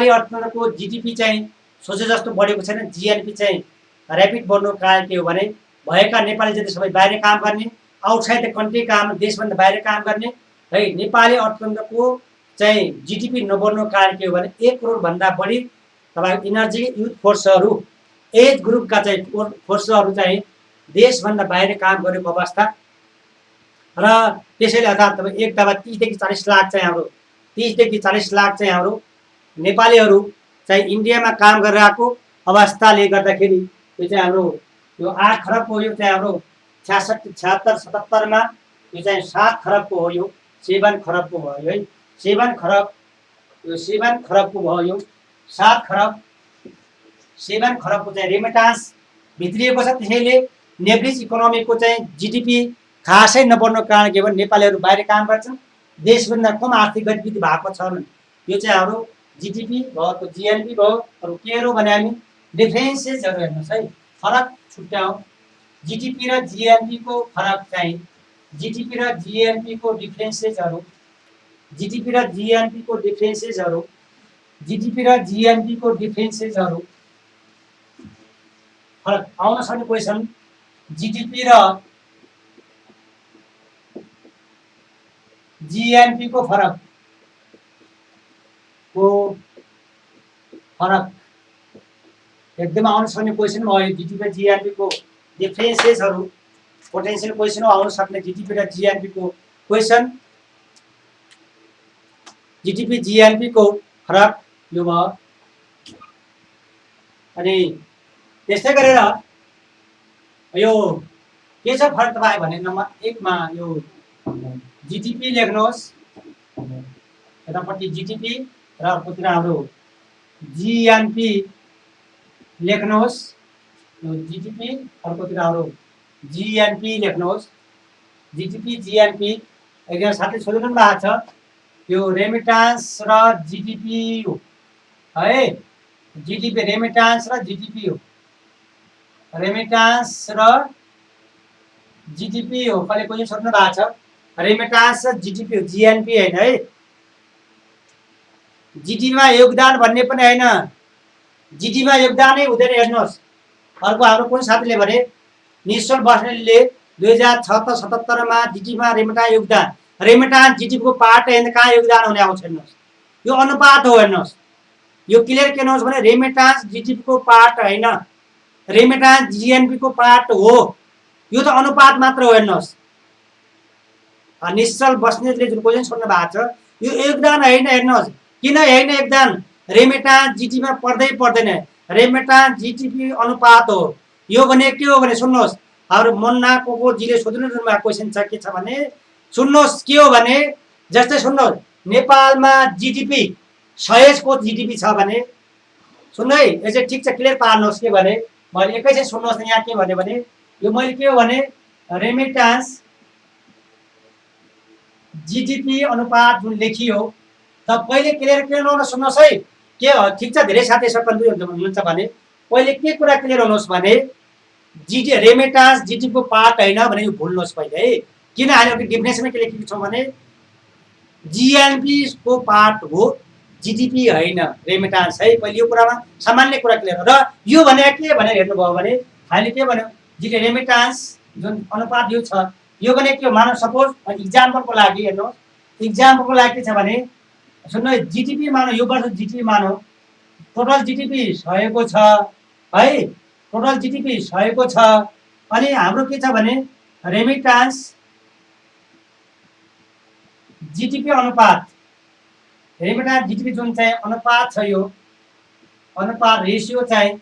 [SPEAKER 1] अर्थतन्त्रको जिडिपी चाहिँ सोचे जस्तो बढेको छैन। जिएनपी चाहिँ ऱ्यापिड बढ्नुको कारण के हो भने भएका नेपाली जति सबै बाहिर काम गर्ने, आउटसाइड द कन्ट्री काम, देशभन्दा बाहिर काम गर्ने है, नेपाली अर्थतन्त्रको चाहिँ जिडिपी नबढ्नुको कारण के हो भने 1 करोड भन्दा बढी तपाईँको इनर्जी युथ फोर्सहरू एज ग्रुपका चाहिँ फोर्सहरू चाहिँ देशभन्दा बाहिर काम गरेको अवस्था। र त्यसैले अर्थात् तपाईँ 30 देखि 40 लाख चाहिँ हाम्रो नेपालीहरू चाहिँ इन्डियामा काम गरिरहेको अवस्थाले गर्दाखेरि यो चाहिँ हाम्रो यो 8 खरबको यो चाहिँ हाम्रो 76-77 मा यो चाहिँ 7 खरबको हो, यो 7 खरबको भयो है। 7 खरबको भयो, 7 खरबको चाहिँ रेमिटान्स भित्रिएको छ। त्यसैले नेप्लिज इकोनोमीको चाहिँ जिडिपी खासै नबढ्नुको कारण के भने नेपालीहरू बाहिर काम गर्छन्, देशभन्दा कम आर्थिक गतिविधि भएको छन्। यो चाहिँ हाम्रो जिडिपी भयो, त्यो जिएनपी भयो। अरू केहरू भने हामी डिफ्रेन्सेसहरू हेर्नुहोस् है, फरक छुट्याउँ। जिडिपी र जिएनपीको फरक चाहिँ जिडिपी र जिएनपीको डिफ्रेन्सेसहरू जिडिपी र जिएनपी को डिफरेन्सेसहरू फरक आउन सक्ने क्वेसन। जिडिपी र जिएनपी को फरक एकदम आउन सक्ने क्वेसन भयो। जिडिपी र जिएनपी को डिफरेन्सेसहरू पोटेन्सियल क्वेसन हो आउन सक्ने जिडिपी र जिएनपी को क्वेसन। जिडिपी जिएनपी को फरक यो भयो। अनि त्यस्तै गरेर यो के छ फरक तपाईँ भने नम्बर 1 मा यो जिडिपी लेख्नुहोस् यतापट्टि जिडिपी र अर्कोतिर हाम्रो जिएनपी लेख्नुहोस्। यो जिडिपी अर्कोतिर हाम्रो जिएनपी लेख्नुहोस्। जिडिपी जिएनपी एकजना साथी सोधिरहनु भएको छ यो रेमिटान्स र जिडिपी हो है। जिडिपी रेमिटान्स र जिडिपी हो। रेमिटान्स र जिडिपी हो। कहिले कोही सोध्नु भएको छ रेमिटान्स र जिडिपी हो जिएनपी हैन है। जिडीमा योगदान भन्ने पनि हैन। जिडीमा योगदानै हुँदैन। हेर्नुहोस् अर्को हाम्रो कुन साथीले भने निश्चल बस्नेतले 2076-77 मा जिडीमा रेमिटान्स योगदान रेमिटान्स जिडीपी को पार्ट हैन कहाँ योगदान हुने आउँछ। हेर्नुहोस् यो अनुपात हो। हेर्नुहोस् यो क्लियर के नहोस् भने रेमिटान्स जिडीपी को पार्ट हैन। रेमिटान्स जिएनपी को पार्ट हो। यो त अनुपात मात्र हो। हेर्नुहोस् निश्चल बस्नेतले जुन क्वेसन सोध्नु भएको छ यो योगदान हैन। हेर्नुहोस् किन हैन योगदान रेमिटान्स जिडीपीमा पर्दैन। रेमिटान्स जिडीपी अनुपात हो। यो भने के हो भने सुन्नुहोस् हाम्रो मन्ना कोकोजीले सोध्नु भएको क्वेसन छ के छ भने सुन्नुहोस् के हो भने जस्तै सुन्नुहोस् नेपालमा जिडीपी 100 को जिडीपी छ भने सुन्नु है यो चाहिँ ठिक छ क्लियर पार्नुहोस् के भने मैले एकैछिन सुन्नुहोस् न यहाँ के भने यो मैले के हो भने रेमिटान्स जिडीपी अनुपात जुन लेखियो त पहिले क्लियर हुन सुन्नुहोस् है के हो ठिक छ। धेरै साथीहरु कन्फ्युज हुनुहुन्छ भने पहिले के कुरा क्लियर हुनुहोस् भने जिडी रेमिटान्स जिडीपी को पार्ट हैन भने यो भुल्नुहोस् पहिले है। किन अहिले डेफिनेसनमा के लेखेको छ भने जिएनपी को पार्ट हो जिडीपी हैन रेमिटान्स है। पहिले यो कुरामा सामान्य कुरा क्लियर हो। र यो भने के भने हेर्नुभयो भने हामीले के भन्यो जिडी रेमिटान्स जुन अनुपात यो छ यो भने के हो मानव सपोज इक्जाम्पलको लागि हेर्नुहोस् इक्जाम्पलको लागि के छ भने सुन्नु जिडीपी मानौ यो वर्ष जिडीपी मानौ टोटल जिडीपी 100 को छ है। टोटल जिडीपी 100 को छ अनि हाम्रो के छ भने रेमिटान्स जिडीपी अनुपात रेमिटान्स जिडीपी जुन चाहिँ अनुपात छ यो अनुपात रेशियो चाहिँ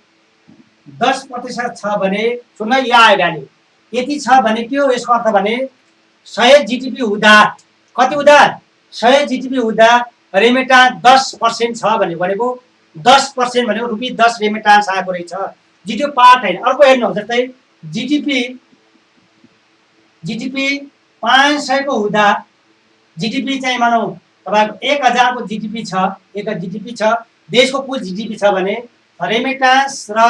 [SPEAKER 1] 10% छ भने सुन्नु यहाँ अगाडि यति छ भने के हो यसको अर्थ भने 100 जिडीपी हुँदा कति हुँदा 100 जिडीपी हुँदा रेमिटान्स 10% छ भनेको 10% भनेको रुपैयाँ 10 रेमिटान्स आएको रहेछ। जिडीपी पार्ट हैन। अर्को हेर्नुहोस् जस्तै जिडीपी 500 को हुँदा जिडीपी चाहिँ मानौ तपाईको 1000 को जिडीपी छ एक जिडीपी छ देशको कुल जिडीपी छ भने रेमिटान्स र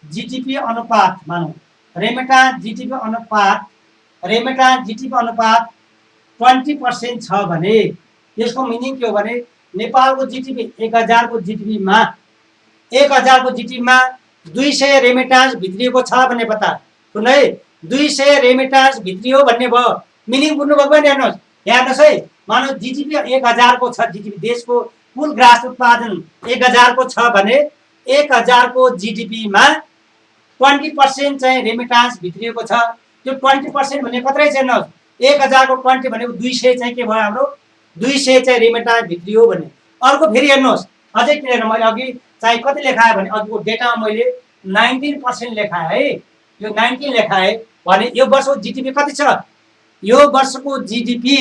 [SPEAKER 1] जिडीपी अनुपात मानौ रेमिटान्स जिडीपी अनुपात 20% छ भने यसको मिनिङ के हो भने नेपालको जिडीपी 1000 को जिडीपी मा 1000 को जिडीपी मा 200 रेमिटान्स भित्रिएको छ भन्ने पत्ता सुन है 200 रेमिटान्स भित्रियो भन्ने भयो मिनिङ बुझ्नु भएको नि। हेर्नुहोस् हेर्नुहोस् है मानौ जिडीपी 1000 को छ जिडीपी देशको कुल ग्रास उत्पादन 1000 को छ भने 1000 को जिडीपी मा 20% चाहिँ रेमिटान्स भित्रिएको छ। त्यो 20% भने कत्रै छ हेर्नुहोस् 1000 को 20 भनेको 200 चाहिँ के भयो हाम्रो 200 चाहिँ रेमिटान्स भित्रियो भने। अर्को फेरि हेर्नुहोस् अझै क्लियर मैले अघि चाहिँ कति लेखाए भने अघिको डेटामा मैले 19% लेखाए है। यो 19 लेखाए भने यो वर्षको जिडीपी कति छ यो वर्षको जिडीपी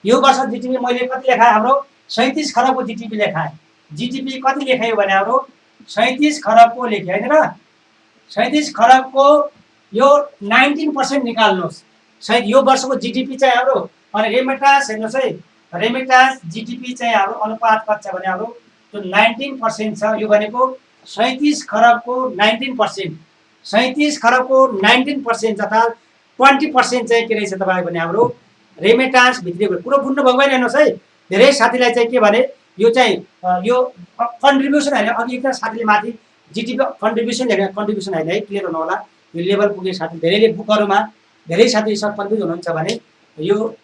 [SPEAKER 1] मैले कति लेखाए हाम्रो 37 खरबको जिडीपी लेखाए। जिडीपी कति लेखायो भने हाम्रो 37 खरबको लेखे हैन र 37 खरबको यो 19% निकाल्नुहोस् सायद यो वर्षको जिडीपी चाहिँ हाम्रो अनि रेमिटान्स हेर्नुहोस् है रेमिटान्स जिडीपी चाहिँ हाम्रो अनुपात कति छ भने हाम्रो त्यो 19% छ। यो भनेको 37 खरबको 19% 37 खरबको 19% अर्थात् 20% चाहिँ के रहेछ तपाईको भने हाम्रो रेमिटान्स भित्रिएको कुरो बुझ्नु भएको हैन। हेर्नुहोस् है धेरै साथीलाई चाहिँ के भने यो चाहिँ यो कन्ट्रिब्युसन होइन। अघि एकजना साथीले माथि जिडिपी कन्ट्रिब्युसन लेखेर कन्ट्रिब्युसन होइन है, क्लियर हुनु होला। यो लेभल पुगे साथी धेरैले बुकहरूमा धेरै साथी कन्फ्युज हुनुहुन्छ भने यो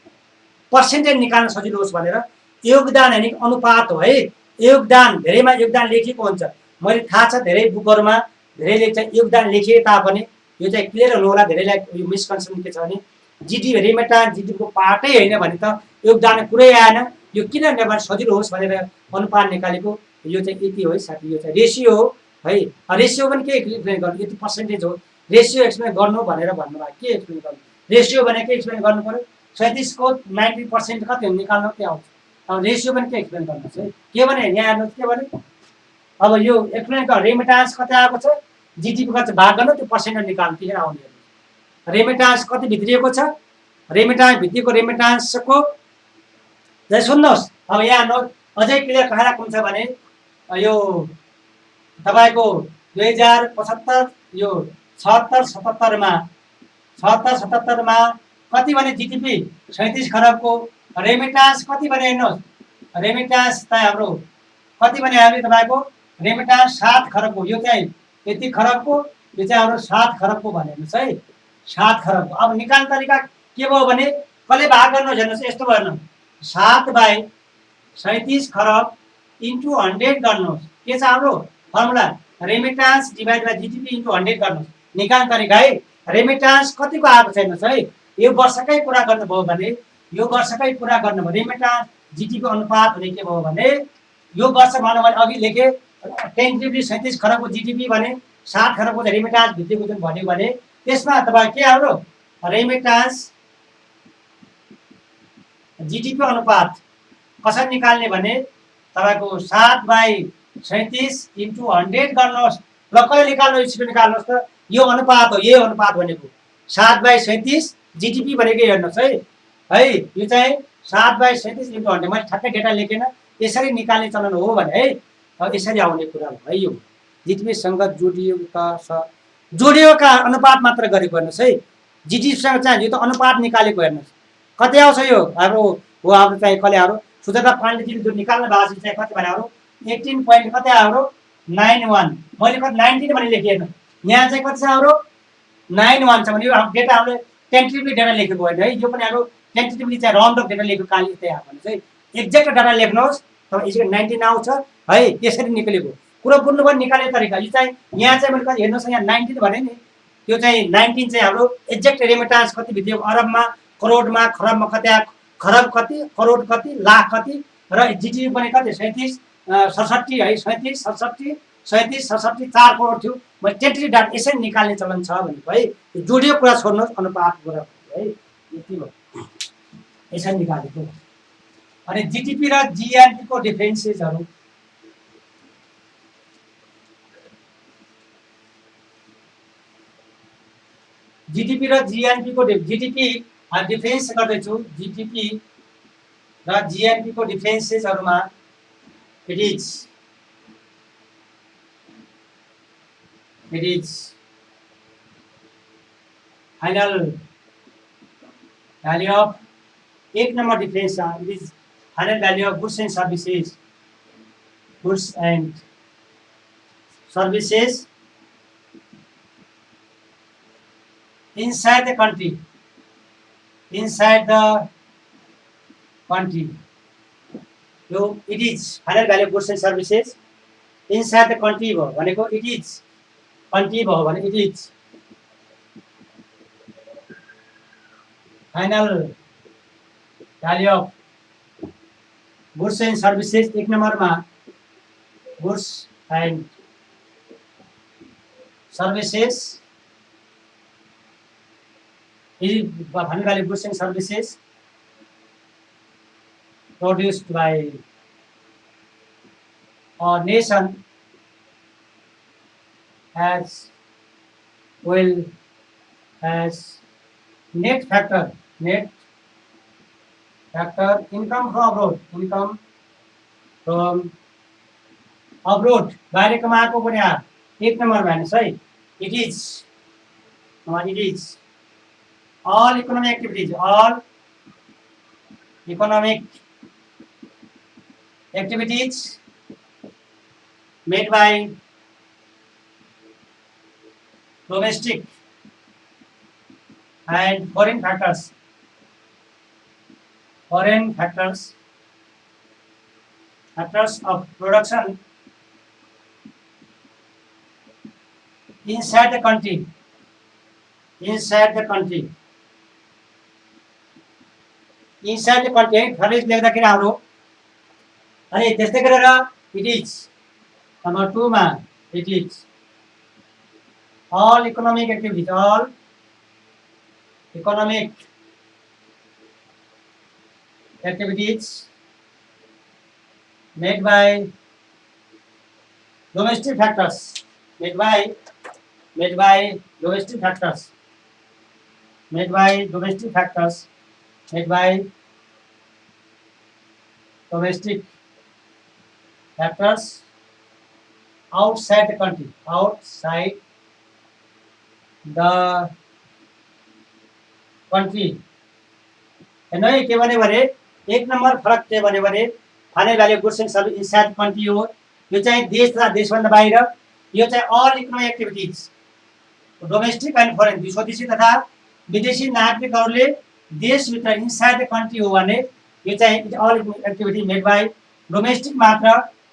[SPEAKER 1] पर्सेन्टेज निकाल्न सजिलो होस् भनेर योगदान होइन अनुपात हो है। योगदान धेरैमा योगदान लेखिएको हुन्छ, मैले थाहा छ धेरै बुकहरूमा धेरैले चाहिँ योगदान लेखिए तापनि यो चाहिँ क्लियर हुनु होला। धेरैलाई यो मिसकन्सेप्सन के छ भने जिडी रेमिटान्स जिडीपीको पार्टै होइन भने त योगदान कुरै आएन, यो किन नेपाल सजिलो होस् भनेर अनुपात निकालेको। यो चाहिँ यति हो है साथी, यो चाहिँ रेसियो हो है। रेसियो पनि के एक्सप्लेन गर्नु, यति पर्सेन्टेज हो रेसियो एक्सप्लेन गर्नु भनेर भन्नुभयो। के एक्सप्लेन गर्नु रेसियो भने के एक्सप्लेन गर्नु पर्यो। 37 को 90% कति निकाल्नु त्यो आउँछ। अब रेसियो पनि के एक्सप्लेन गर्नुहोस् है। के भने यहाँ हेर्नुहोस् के भने अब यो एक्सप्लेन गर रेमिटान्स कति आएको छ जिडिपी कति भाग गर्नु त्यो पर्सेन्टेज निकाल्नु के आउने। रेमिटान्स कति भित्रिएको छ, रेमिटान्स भित्रिएको रेमिटान्सको जै सुन्नुहोस्। अब यहाँ अझै क्लियर कहाँ हुन्छ भने यो तपाईँको 2075 यो 76-77 मा कति भने जिडिपी 37 खरबको, रेमिटान्स कति भने हेर्नुहोस्, रेमिटान्स चाहिँ हाम्रो कति भने हामीले तपाईँको रेमिटान्स 7 खरबको। यो चाहिँ यति खरबको, यो चाहिँ हाम्रो 7 खरबको भने हेर्नुहोस् है, 7 खरबको। अब निकाल्ने तरिका के भयो भने कसले भाग गर्नुहोस् हेर्नुहोस्, यस्तो भयो 7/37 खरब इन्टु 100 गर्नुहोस्। के छ हाम्रो formula remittance divide by GDP into 100 गर्नुहोस्। निकाल्ने तरिका है रेमिटान्स कतिको आएको छ हेर्नुहोस् है। यो वर्षकै कुरा गर्नुभयो भने यो वर्षकै कुरा गर्नुभयो रेमिटान्स जिडिपी अनुपात हुने के भयो भने यो वर्ष भनौँ भने अघि लेखेँ टेन्टिभली 37 खरबको जिडिपी भने 7 खरबको रेमिटान्स भित्रिएको जुन भन्यो भने त्यसमा तपाईँ के हाम्रो रेमिटान्स जिडिपी अनुपात कसरी निकाल्ने भने तपाईँको 7/37 इन्टु 100 गर्नुहोस्। ल कहिले निकाल्नु यसरी निकाल्नुहोस् त, यो अनुपात हो, यो अनुपात भनेको 7/37 जिडिपी भनेको हेर्नुहोस् है। यो चाहिँ 7/37 इन्टु 100 मैले ठ्याक्कै डेटा लेखेन, यसरी निकाल्ने चलन हो भने है। अब यसरी आउने कुरा हो है। यो जिडिपीसँग जोडिएका अनुपात मात्र गरेको हेर्नुहोस् है। जिडिपीसँग चाहिँ यो त अनुपात निकालेको हेर्नुहोस् कति आउँछ। यो हाम्रो हो हाम्रो चाहिँ कसले हाम्रो सुजाता पाण्डेजीले जो निकाल्नु भएको चाहिँ कति भने हाम्रो 18 पोइन्ट कति हाम्रो 91, मैले कति 19 भने लेखेँ हेर्नु। यहाँ चाहिँ कति छ हाम्रो 91 छ भने यो डेटा हामीले टेन्टेटिभली डेटा लेखेको होइन है। यो पनि हाम्रो टेन्टेटिभली चाहिँ राउन्ड अफ डेटा लेखेको काली त्यही आएको चाहिँ एक्ज्याक्ट डेटा लेख्नुहोस् तपाईँ यसरी 19 आउँछ है। यसरी निक्लेको कुरो बुझ्नुभयो निकाल्ने तरिका। यो चाहिँ यहाँ चाहिँ मैले कति हेर्नुहोस् यहाँ 19 भने नि त्यो चाहिँ 19 चाहिँ हाम्रो एक्ज्याक्ट रेमिटान्स कति भित्रिएको अरबमा करोडमा खरबमा कति खरब कति करोड कति लाख कति र जिडिपी पनि कति 67 है 37 4 करोड थियो। मैले टेन्टेटिभ डाटा यसरी निकाल्ने चलन छ भनेको है। यो जोडियो कुरा छोड्नुहोस् अनुपात कुरा है यति हो यसरी निकालेको। अनि जिडिपी र जिएनपी को डिफरेन्सेसहरू जिडिपी र जिएनपी को जिडिपी डिफरेन्स गर्दैछु। जिडिपी र जिएनपी को डिफरेन्सेसहरूमा it is final value of एक number difference it is final value of goods and services inside the country यो it is final value of goods and services inside the country भयो भनेको it is country भयो भने it is final value of goods and services एक नम्बरमा goods and services is final value of goods and services produced by a nation as well as net factor income from abroad बाहिर कमाएको पनि एक नम्बरमा हेर्नुहोस् है। it is all economic activities activities made by domestic and foreign factors of production inside the country inside the country खरिज लेख्दाखेरि हाम्रो अनि त्यस्तै गरेर it is नम्बर 2 मा it is all economic activities made by domestic factors made by domestic factors made by domestic factors outside the country हेर्नु है के भन्यो भने एक नम्बर फरक के भन्यो भने final value goods and service inside country हो यो चाहिँ देश तथा देशभन्दा बाहिर यो चाहिँ all economic activities domestic and foreign स्वदेशी तथा विदेशी नागरिकहरूले देशभित्र इनसाइड द कन्ट्री हो भने यो चाहिँ all activity made by domestic मात्र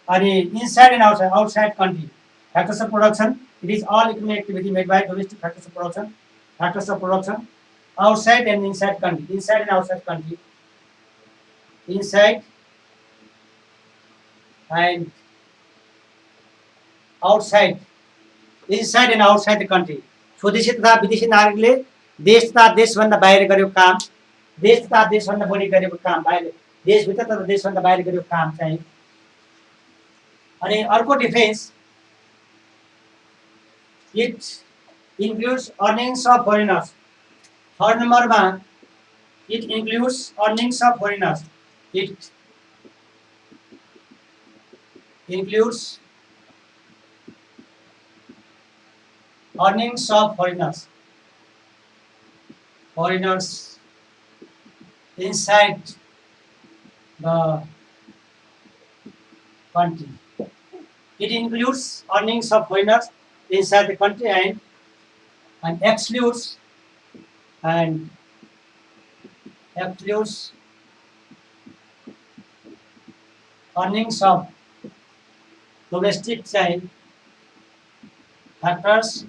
[SPEAKER 1] अनि inside and outside country factors of production it is all economic activity made by domestic factors of production outside and inside country inside and outside country inside and outside the country स्वदेशी तथा विदेशी नागरिकले देश तथा देशभन्दा बाहिर गरेको काम देश तथा देशभन्दा बढी गरेको काम बाहिर देशभित्र तथा देशभन्दा बाहिर गरेको काम चाहिँ अनि अर्को defence it includes earnings of foreigners third number ma it includes earnings of foreigners it includes earnings of foreigners inside the country it includes earnings of foreigners inside the country and excludes earnings of domestic factors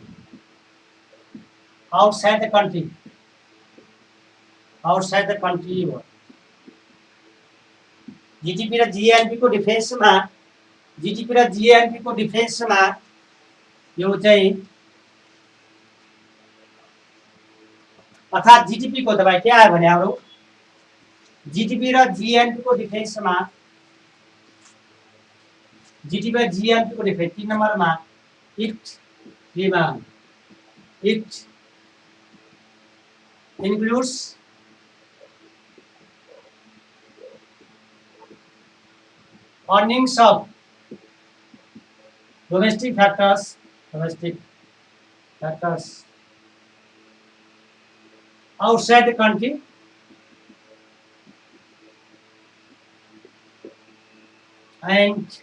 [SPEAKER 1] outside the country GDP र GNP को डिफेन्स मा यो चाहिँ अर्थात् जीडीपी को तपाईं के आयो भने हाम्रो जीडीपी र जीएनपी को डिफेन्समा जीडीपी र जीएनपी को डिफेन्स 3 नम्बरमा it includes earnings of domestic factors outside the country and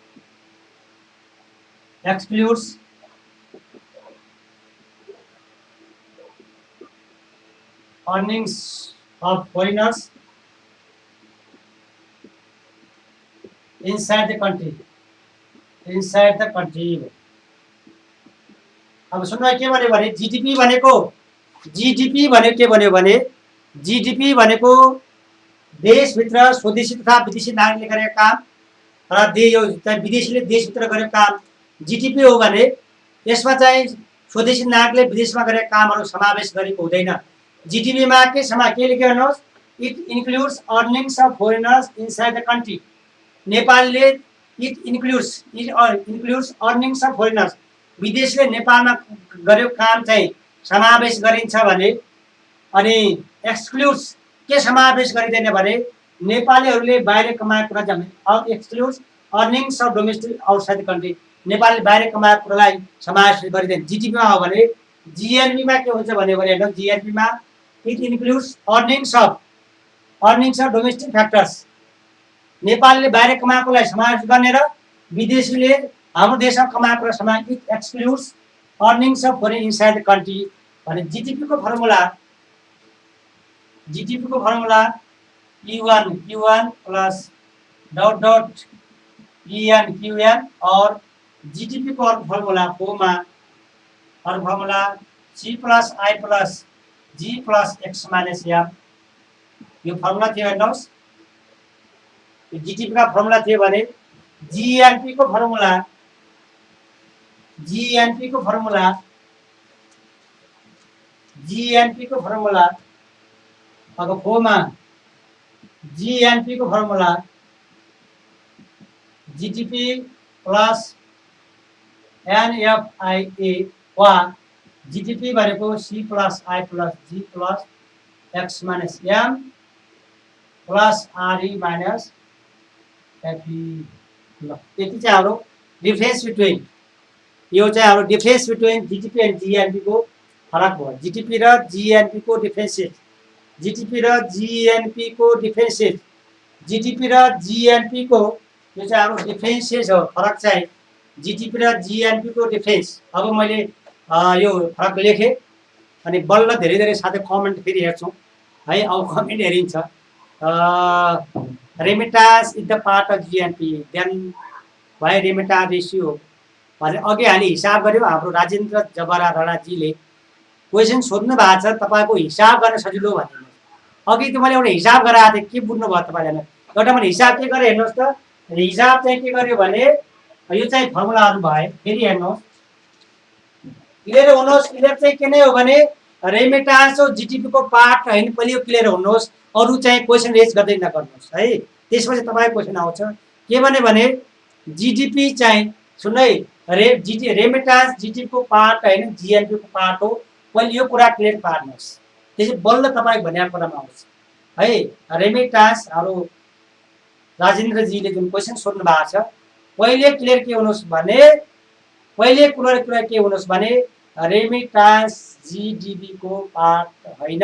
[SPEAKER 1] excludes earnings of foreigners inside the country अब सुन्नु के भन्यो भने जीडीपी भनेको के भन्यो भने जीडीपी भनेको देशभित्र स्वदेशी तथा विदेशी नागरिकले गरेको काम र यो विदेशीले देशभित्र गरेको काम जीडीपी हो भने यसमा चाहिँ स्वदेशी नागरिकले विदेशमा गरेको कामहरु समावेश गरेको हुँदैन जीडीपी मा के लेख्यो हेर्नुस् it includes earnings of foreigners inside the country नेपालले it includes earnings of foreigners विदेशले नेपालमा गरेको काम चाहिँ समावेश गरिन्छ भने अनि एक्सक्लुड्स के समावेश गरिदैन भने नेपालीहरूले बाहिर कमाएको कुरा जाने excludes earnings of domestic outside the country नेपालले बाहिर कमाएको कुरालाई समावेश गरिदैन जीडीपी मा हो भने जीएनपी मा के हुन्छ भने हेर्नु जीएनपी मा it includes earnings of domestic factors नेपालीले बाहिर कमाएकोलाई समावेश गर्ने र विदेशीले हाम्रो देशमा कमाएको समावेश it excludes earnings of foreign inside the country भने जिडिपीको formula Q1 plus dot dot EN और जीडीपी को formula C plus I plus G plus X minus M यो फर्मुला थियो हेर्नुहोस् जीडीपी का फर्मुला थियो भने जीएनपी को फर्मुला अब फोमा जीएनपी को फर्मुला जीडीपी प्लस NFIA वा जीडीपी भनेको C plus I plus G plus X minus M plus RE minus FE ल यति चाहिँ हाम्रो डिफरेन्स बिट्विन यो चाहिँ हाम्रो difference between GDP and GNP को फरक भयो जीडीपी र जीएनपी को डिफरेन्सेस जीडीपी र जीएनपी को डिफरेन्सेस जीडीपी र जीएनपी को यो चाहिँ हाम्रो डिफरेन्सेस हो फरक चाहिँ जीडीपी र जीएनपी को डिफरेन्स अब मैले यो फरक लेखेँ अनि बल्ल धेरै धेरै साथै कमेन्ट फेरि हेर्छौँ है अब कमेन्ट हेरिन्छ remittance is the part of GNP then why remittance ratio भने अघि हामी हिसाब गर्यौँ हाम्रो राजेन्द्र जबरा राणाजीले क्वेसन सोध्नु भएको छ तपाईँको हिसाब गर्न सजिलो भन्नु अघि त मैले एउटा हिसाब गराएको थिएँ के बुझ्नु भयो तपाईँले एउटा मैले हिसाब के गरेँ हेर्नुहोस् त हिसाब चाहिँ के गर्यो भने यो चाहिँ फर्मुलाहरू भयो फेरि हेर्नुहोस् क्लियर हुनुहोस् क्लियर चाहिँ के नै हो भने रेमिटान्स हो जीडीपी को पार्ट होइन पहिले यो क्लियर हुनुहोस् अरू चाहिँ क्वेसन रेज गर्दै नगर्नुहोस् है त्यसपछि तपाईँको क्वेसन आउँछ के भने जीडीपी चाहिँ सुन है रेमिटान्स जीडीपी को पार्ट होइन जीएनपी को पार्ट हो पहिले यो कुरा क्लियर पार्नुहोस् त्यसै बल्ल तपाईँ भनेको कुरामा आउँछ है रेमिटान्स हाम्रो राजेन्द्रजीले जुन क्वेसन सोध्नु भएको छ पहिले क्लियर के हुनुहोस् भने पहिले कुरा के हुनुहोस् भने रेमिटान्स जीडीपी को पार्ट होइन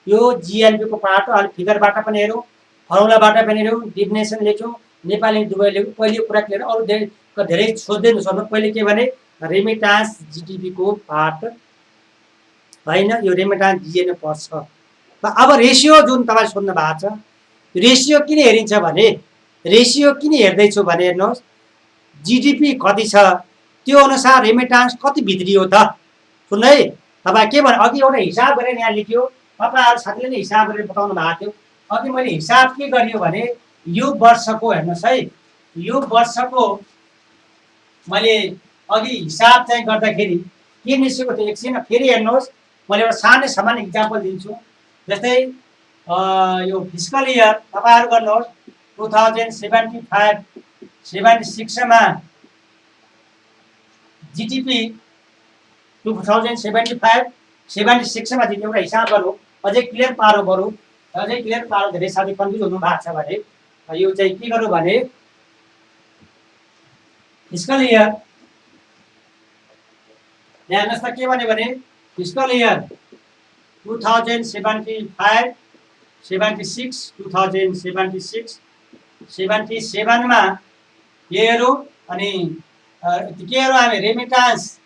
[SPEAKER 1] यो जीएनपी को पार्ट हो अलि फिगरबाट पनि हेरौँ फर्मुलाबाट पनि हेरौँ डिफिनेसन लेख्यौँ नेपाली दुवै लेख्यौँ पहिले कुरा क्लियर अरू धेरै सोध्दै नसोध्नु पहिले के भने रेमिटान्स जीडीपी को पार्ट होइन यो रेमिटान्स जीएनपी पर्छ अब रेसियो जुन तपाईँ सोध्नु भएको छ रेसियो किन हेरिन्छ भने रेसियो किन हेर्दैछु भने हेर्नुहोस् जीडीपी कति छ त्यो अनुसार रेमिटान्स कति भित्रियो त सुन्नु है तपाईँ के भने अघि एउटा हिसाब गरेर यहाँ लेख्यो तपाईँहरू साथीले नै हिसाब गरेर बताउनु भएको थियो अघि मैले हिसाब के गरियो भने यो वर्षको हेर्नुहोस् है यो वर्षको मैले अघि हिसाब चाहिँ गर्दाखेरि के निस्केको थियो एकछिन फेरि हेर्नुहोस् मैले एउटा सानो सामान्य इक्जाम्पल दिन्छु जस्तै यो फिस्कल इयर तपाईँहरू गर्नुहोस् 2075-76 मा जीडीपी 2075-76 मा एउटा हिसाब गरौँ अझै क्लियर पारौँ बरु अझै क्लियर पारौँ धेरै साथी कन्फ्युज हुनु भएको छ भने यो चाहिँ के गरौँ भने फिस्कल इयर हेर्नुहोस् त के भने फिस्कल इयर 2077 मा हेरौँ अनि के हेरौँ हामी रेमिटान्स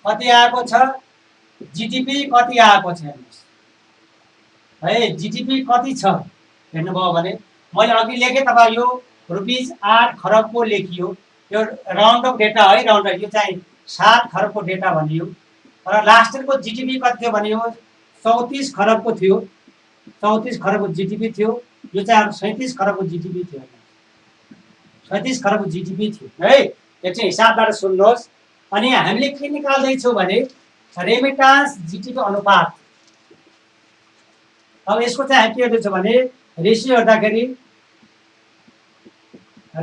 [SPEAKER 1] कति आएको छ जीडीपी कति आएको छ हेर्नुहोस् है जीडीपी कति छ हेर्नुभयो भने मैले अघि लेखेँ तपाईँ यो ₹8 खरबको लेखियो यो राउन्ड अफ डेटा है राउन्ड यो चाहिँ 7 खरबको डेटा भनियो र लास्ट इयरको जीडीपी कति थियो भने 34 खरबको थियो 34 खरबको जीडीपी थियो यो चाहिँ 37 खरबको जीडीपी थियो 37 खरबको जीडीपी थियो है एकछिन हिसाबबाट सुन्नुहोस् अनि हामीले के निकाल्दैछौँ भने रेमिटान्स जीडीपी अनुपात अब यसको चाहिँ हामी के गर्दैछौँ भने रेसियो हेर्दाखेरि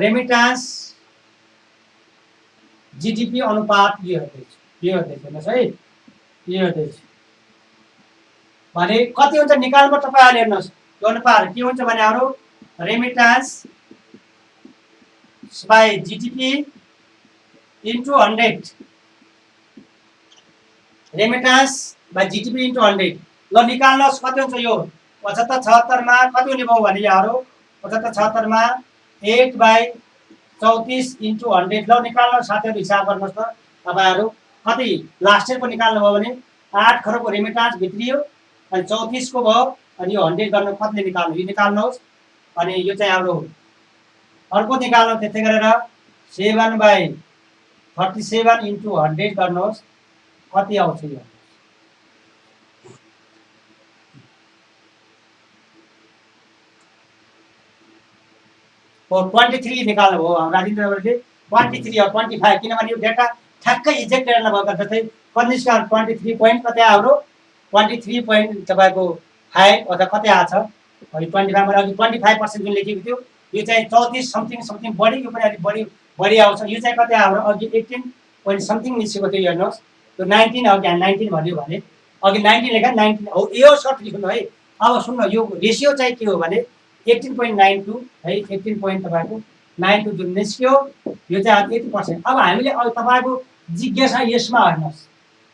[SPEAKER 1] रेमिटान्स जीडीपी अनुपात यो हेर्दैछु हेर्नुहोस् है यो हेर्दैछु भने कति हुन्छ निकाल्नु तपाईँहरूले हेर्नुहोस् यो अनुपात के हुन्छ भने हाम्रो remittance by GDP into 100 remittance by GDP into 100 ल निकाल्नुहोस् कति हुन्छ यो 75-76 मा कति हुने भयो भने हाम्रो 75 मा 8/34 × 100 ल निकाल्न साथीहरु हिसाब गर्नुहोस् त तपाईहरु कति लास्ट इयरको निकाल्नु भयो भने 8 खरबको रेमिटान्स भित्रियो अनि 34 को भयो अनि यो 100 गर्न कतिले निकाल्नु यो निकाल्नुहोस् अनि यो चाहिँ हाम्रो अर्को निकाल्नु त्यस्तै गरेर 7/37 × 100 गर्नुहोस् कति आउँछ यो और 23 निकाल्नु भयो राजेन्द्रले 23 और 25 किनभने यो डेटा ठ्याक्कै इजेक्ट गर्न भएको जस्तै कन्डिसनल 23 पोइन्ट कतै हाम्रो 23 पोइन्ट तपाईको 5 अथवा कतै आछ अनि 25 मा अघि 25% जुन लेखेको थियो यो चाहिँ 34 समथिङ बढी यो पनि अलि बढी आउँछ यो चाहिँ कतै हाम्रो अघि 18 पोइन्ट समथिङ निस्केको थियो हेर्नुहोस् त्यो 19 अघि 19 भन्यो भने अघि 19 लेखा 19 हो यो सर्ट लेख्नु है अब सुन्नु यो रेशियो चाहिँ के हो भने 18.92 है 18 पोइन्ट तपाईको 92 जुन निस्क्यो यो चाहिँ 80%। अब हामीले अब तपाईको जिज्ञासा यसमा हेर्नुहोस्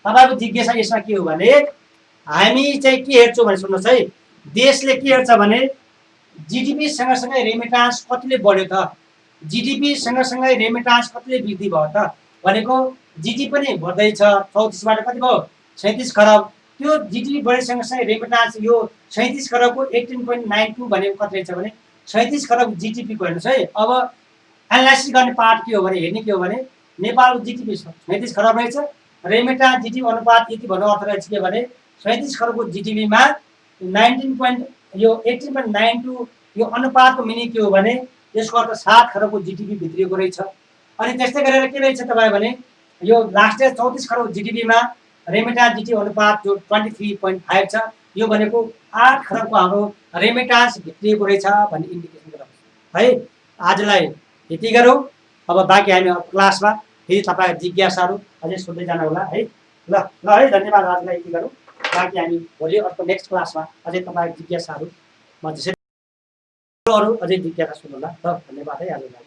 [SPEAKER 1] तपाईको जिज्ञासा यसमा के हो भने हामी चाहिँ के हेर्छौं भने सुन्नुहोस् है देशले के हेर्छ भने जीडीपी सँगसँगै रेमिटान्स कतिले बढ्यो त जीडीपी सँगसँगै रेमिटान्स कतिले वृद्धि भयो त भनेको जीडीपी पनि बढ्दै छ 34 बाट कति भयो 37 खरब त्यो जीडीपी बढे सँगसँगै रेमिटान्स यो 37 खरबको 18.92 भनेको कति रहेछ भने 37 खरब जीडीपी को हेर्नुस् है अब एनालाइसिस गर्ने पार्ट के हो भने हेर्ने के हो भने नेपालको जीडीपी 37 खरब रहेछ रेमिटान्स जीडीपी अनुपात यति भन्नु अर्थ रहेछ के भने 37 खरबको जीडीपी मा 18.92 यो अनुपातको मिनिङ के हो भने यसको अर्थ 7 खरबको जीडीपी भित्रिएको रहेछ अनि त्यस्तै गरेर के रहेछ तपाई भने यो लास्ट इयर 34 खरब जीडीपी मा रेमिटान्स जीडीपी अनुपात जो 23.5 छ यो भनेको 8 खरबको हाम्रो रेमिटान्स भित्रिएको रहेछ भन्ने इन्डिकेसन गराउँछ है आजलाई यति गरौँ अब बाँकी हामी क्लासमा फेरि तपाईहरु जिज्ञासाहरु अझै सोध्दै जानु होला है ल है धन्यवाद आजलाई यति गरौँ बाँकी हामी भोलि अर्को नेक्स्ट क्लासमा अझै तपाईहरु जिज्ञासाहरु म त्यसै अरु अझै जिज्ञासा सोध्नु होला ल धन्यवाद है आजलाई।